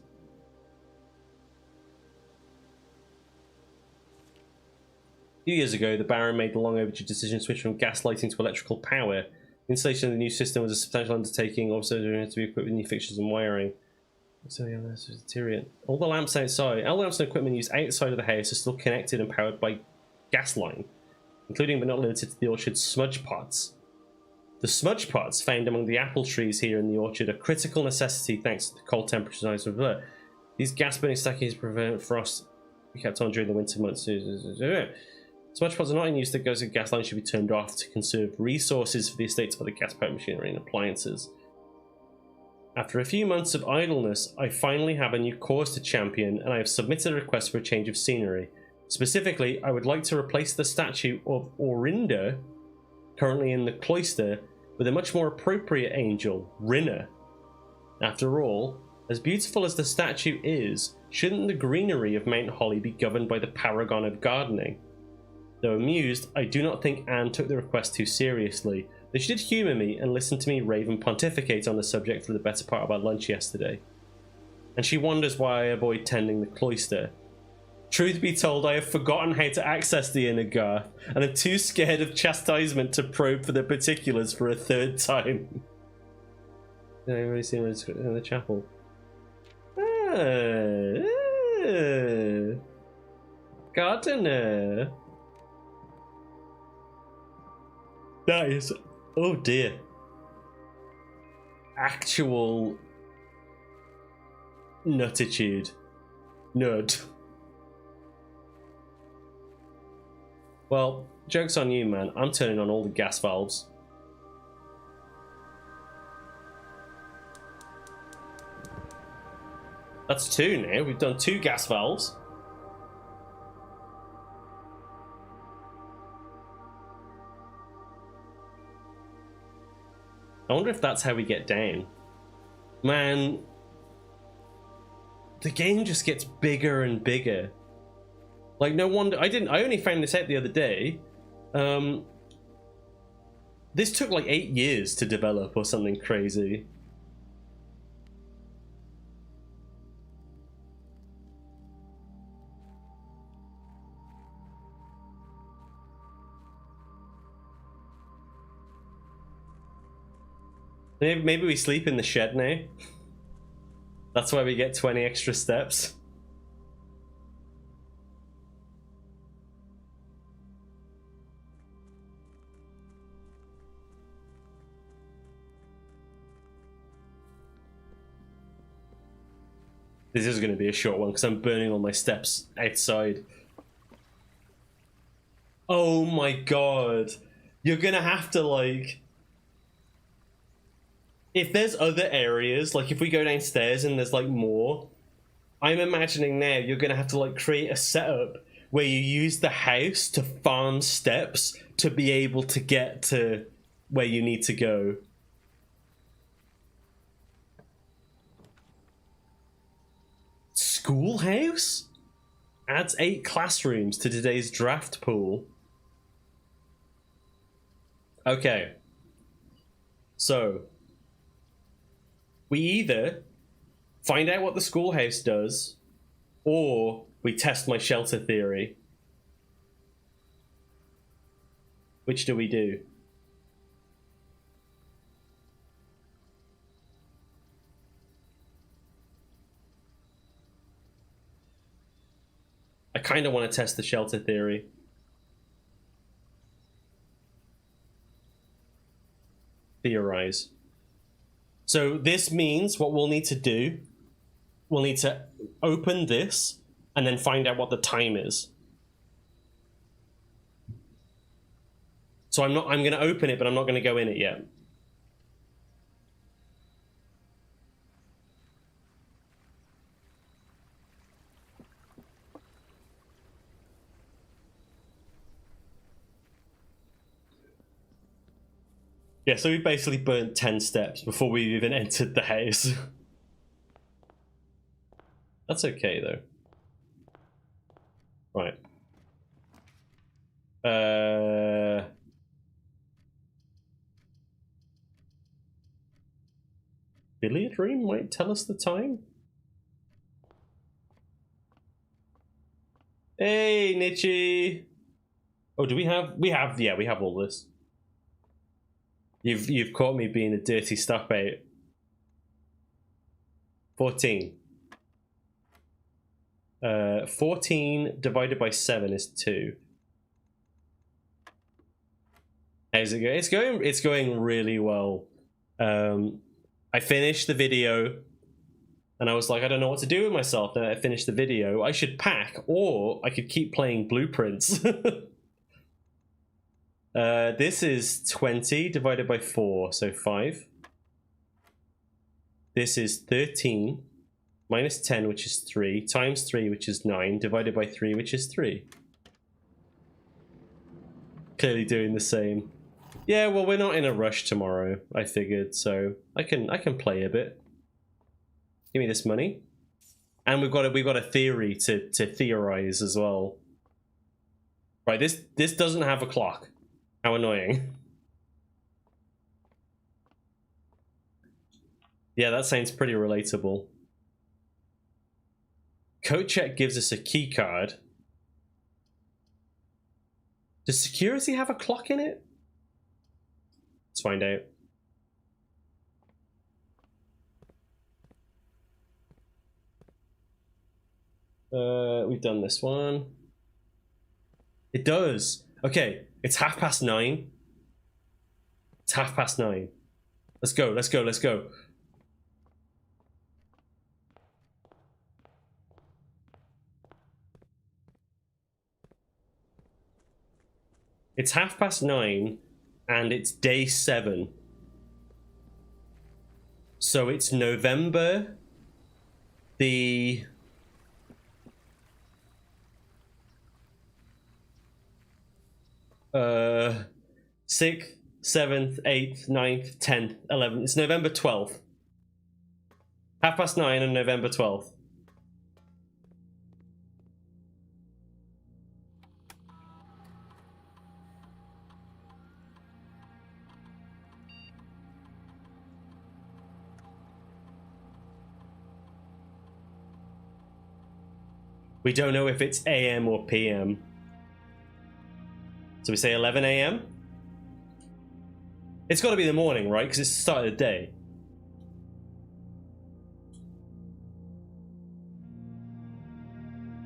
A few years ago, the Baron made the long overdue decision to switch from gas lighting to electrical power. The installation of the new system was a substantial undertaking, also had to be equipped with new fixtures and wiring. So yeah, that's Tyrion. All the lamps outside, all lamps and equipment used outside of the house are still connected and powered by gas line, including but not limited to the orchard's smudge pots. The smudge pots found among the apple trees here in the orchard are a critical necessity thanks to the cold temperatures and ice of the. These gas burning stackies prevent frost we kept on during the winter months. Smudge pots are not in use. The gas line should be turned off to conserve resources for the estate's other gas-powered machinery and appliances. After a few months of idleness, I finally have a new cause to champion, and I have submitted a request for a change of scenery. Specifically, I would like to replace the statue of Orinda, currently in the cloister, with a much more appropriate angel, Rinna. After all, as beautiful as the statue is, shouldn't the greenery of Mount Holly be governed by the paragon of gardening? Though amused, I do not think Anne took the request too seriously, though she did humour me and listen to me rave and pontificate on the subject for the better part of our lunch yesterday. And she wonders why I avoid tending the cloister. Truth be told, I have forgotten how to access the inner garth, and am too scared of chastisement to probe for the particulars for a third time. I've already seen in the chapel. Gardener. That is, oh dear, actual nutitude. Nut. Well, joke's on you, man. I'm turning on all the gas valves. That's 2 now. We've done 2 gas valves. I wonder if that's how we get down. Man, the game just gets bigger and bigger. Like, no wonder I only found this out the other day. This took like 8 years to develop or something crazy. Maybe we sleep in the shed now. That's why we get 20 extra steps. This is going to be a short one because I'm burning all my steps outside. Oh my god. You're going to have to, like... If there's other areas, like if we go downstairs and there's like more, I'm imagining now you're going to have to like create a setup where you use the house to farm steps to be able to get to where you need to go. Schoolhouse? Adds 8 classrooms to today's draft pool. Okay. So... we either find out what the schoolhouse does, or we test my shelter theory. Which do we do? I kind of want to test the shelter theory. Theorize. So this means what we'll need to do, we'll need to open this and then find out what the time is. So I'm going to open it, but I'm not going to go in it yet. Yeah, so we basically burnt 10 steps before we even entered the house. That's okay, though. Right. Billiard room might tell us the time. Hey, Nitchy! Oh, do we have... yeah, we have all this. You've caught me being a dirty stuff bait. 14. 14 divided by 7 is 2. How's it going? It's going really well. I finished the video and I was like, I don't know what to do with myself. Then I finished the video. I should pack, or I could keep playing Blueprints. This is 20 divided by 4, so 5. This is 13 minus 10, which is 3, times 3, which is 9, divided by 3, which is 3. Clearly doing the same. Yeah, well, we're not in a rush tomorrow, I figured, so I can play a bit. Give me this money. And we've got a theory to theorize as well. Right, this doesn't have a clock. How annoying. Yeah, that sounds pretty relatable. Code check gives us a key card. Does security have a clock in it? Let's find out. We've done this one. It does. Okay, it's 9:30. It's 9:30. Let's go, let's go, let's go. It's 9:30 and it's day 7. So it's November the... 6th, 7th, 8th, 9th, 10th, 11th. It's November 12th. 9:30 on November 12th. We don't know if it's AM or PM. So we say 11 AM? It's got to be the morning, right? Because it's the start of the day.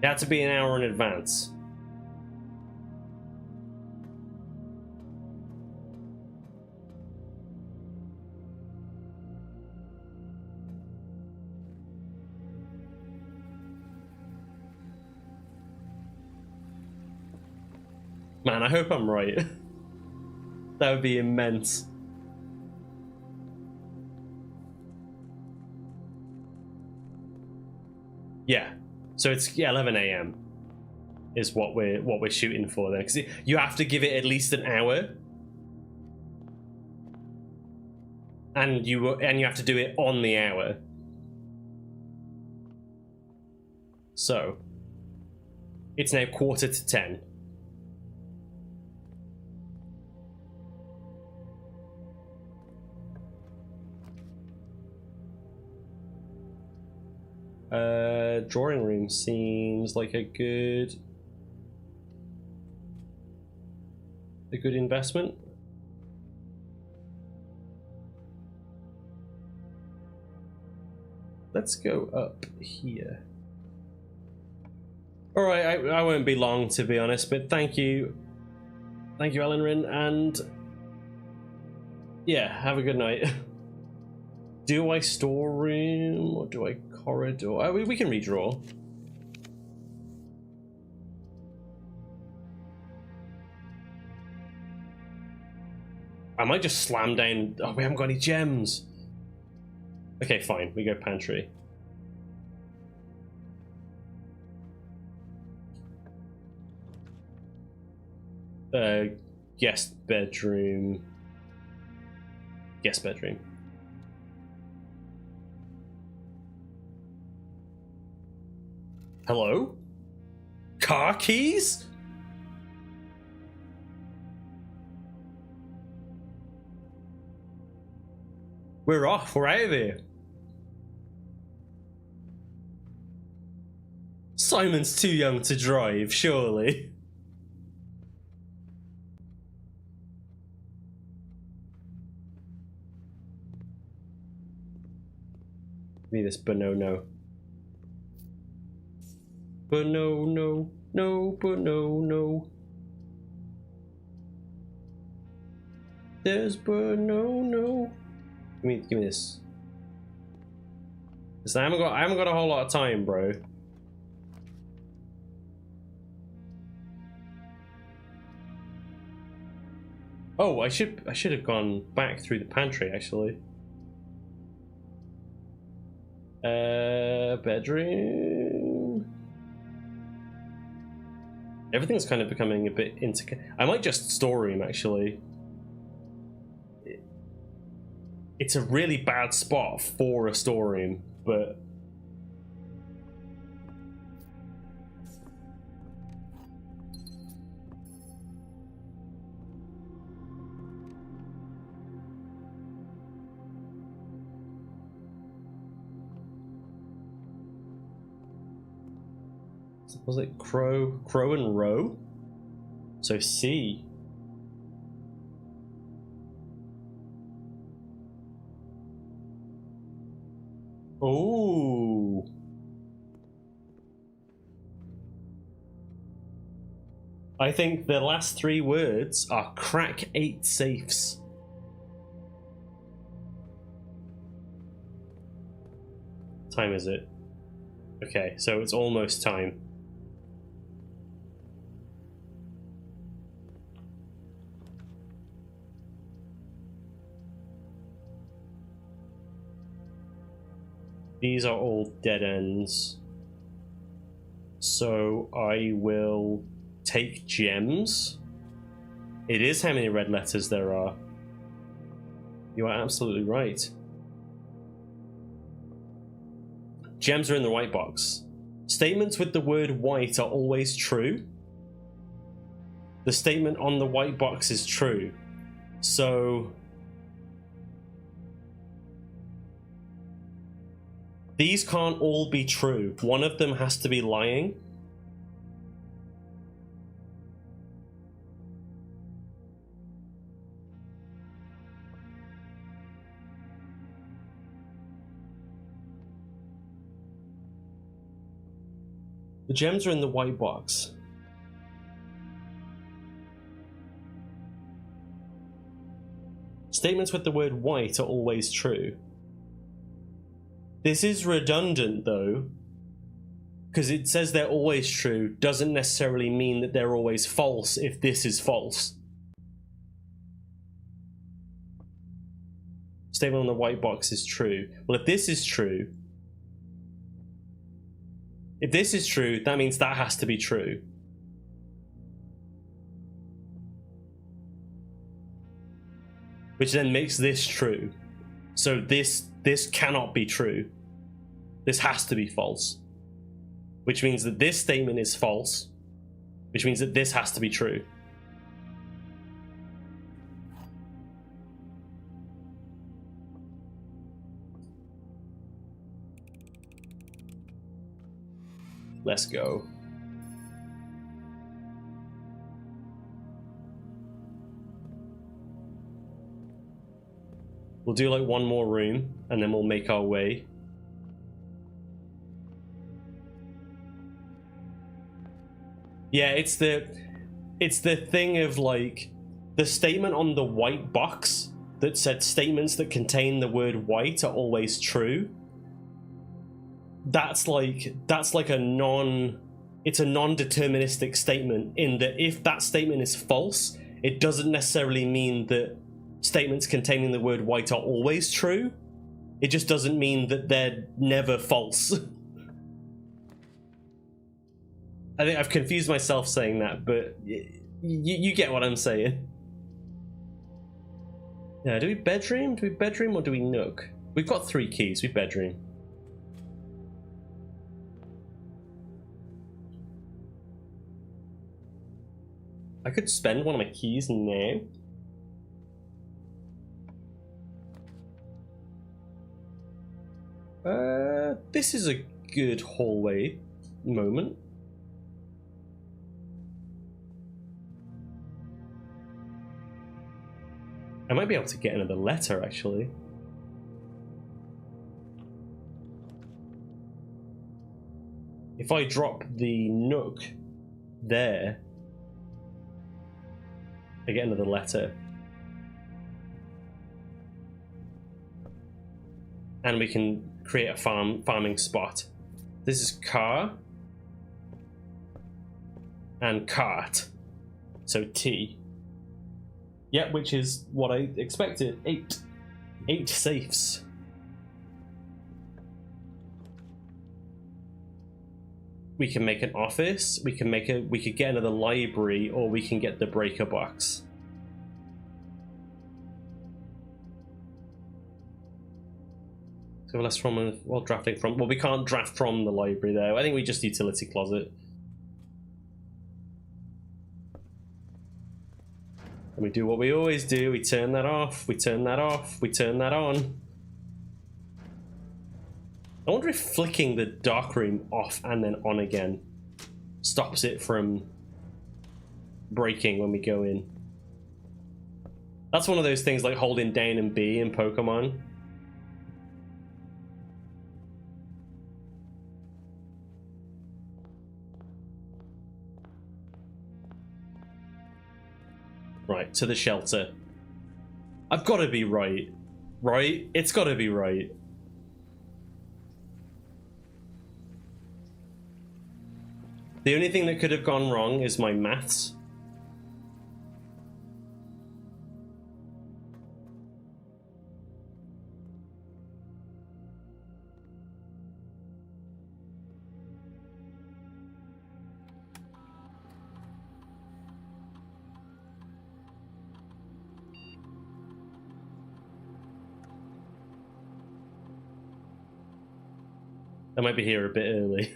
It had to be an hour in advance. Man, I hope I'm right. That would be immense. Yeah. So it's 11 AM is what we're shooting for then, because you have to give it at least an hour, and you have to do it on the hour. So it's now 9:45. Drawing room seems like a good investment. Let's go up here. All right, I won't be long, to be honest, but thank you, Ellenrin, and yeah, have a good night. Do I storeroom or do I corridor? Oh, we can redraw. I might just slam down. Oh, we haven't got any gems. Okay, fine. We go pantry. Guest bedroom. Guest bedroom. Hello? Car keys? We're off. We're out of here. Simon's too young to drive, surely. Give me this banana. But no, but no. There's but no. Give me this. Listen, I haven't got a whole lot of time, bro. Oh, I should have gone back through the pantry actually. Bedroom. Everything's kind of becoming a bit I might just storeroom actually. It's a really bad spot for a storeroom, but was it Crow and Row? So C. Oh. I think the last three words are crack 8 safes. What time is it? Okay, so it's almost time. These are all dead ends. So I will take gems. It is how many red letters there are. You are absolutely right. Gems are in the white box. Statements with the word white are always true. The statement on the white box is true. So these can't all be true. One of them has to be lying. The gems are in the white box. Statements with the word white are always true. This is redundant though, because it says they're always true doesn't necessarily mean that they're always false if this is false. Statement on the white box is true. Well, if this is true, that means that has to be true. Which then makes this true. So this cannot be true. This has to be false. Which means that this statement is false. Which means that this has to be true. Let's go. We'll do like one more room and then we'll make our way. Yeah, it's the thing of like the statement on the white box that said statements that contain the word white are always true. That's like a non-deterministic statement in that if that statement is false, it doesn't necessarily mean that statements containing the word white are always true. It just doesn't mean that they're never false. I think I've confused myself saying that, but you get what I'm saying. Yeah, do we bedroom? Do we bedroom or do we nook? We've got 3 keys. We bedroom. I could spend one of my keys now. This is a good hallway moment. I might be able to get another letter, actually. If I drop the nook there, I get another letter. And we can create a farming spot. This is car and cart. So T. Yep, which is what I expected. 8 safes. We can make an office, we could get another library, or we can get the breaker box. So let's drafting from, well, we can't draft from the library though. I think we just utility closet. And we do what we always do, we turn that off, we turn that off, we turn that on. I wonder if flicking the darkroom off and then on again stops it from breaking when we go in. That's one of those things like holding down and B in Pokemon. Right, to the shelter. I've got to be right. Right? It's got to be right. The only thing that could have gone wrong is my maths. I might be here a bit early.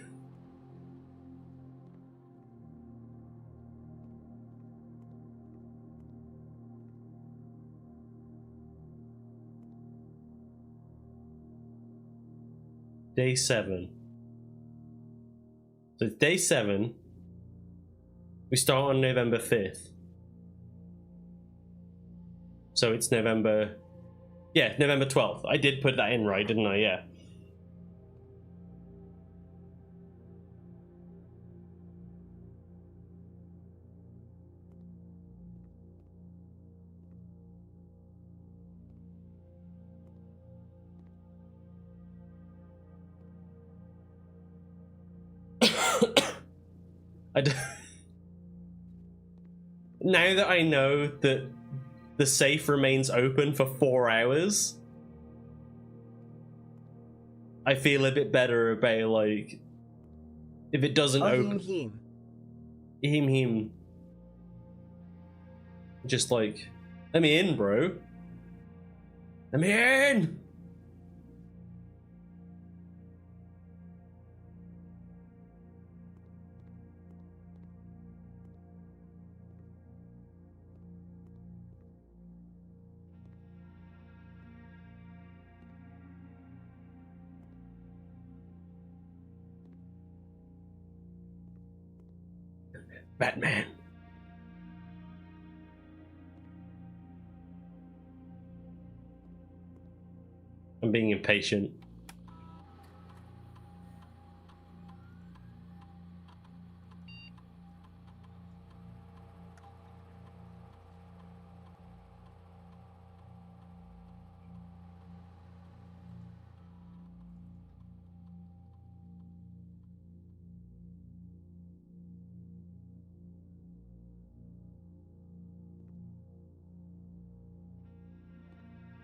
Day 7. So it's day 7. We start on November 5th. So it's November... Yeah, November 12th. I did put that in right, didn't I? Yeah. Now that I know that the safe remains open for 4 hours, I feel a bit better about, like, if it doesn't open. Him. Just like, let me in, bro. Let me in. Batman. I'm being impatient.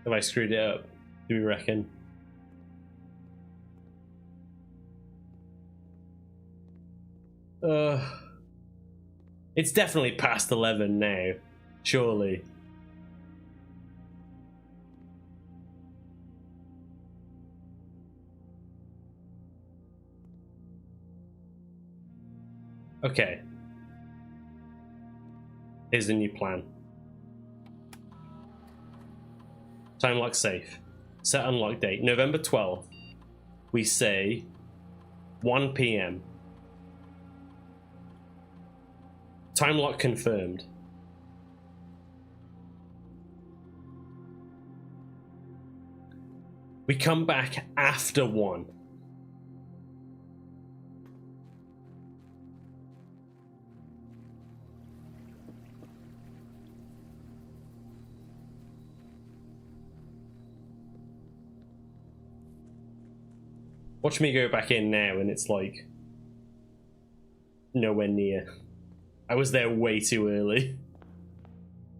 Have I screwed it up? Do we reckon? It's definitely past 11 now. Surely. Okay. Here's the new plan. Time lock safe. Set unlock date. November 12th. We say 1 p.m. Time lock confirmed. We come back after 1. Watch me go back in now and it's like nowhere near. I was there way too early.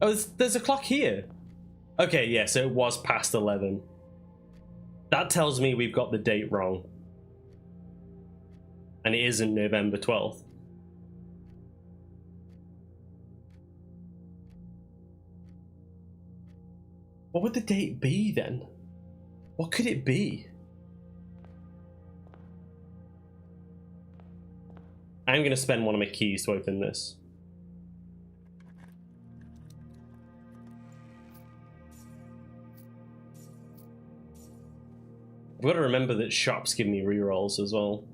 Oh, there's a clock here. Okay, yeah, so it was past 11. That tells me we've got the date wrong. And it isn't November 12th. What would the date be then? What could it be? I'm going to spend one of my keys to open this. I've got to remember that shops give me rerolls as well.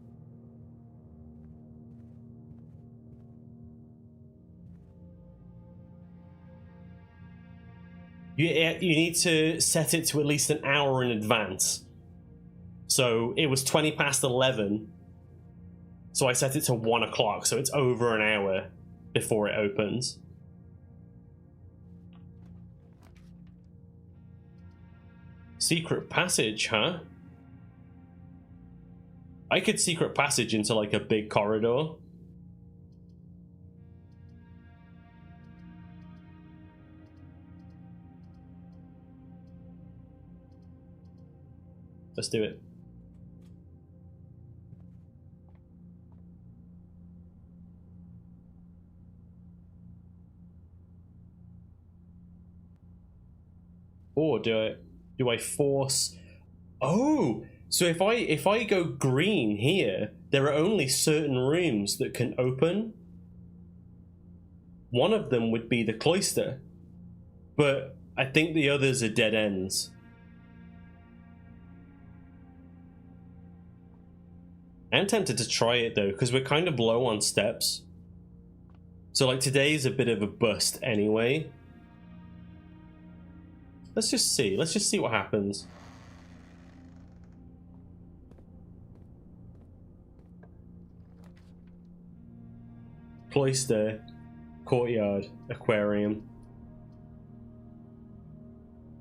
You need to set it to at least an hour in advance. So it was 20 past 11. So I set it to 1 o'clock, so it's over an hour before it opens. Secret passage, huh? I could secret passage into like a big corridor. Let's do it. Or do I force... Oh! So if I go green here, there are only certain rooms that can open. One of them would be the cloister, but I think the others are dead ends. I'm tempted to try it though, because we're kind of low on steps. So like today's a bit of a bust anyway. Let's just see what happens. Cloister, courtyard, aquarium.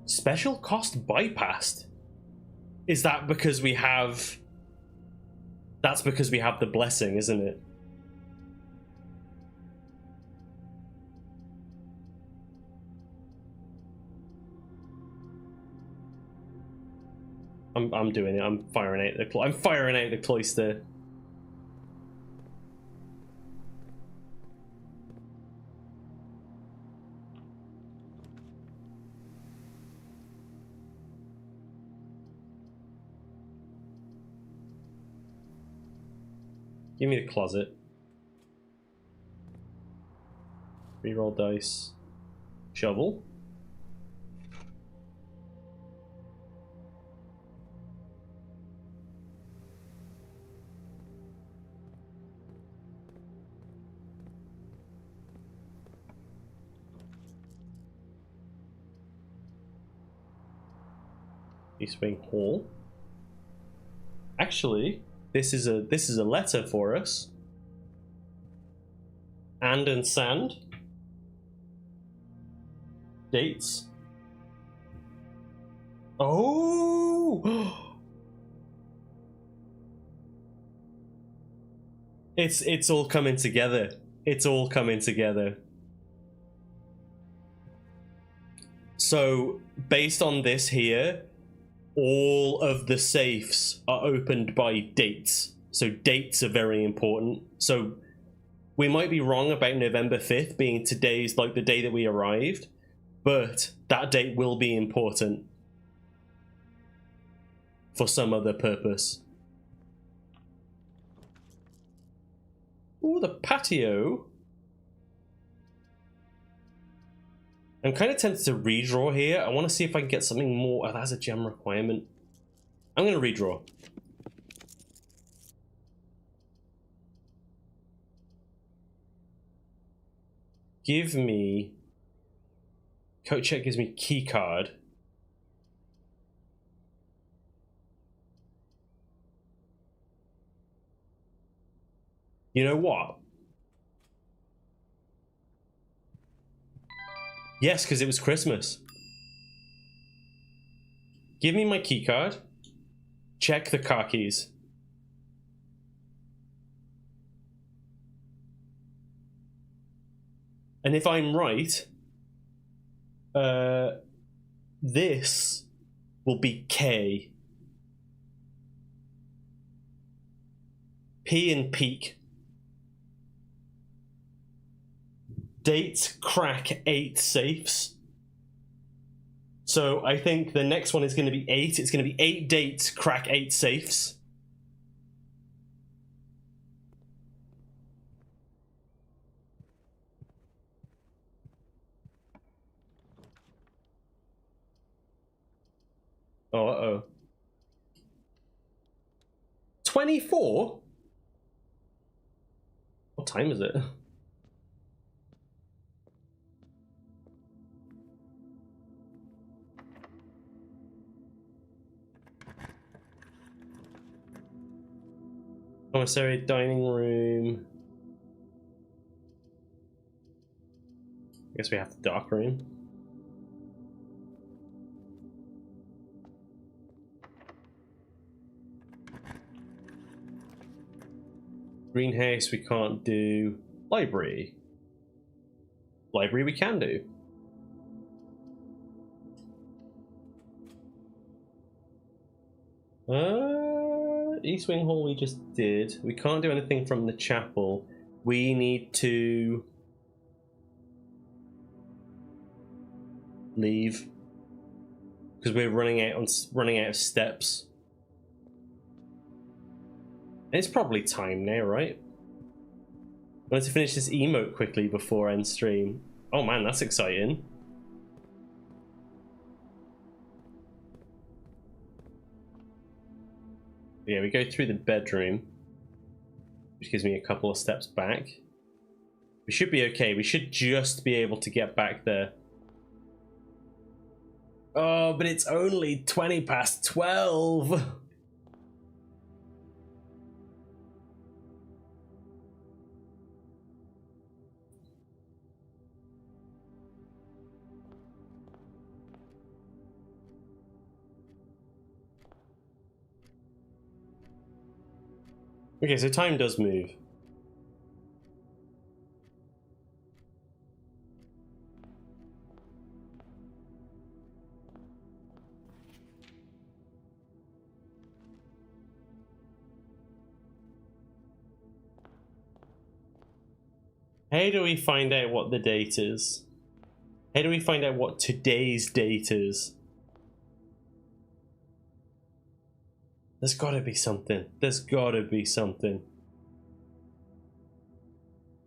Special cost bypassed? Is that because we have... That's because we have the blessing, isn't it? I'm doing it. I'm firing out the cloister. Give me the closet. Reroll dice. Shovel. East Wing Hall. Actually, this is a letter for us. And sand. Dates. Oh! It's all coming together. It's all coming together. So, based on this here, all of the safes are opened by dates. So dates are very important. So we might be wrong about November 5th being today's, like, the day that we arrived, but that date will be important for some other purpose. Ooh, the patio. I'm kind of tempted to redraw here. I want to see if I can get something more. Oh, that's a gem requirement. I'm going to redraw. Give me... Coat check gives me key card. You know what? Yes, because it was Christmas. Give me my key card. Check the car keys. And if I'm right, this will be K. P and peak. Dates crack 8 safes. So I think the next one is going to be 8. It's going to be 8 dates crack 8 safes. Oh, uh-oh. 24? What time is it? Commissary, dining room. I guess we have the dark room. Greenhouse we can't do. Library. Library we can do. East Wing Hall we just did. We can't do anything from the chapel. We need to leave because we're running out of steps. It's probably time now, right? I want to finish this emote quickly before end stream. Oh man, that's exciting. Yeah, we go through the bedroom, which gives me a couple of steps back. We should be okay. We should just be able to get back there. Oh, but it's only 20 past 12. Okay, so time does move. How do we find out what the date is? How do we find out what today's date is? There's gotta be something. There's gotta be something.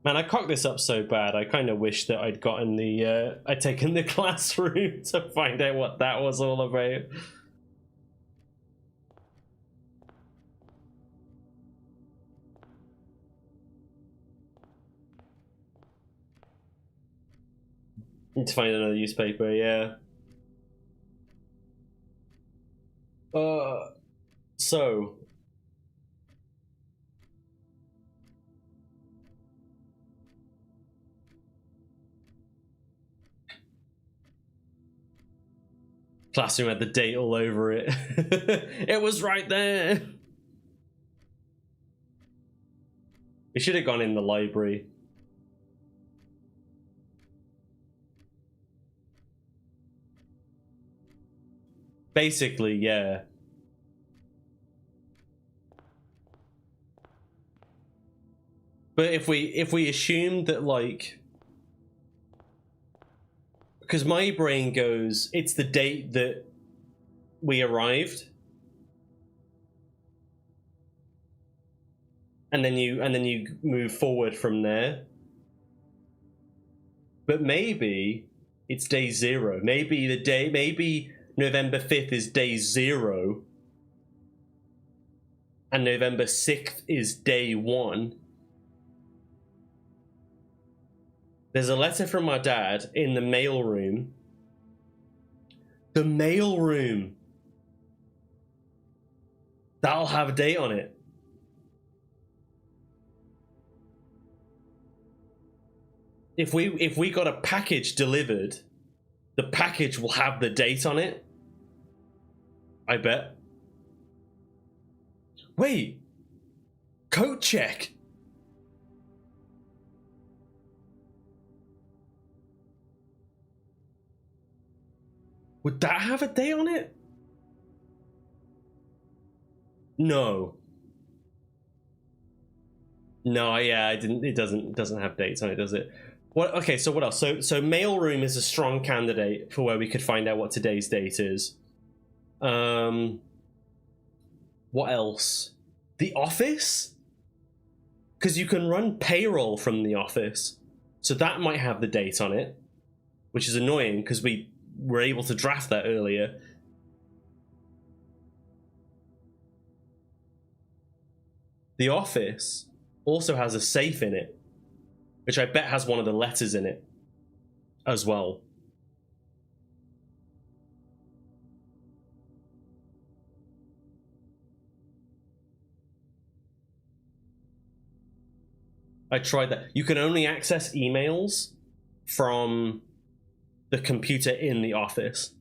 Man, I cocked this up so bad. I kind of wish that I'd gotten the, I'd taken the classroom to find out what that was all about. Need to find another newspaper, yeah. So. Classroom had the date all over it. It was right there. We should have gone in the library. Basically, yeah. But if we assume that, like, because my brain goes, it's the date that we arrived, and then you move forward from there. But maybe it's day 0. Maybe November 5th is day 0, and November 6th is day 1. There's a letter from my dad in the mail room. The mail room. That'll have a date on it. If we got a package delivered, the package will have the date on it. I bet. Wait. Coat check. Would that have a date on it? No. No, yeah, it doesn't have dates on it, does it? What? Okay, so what else? So mailroom is a strong candidate for where we could find out what today's date is. What else? The office? Because you can run payroll from the office, so that might have the date on it, which is annoying because we were able to draft that earlier. The office also has a safe in it, which I bet has one of the letters in it as well. I tried that. You can only access emails from the computer in the office.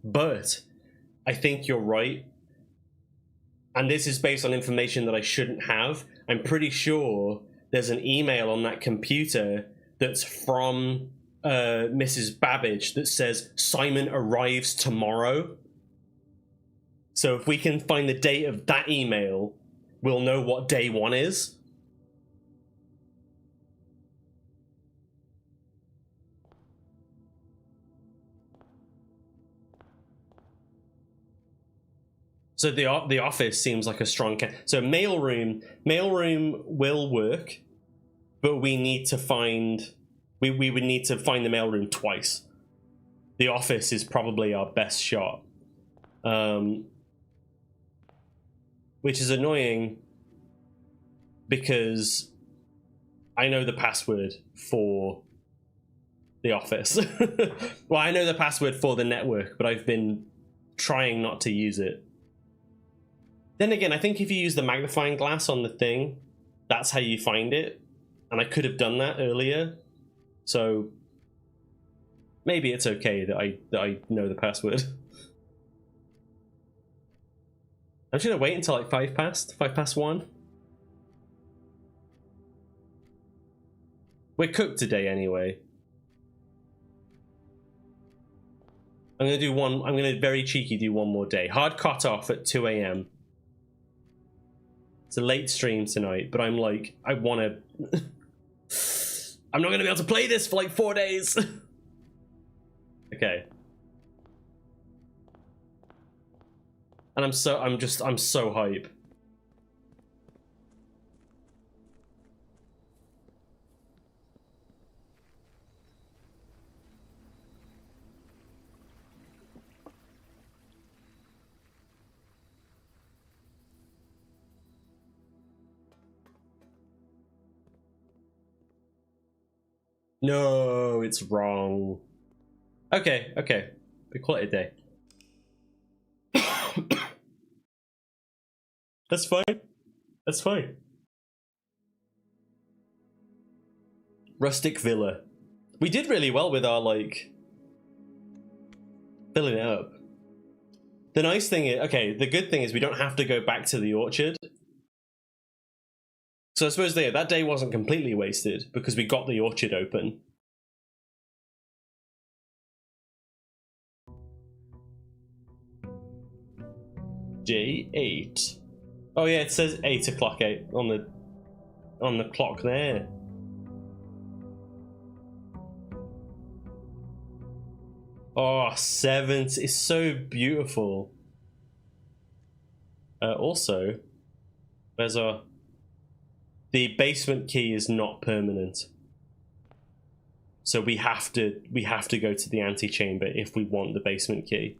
But I think you're right. And this is based on information that I shouldn't have. I'm pretty sure there's an email on that computer that's from Mrs. Babbage that says Simon arrives tomorrow. So if we can find the date of that email, we'll know what day 1 is. So the office seems like a strong so mailroom will work, but we need to find we would need to find the mailroom twice. The office is probably our best shot, which is annoying because I know the password for the office. Well, I know the password for the network, but I've been trying not to use it. Then again, I think if you use the magnifying glass on the thing, that's how you find it. And I could have done that earlier. So maybe it's okay that I know the password. I'm just gonna wait until like 5 past 1. We're cooked today anyway. I'm gonna very cheeky do one more day. Hard cut off at 2 a.m. It's a late stream tonight, but I'm like, I wanna I'm not gonna be able to play this for like 4 days. Okay. And I'm so hype. No, it's wrong. Okay. We call it a day. That's fine. Rustic Villa. We did really well with our, like, filling it up. The nice thing is, okay, the good thing is we don't have to go back to the orchard. So I suppose that day wasn't completely wasted because we got the orchard open. J8. Oh yeah, it says 8 o'clock on the clock there. Oh, 7 is so beautiful. Also, there's the basement key is not permanent, so we have to go to the antechamber if we want the basement key.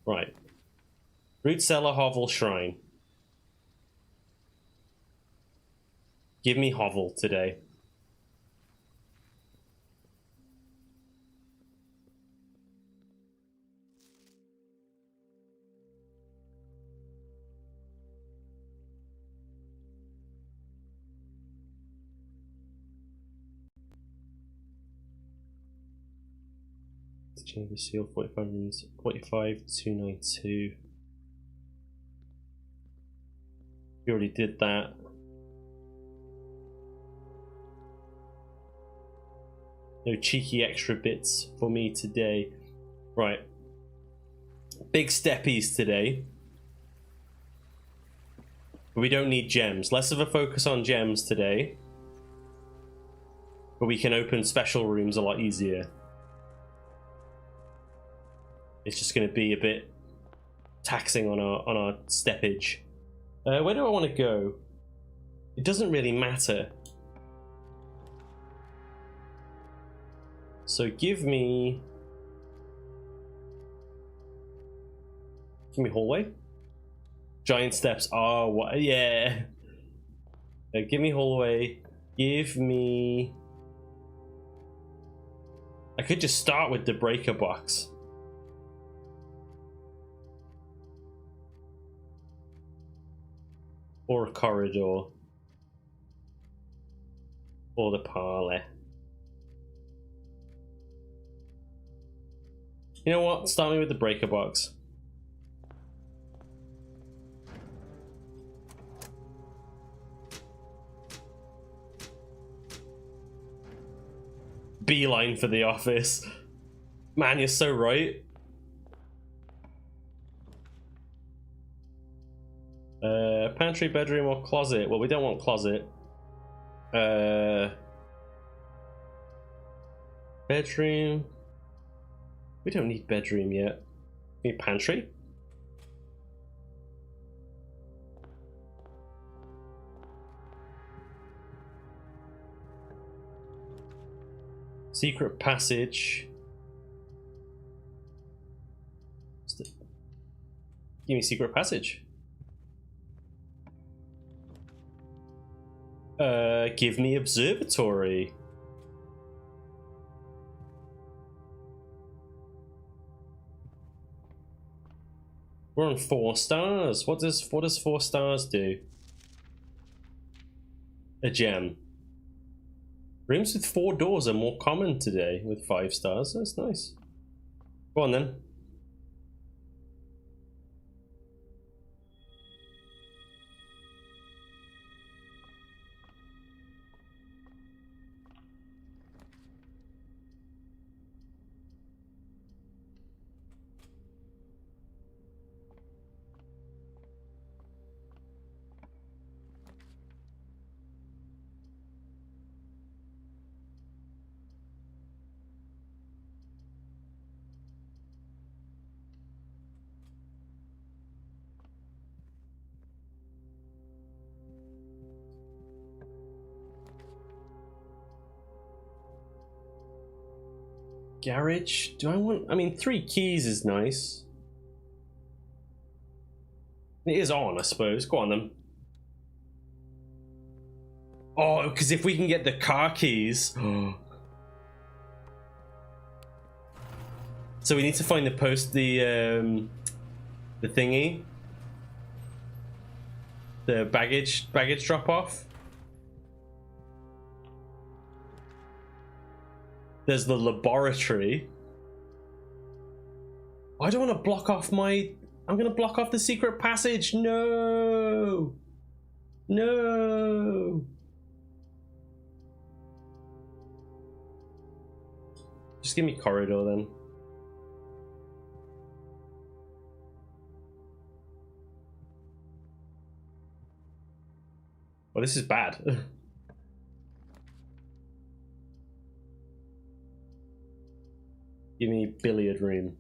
Right. Root Cellar Hovel Shrine. Give me Hovel today. Chamber seal 45 rooms 45,292. We already did that. No cheeky extra bits for me today. Right. Big steppies today. But we don't need gems. Less of a focus on gems today. But we can open special rooms a lot easier. It's just going to be a bit taxing on our steppage. Where do I want to go? It doesn't really matter. So give me hallway. Giant steps. Oh, what? Yeah. Give me hallway. Give me. I could just start with the breaker box. Or a corridor. Or the parlor. You know what? Start me with the breaker box. Beeline for the office. Man, you're so right. Pantry, bedroom, or closet? Well, we don't want closet. Bedroom. We don't need bedroom yet. We need pantry. Secret passage. Give me secret passage. Give me observatory. We're on 4 stars. What does 4 stars do? A gem. Rooms with 4 doors are more common today with 5 stars. That's nice. Go on then. Garage? Do I want... I mean, 3 keys is nice. It is on, I suppose. Go on then. Oh, because if we can get the car keys... So we need to find the thingy. The baggage drop-off. There's the laboratory. I don't want to block off my... I'm going to block off the secret passage. No! No! Just give me corridor then. Well, this is bad. Give me billiard room.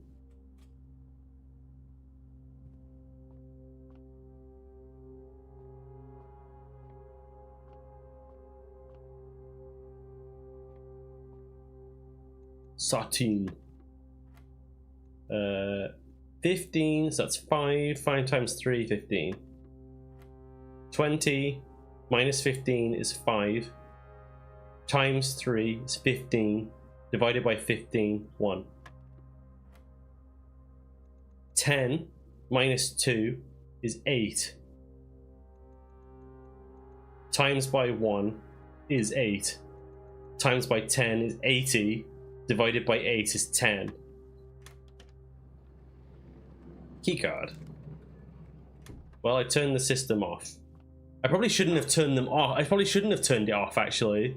Satin. 15, so that's 5. 5 times 3, 15. 20 minus 15 is 5. Times 3 is 15. Divided by 15, 1. 10 minus 2 is 8. Times by 1 is 8. Times by 10 is 80. Divided by 8 is 10. Keycard. Well, I turned the system off. I probably shouldn't have turned them off. I probably shouldn't have turned it off, actually.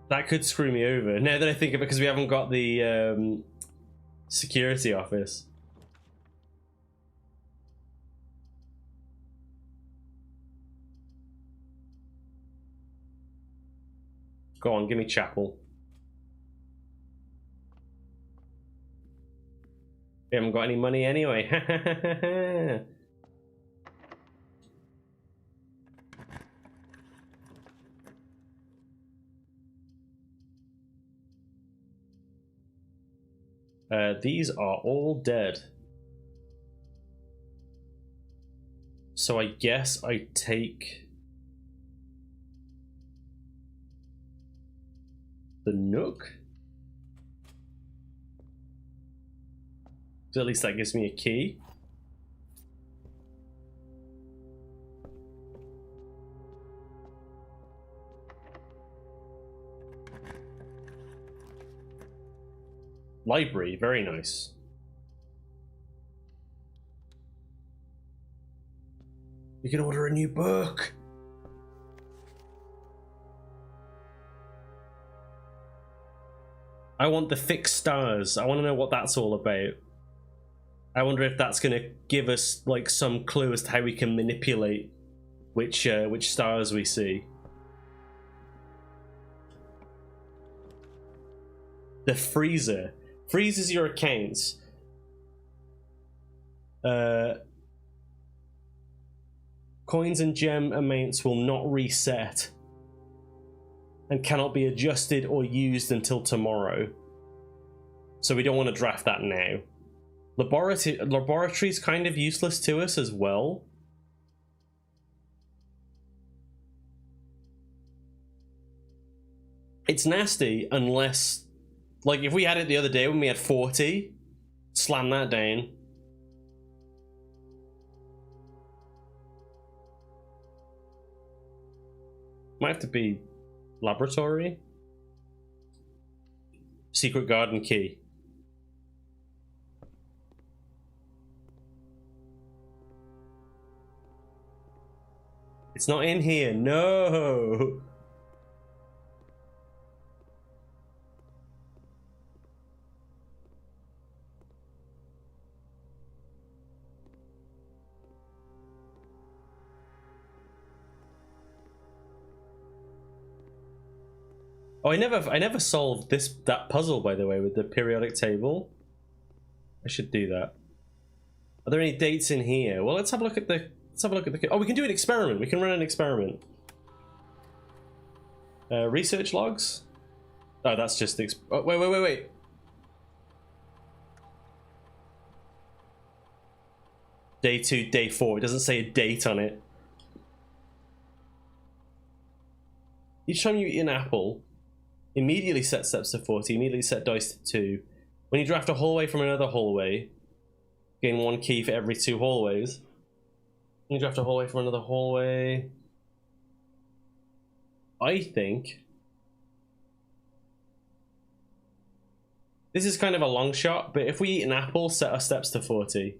That could screw me over. Now that I think of it, because we haven't got the security office. Go on, give me chapel. We haven't got any money anyway. These are all dead. So I guess I take the Nook. So at least that gives me a key. Library, very nice. You can order a new book. I want the fixed stars. I want to know what that's all about. I wonder if that's going to give us like some clue as to how we can manipulate which stars we see. The freezer freezes your accounts. Coins and gem amounts will not reset and cannot be adjusted or used until tomorrow. So we don't want to draft that now. Laboratory's kind of useless to us as well. It's nasty unless, like, if we had it the other day when we had 40, slam that down. Might have to be laboratory. Secret garden key. It's not in here. No. Oh, I never solved that puzzle, by the way, with the periodic table. I should do that. Are there any dates in here? Well, let's have a look at the. Oh, we can do an experiment. We can run an experiment. Research logs. Oh, that's just the. Oh, wait. Day 2, day 4. It doesn't say a date on it. Each time you eat an apple, immediately set steps to 40, immediately set dice to 2. When you draft a hallway from another hallway, gain 1 key for every 2 hallways. When you draft a hallway from another hallway, I think this is kind of a long shot, but if we eat an apple, set our steps to 40.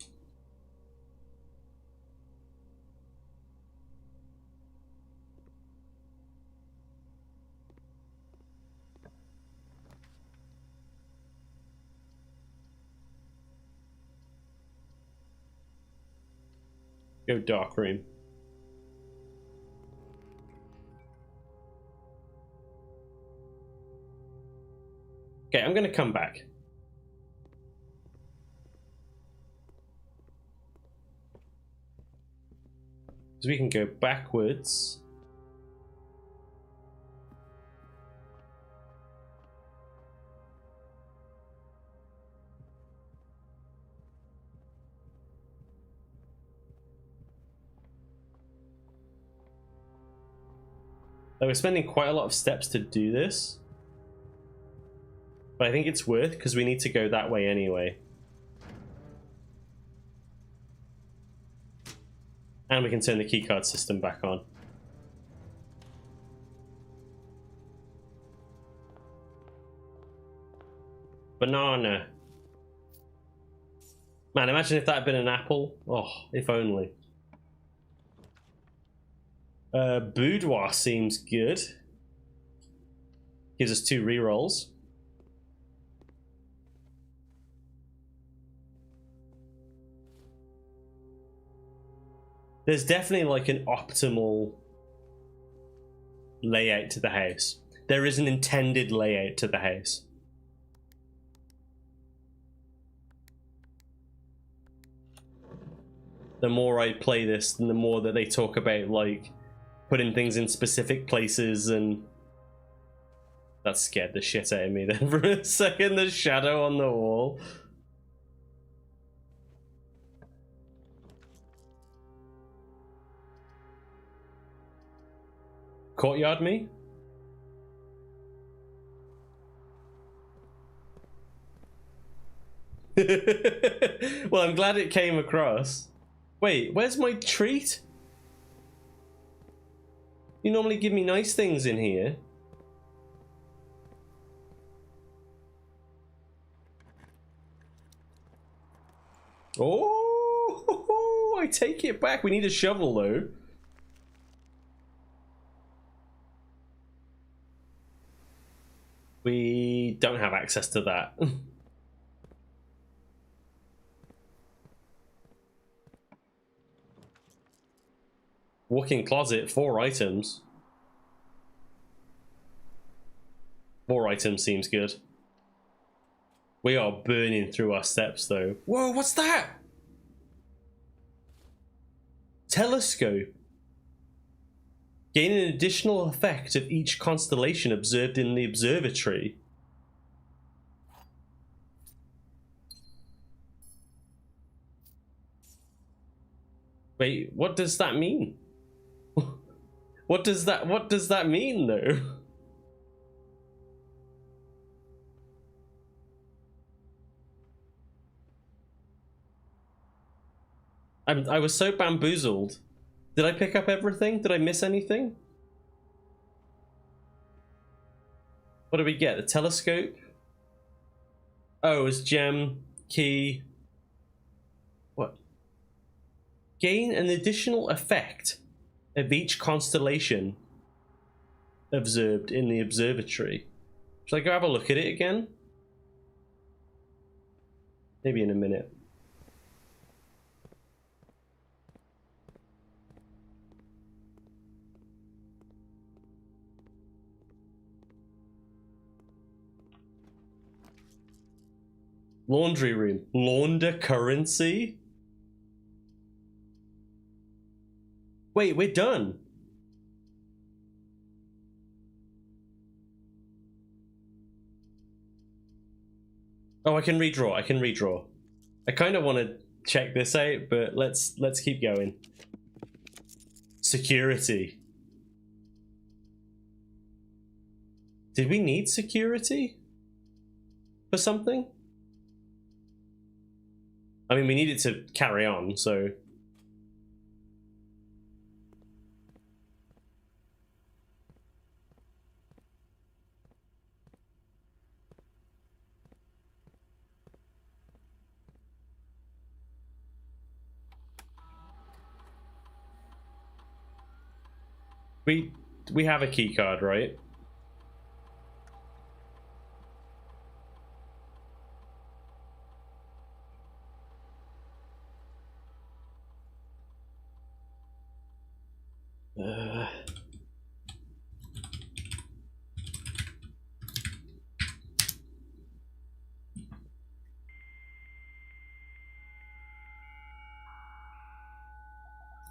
Go dark room. Okay, I'm gonna come back. So we can go backwards. We're spending quite a lot of steps to do this, but I think it's worth because we need to go that way anyway. And we can turn the keycard system back on. Banana. Man, imagine if that had been an apple. Oh, if only. Boudoir seems good. Gives us 2 rerolls. There's definitely like an optimal layout to the house. There is an intended layout to the house. The more I play this, the more that they talk about like putting things in specific places, and that scared the shit out of me then for a second, the shadow on the wall. Courtyard me? Well, I'm glad it came across. Wait, where's my treat? You normally give me nice things in here. Oh, I take it back. We need a shovel though. We don't have access to that. Walk-in closet, 4 items. 4 items seems good. We are burning through our steps, though. Whoa, what's that? Telescope. Gain an additional effect of each constellation observed in the observatory. Wait, what does that mean? What does that mean, though? I was so bamboozled. Did I pick up everything? Did I miss anything? What do we get? The telescope? Oh, it's gem, key. What? Gain an additional effect of each constellation observed in the observatory. Should I go have a look at it again? Maybe in a minute. Laundry room. Launder currency? Wait, we're done. Oh, I can redraw. I can redraw. I kind of want to check this out, but let's keep going. Security. Did we need security for something? I mean, we needed to carry on, so... We have a key card, right?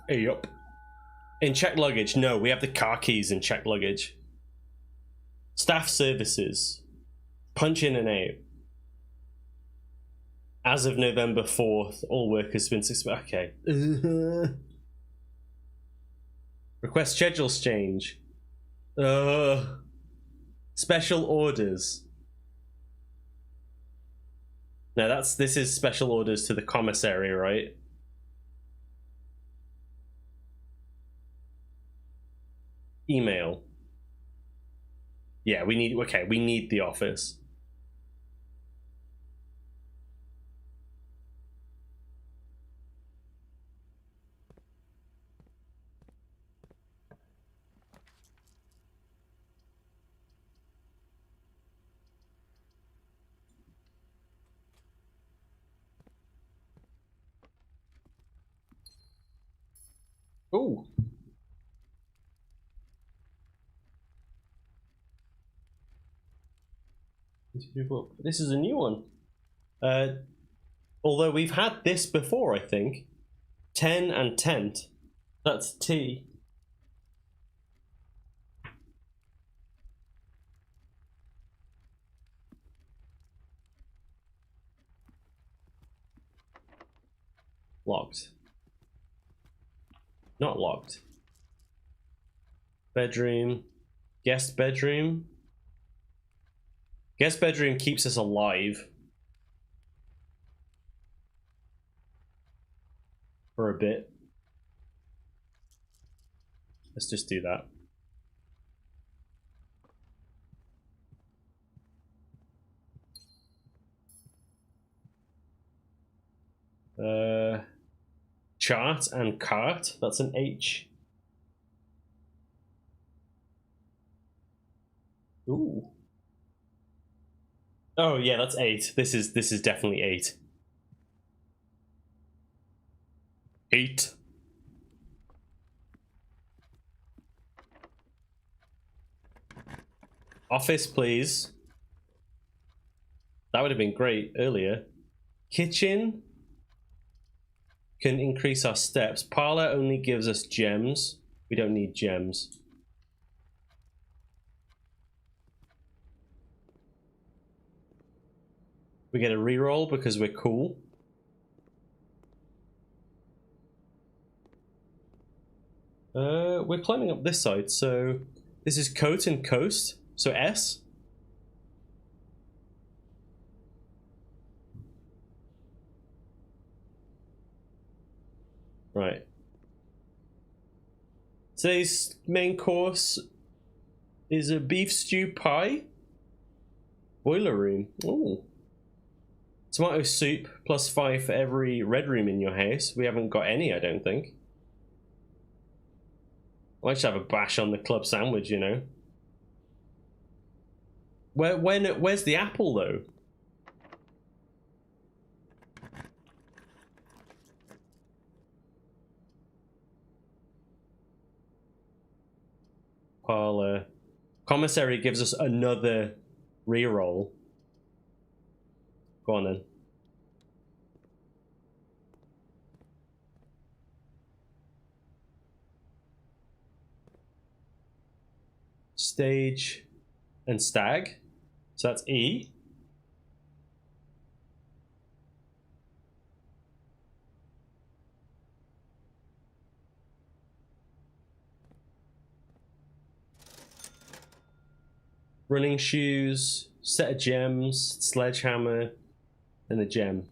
Yup. In checked luggage, no, we have the car keys in checked luggage. Staff services. Punch in and out. As of November 4th, all workers have been suspended. Okay. Request schedules change. Special orders. No, this is special orders to the commissary, right? Email. Yeah, we need the office. Ooh. This is a new one. Although we've had this before, I think. 10 and tent. That's T. Locked. Not locked. Bedroom. Guest bedroom. Guest bedroom keeps us alive. For a bit. Let's just do that. Chart and cart. That's an H. Ooh. Oh yeah, that's 8. This is definitely 8. 8. Office, please. That would have been great earlier. Kitchen can increase our steps. Parlor only gives us gems. We don't need gems. We get a reroll because we're cool. We're climbing up this side, so this is coat and coast, so S. Right. Today's main course is a beef stew pie. Boiler room. Ooh. Tomato soup +5 for every red room in your house. We haven't got any, I don't think. I might just have a bash on the club sandwich, you know. Where's the apple though? Parlor. Commissary gives us another reroll. Go on then. Stage and stag. So that's E. Running shoes, set of gems, sledgehammer, and a gem.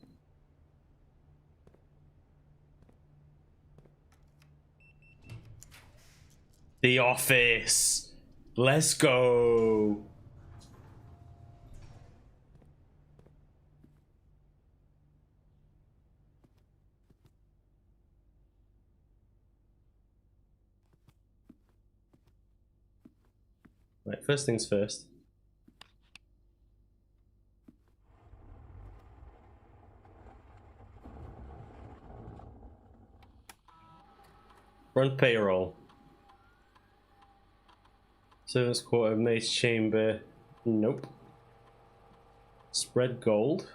The office. Let's go. Right, first things first. Run payroll. Servants quarter, mace chamber. Nope. Spread gold.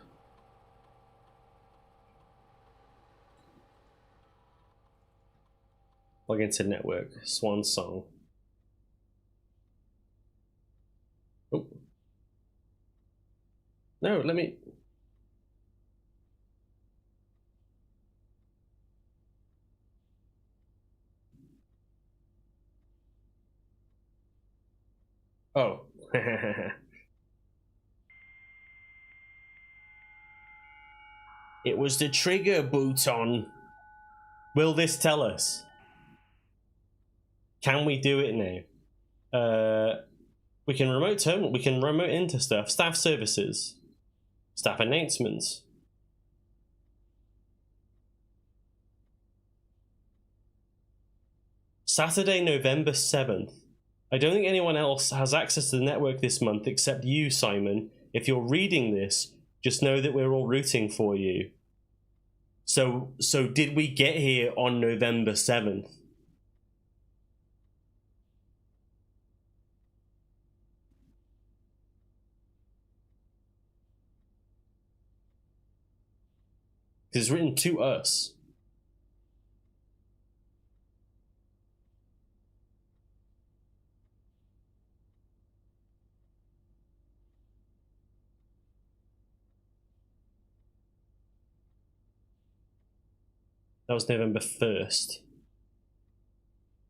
Log into network. Swan song. Oh. No, let me. Oh. It was the trigger button. Will this tell us? Can we do it now? We can remote terminal. We can remote into stuff. Staff services. Staff announcements. Saturday, November 7th. I don't think anyone else has access to the network this month except you, Simon. If you're reading this, just know that we're all rooting for you. So did we get here on November 7th? Because it's written to us. That was November 1st.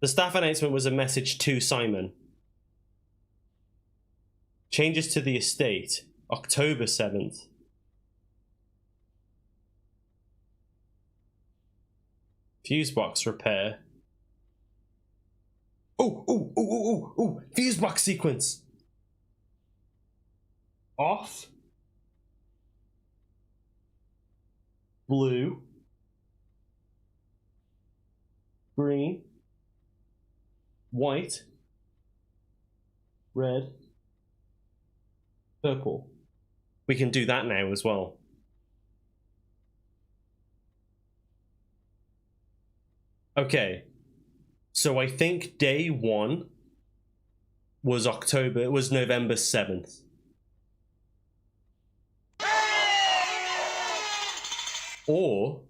The staff announcement was a message to Simon. Changes to the estate, October 7th. Fuse box repair. Oh, fuse box sequence. Off. Blue. Green. White. Red. Purple. We can do that now as well. Okay. So I think day 1 was November 7th. Or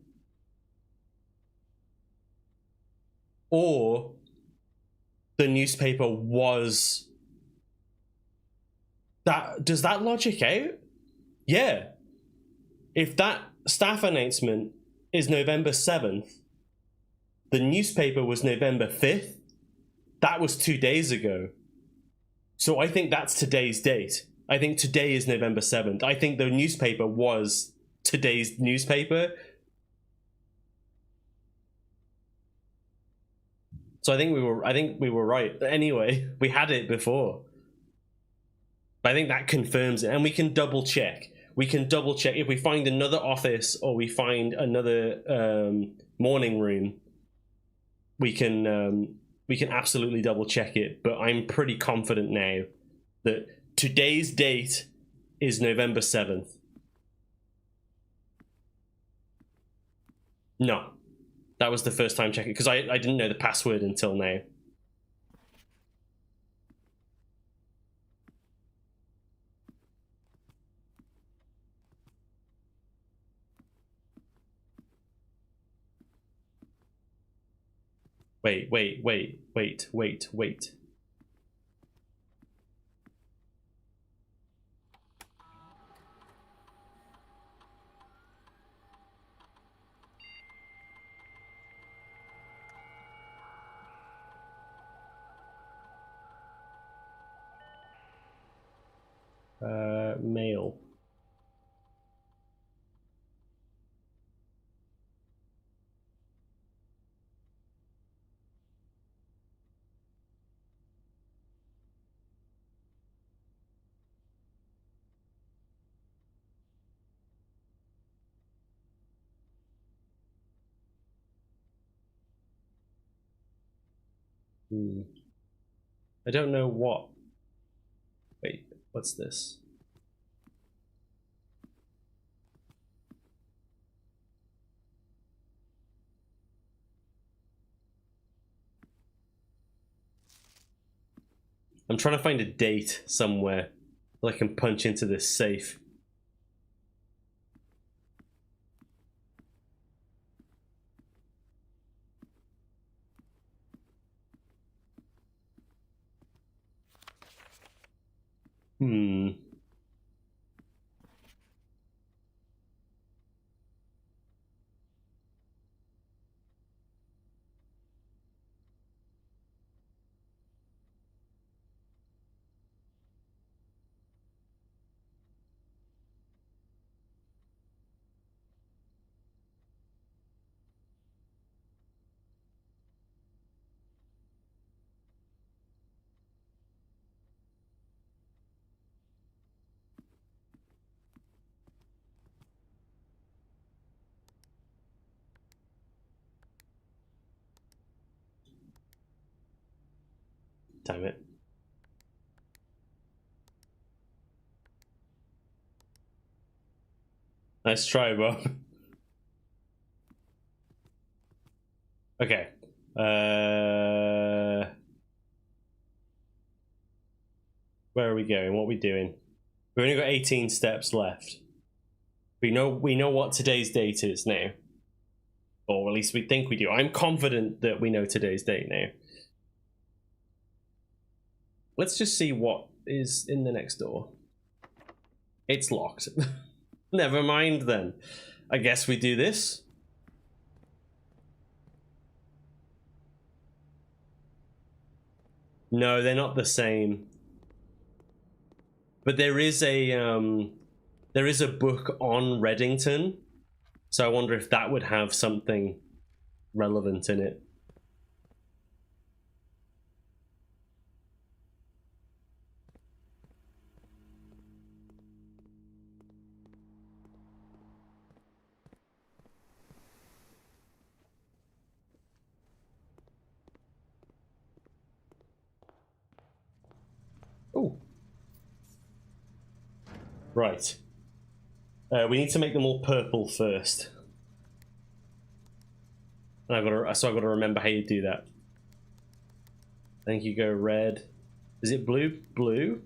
the newspaper was that. Does that logic out? Yeah. If that staff announcement is November 7th, the newspaper was November 5th. That was 2 days ago. So I think that's today's date. I think today is November 7th. I think the newspaper was today's newspaper. So I think we were right. Anyway, we had it before. But I think that confirms it, and we can double check. We can double check if we find another office or we find another morning room. We can absolutely double check it. But I'm pretty confident now that today's date is November 7th. No, that was the first time checking because I didn't know the password until now. Wait. Mail. I don't know what. Wait, what's this? I'm trying to find a date somewhere that I can punch into this safe. Damn it. Nice try, Bob. Okay. Where are we going? What are we doing? We've only got 18 steps left. We know what today's date is now. Or at least we think we do. I'm confident that we know today's date now. Let's just see what is in the next door. It's locked. Never mind then. I guess we do this. No, they're not the same. But there is a book on Reddington, so I wonder if that would have something relevant in it. Oh. Right. We need to make them all purple first. And I've got to remember how you do that. I think you go red, Is it blue? Blue?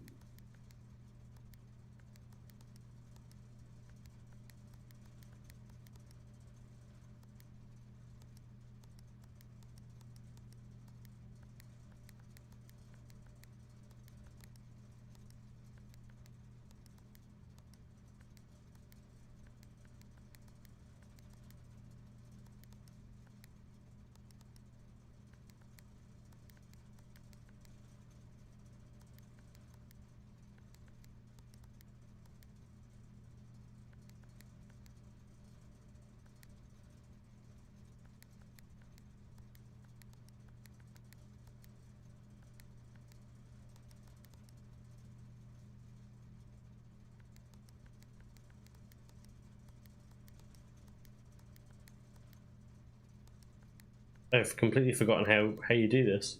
I've completely forgotten how you do this.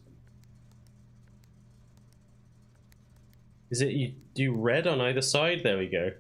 Is it you do red on either side? There we go.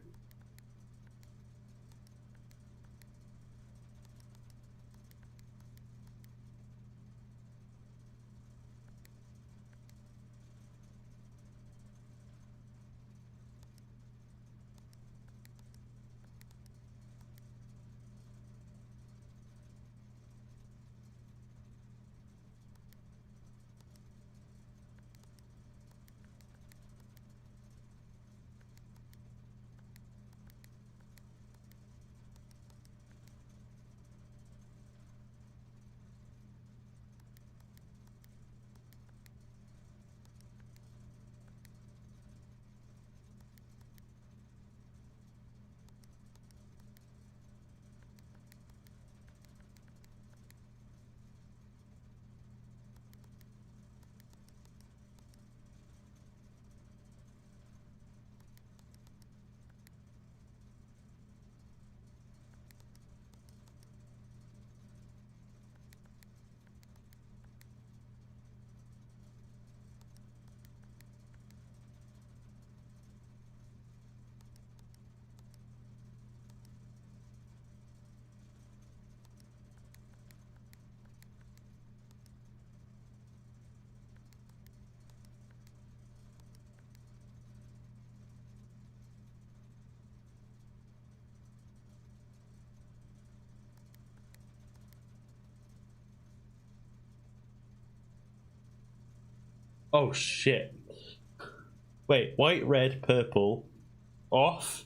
Oh shit. Wait, white, red, purple, off.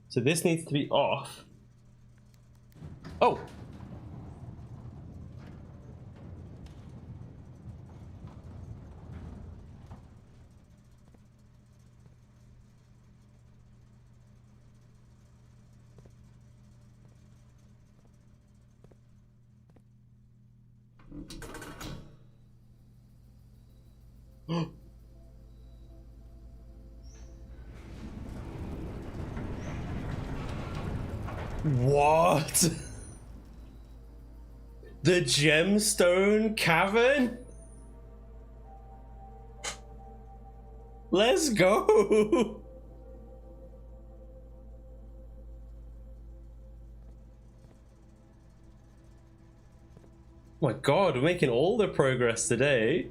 So this needs to be off. Oh! What? The Gemstone Cavern? Let's go! Oh my god, we're making all the progress today.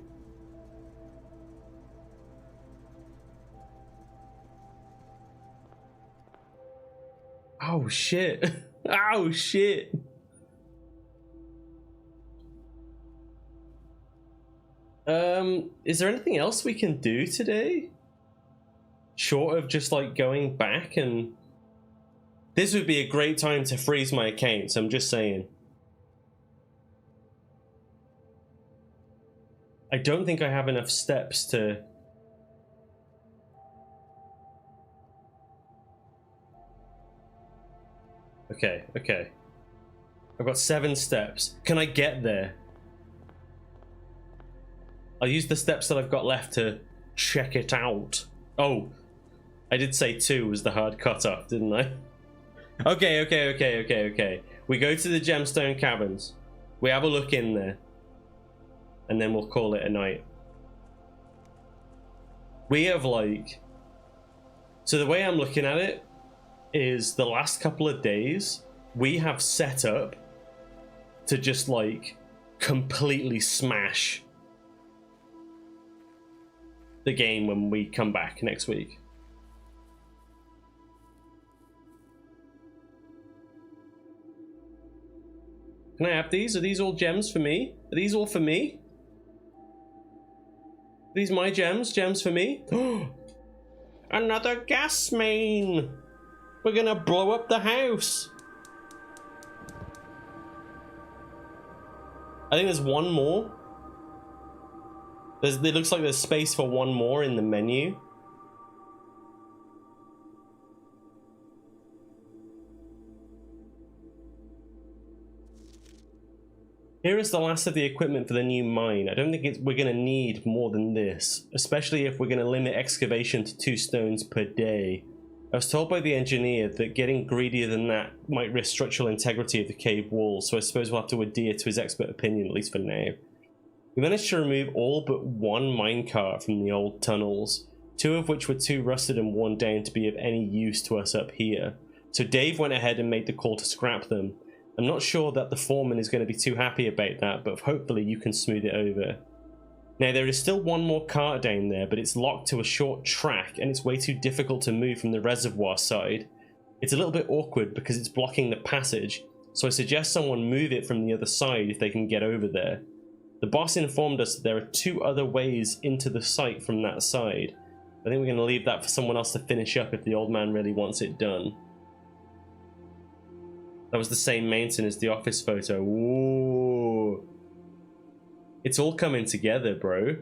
Oh shit. Oh shit. Is there anything else we can do today? Short of just like going back and... This would be a great time to freeze my account, so I'm just saying. I don't think I have enough steps to... Okay, okay. I've got 7 steps. Can I get there? I'll use the steps that I've got left to check it out. Oh, I did say 2 was the hard cutoff, didn't I? Okay. We go to the Gemstone Caverns. We have a look in there. And then we'll call it a night. We have like... So the way I'm looking at it is the last couple of days we have set up to just like completely smash the game when we come back next week. Can I have these? Are these all gems for me? Are these all for me? Are these my gems? Gems for me? Another gas main! We're gonna blow up the house! I think there's one more. It looks like there's space for one more in the menu. Here is the last of the equipment for the new mine. I don't think we're going to need more than this, especially if we're going to limit excavation to 2 stones per day. I was told by the engineer that getting greedier than that might risk structural integrity of the cave walls, so I suppose we'll have to adhere to his expert opinion, at least for now. We managed to remove all but 1 minecart from the old tunnels, 2 of which were too rusted and worn down to be of any use to us up here. So Dave went ahead and made the call to scrap them. I'm not sure that the foreman is going to be too happy about that, but hopefully you can smooth it over. Now there is still 1 more cart down there, but it's locked to a short track and it's way too difficult to move from the reservoir side. It's a little bit awkward because it's blocking the passage, so I suggest someone move it from the other side if they can get over there. The boss informed us that there are 2 other ways into the site from that side. I think we're going to leave that for someone else to finish up if the old man really wants it done. That was the same mountain as the office photo. Ooh. It's all coming together, bro.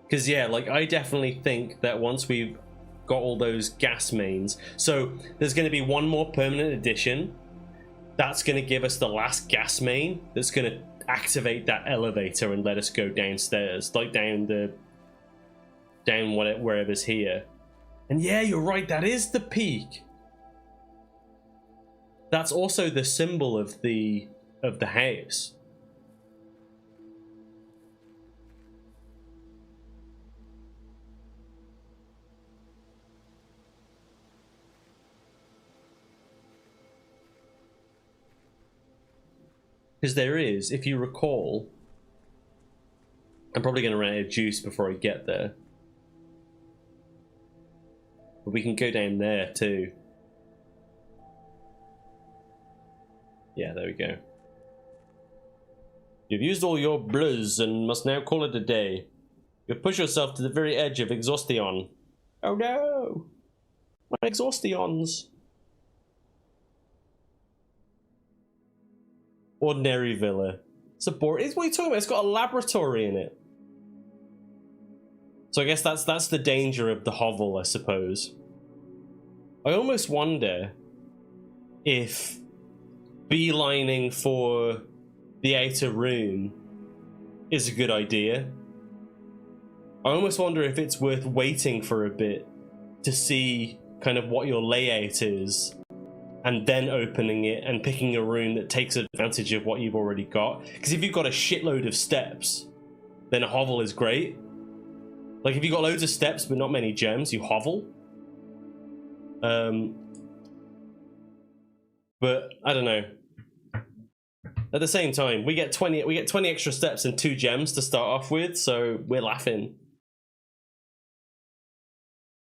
Because, yeah, like, I definitely think that once we've got all those gas mains... So, there's going to be 1 more permanent addition. That's going to give us the last gas main. That's going to activate that elevator and let us go downstairs. Like, down wherever's here. And yeah, you're right, that is the peak. That's also the symbol of the house. Because there is, if you recall, I'm probably going to run out of juice before I get there. But we can go down there too. Yeah, there we go. You've used all your blues and must now call it a day. You've pushed yourself to the very edge of exhaustion. Oh no! My exhaustions! Ordinary villa. It's a boring... What are you talking about? It's got a laboratory in it. So I guess that's the danger of the hovel, I suppose. I almost wonder if beelining for the outer room is a good idea. I almost wonder if it's worth waiting for a bit to see kind of what your layout is, and then opening it and picking a room that takes advantage of what you've already got. Because if you've got a shitload of steps, then a hovel is great. Like, if you've got loads of steps but not many gems, you hovel. But I don't know. At the same time, we get 20 extra steps and 2 gems to start off with, so we're laughing.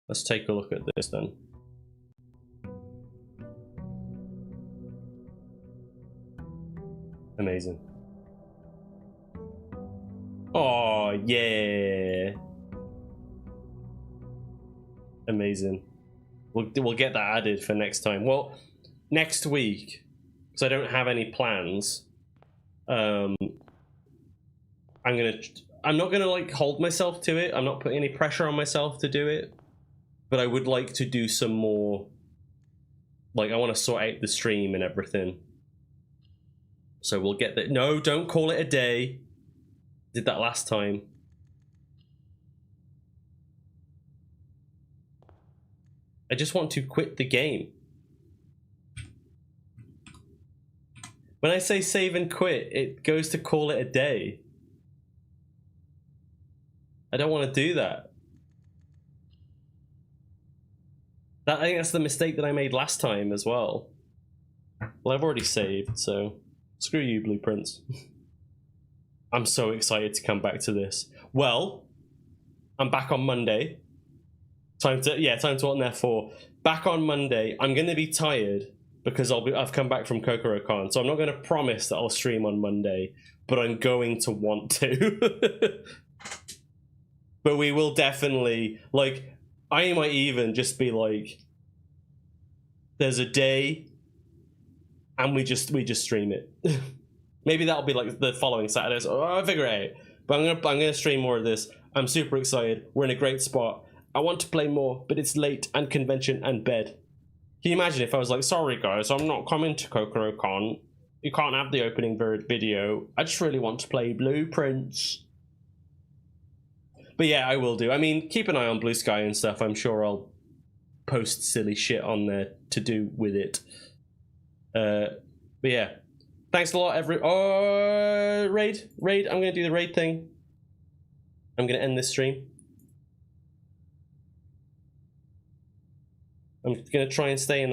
Let's take a look at this then. Amazing. Oh, yeah. Amazing. We'll get that added for next time. Well, next week, because I don't have any plans, I'm not gonna like hold myself to it. I'm not putting any pressure on myself to do it, but I would like to do some more. Like, I want to sort out the stream and everything. So we'll get that. No, don't call it a day. Did that last time. I just want to quit the game. When I say save and quit, it goes to call it a day. I don't want to do that. I think that's the mistake that I made last time as well. Well, I've already saved, so screw you, Blueprints. I'm so excited to come back to this. Well, I'm back on Monday. Time to what I'm there for. Back on Monday. I'm going to be tired because I've come back from KokoroCon, so I'm not going to promise that I'll stream on Monday, but I'm going to want to. But we will definitely, like, I might even just be like, there's a day, and we just stream it. Maybe that'll be like the following Saturday. So I'll figure it out. But I'm gonna stream more of this. I'm super excited. We're in a great spot. I want to play more, but it's late and convention and bed. Can you imagine if I was like, sorry guys, I'm not coming to KokoroCon. You can't have the opening video. I just really want to play Blueprints. But yeah, I will do. I mean, keep an eye on Blue Sky and stuff. I'm sure I'll post silly shit on there to do with it. But yeah. Thanks a lot, raid. I'm gonna do the raid thing. I'm gonna end this stream. I'm gonna try and stay in the house.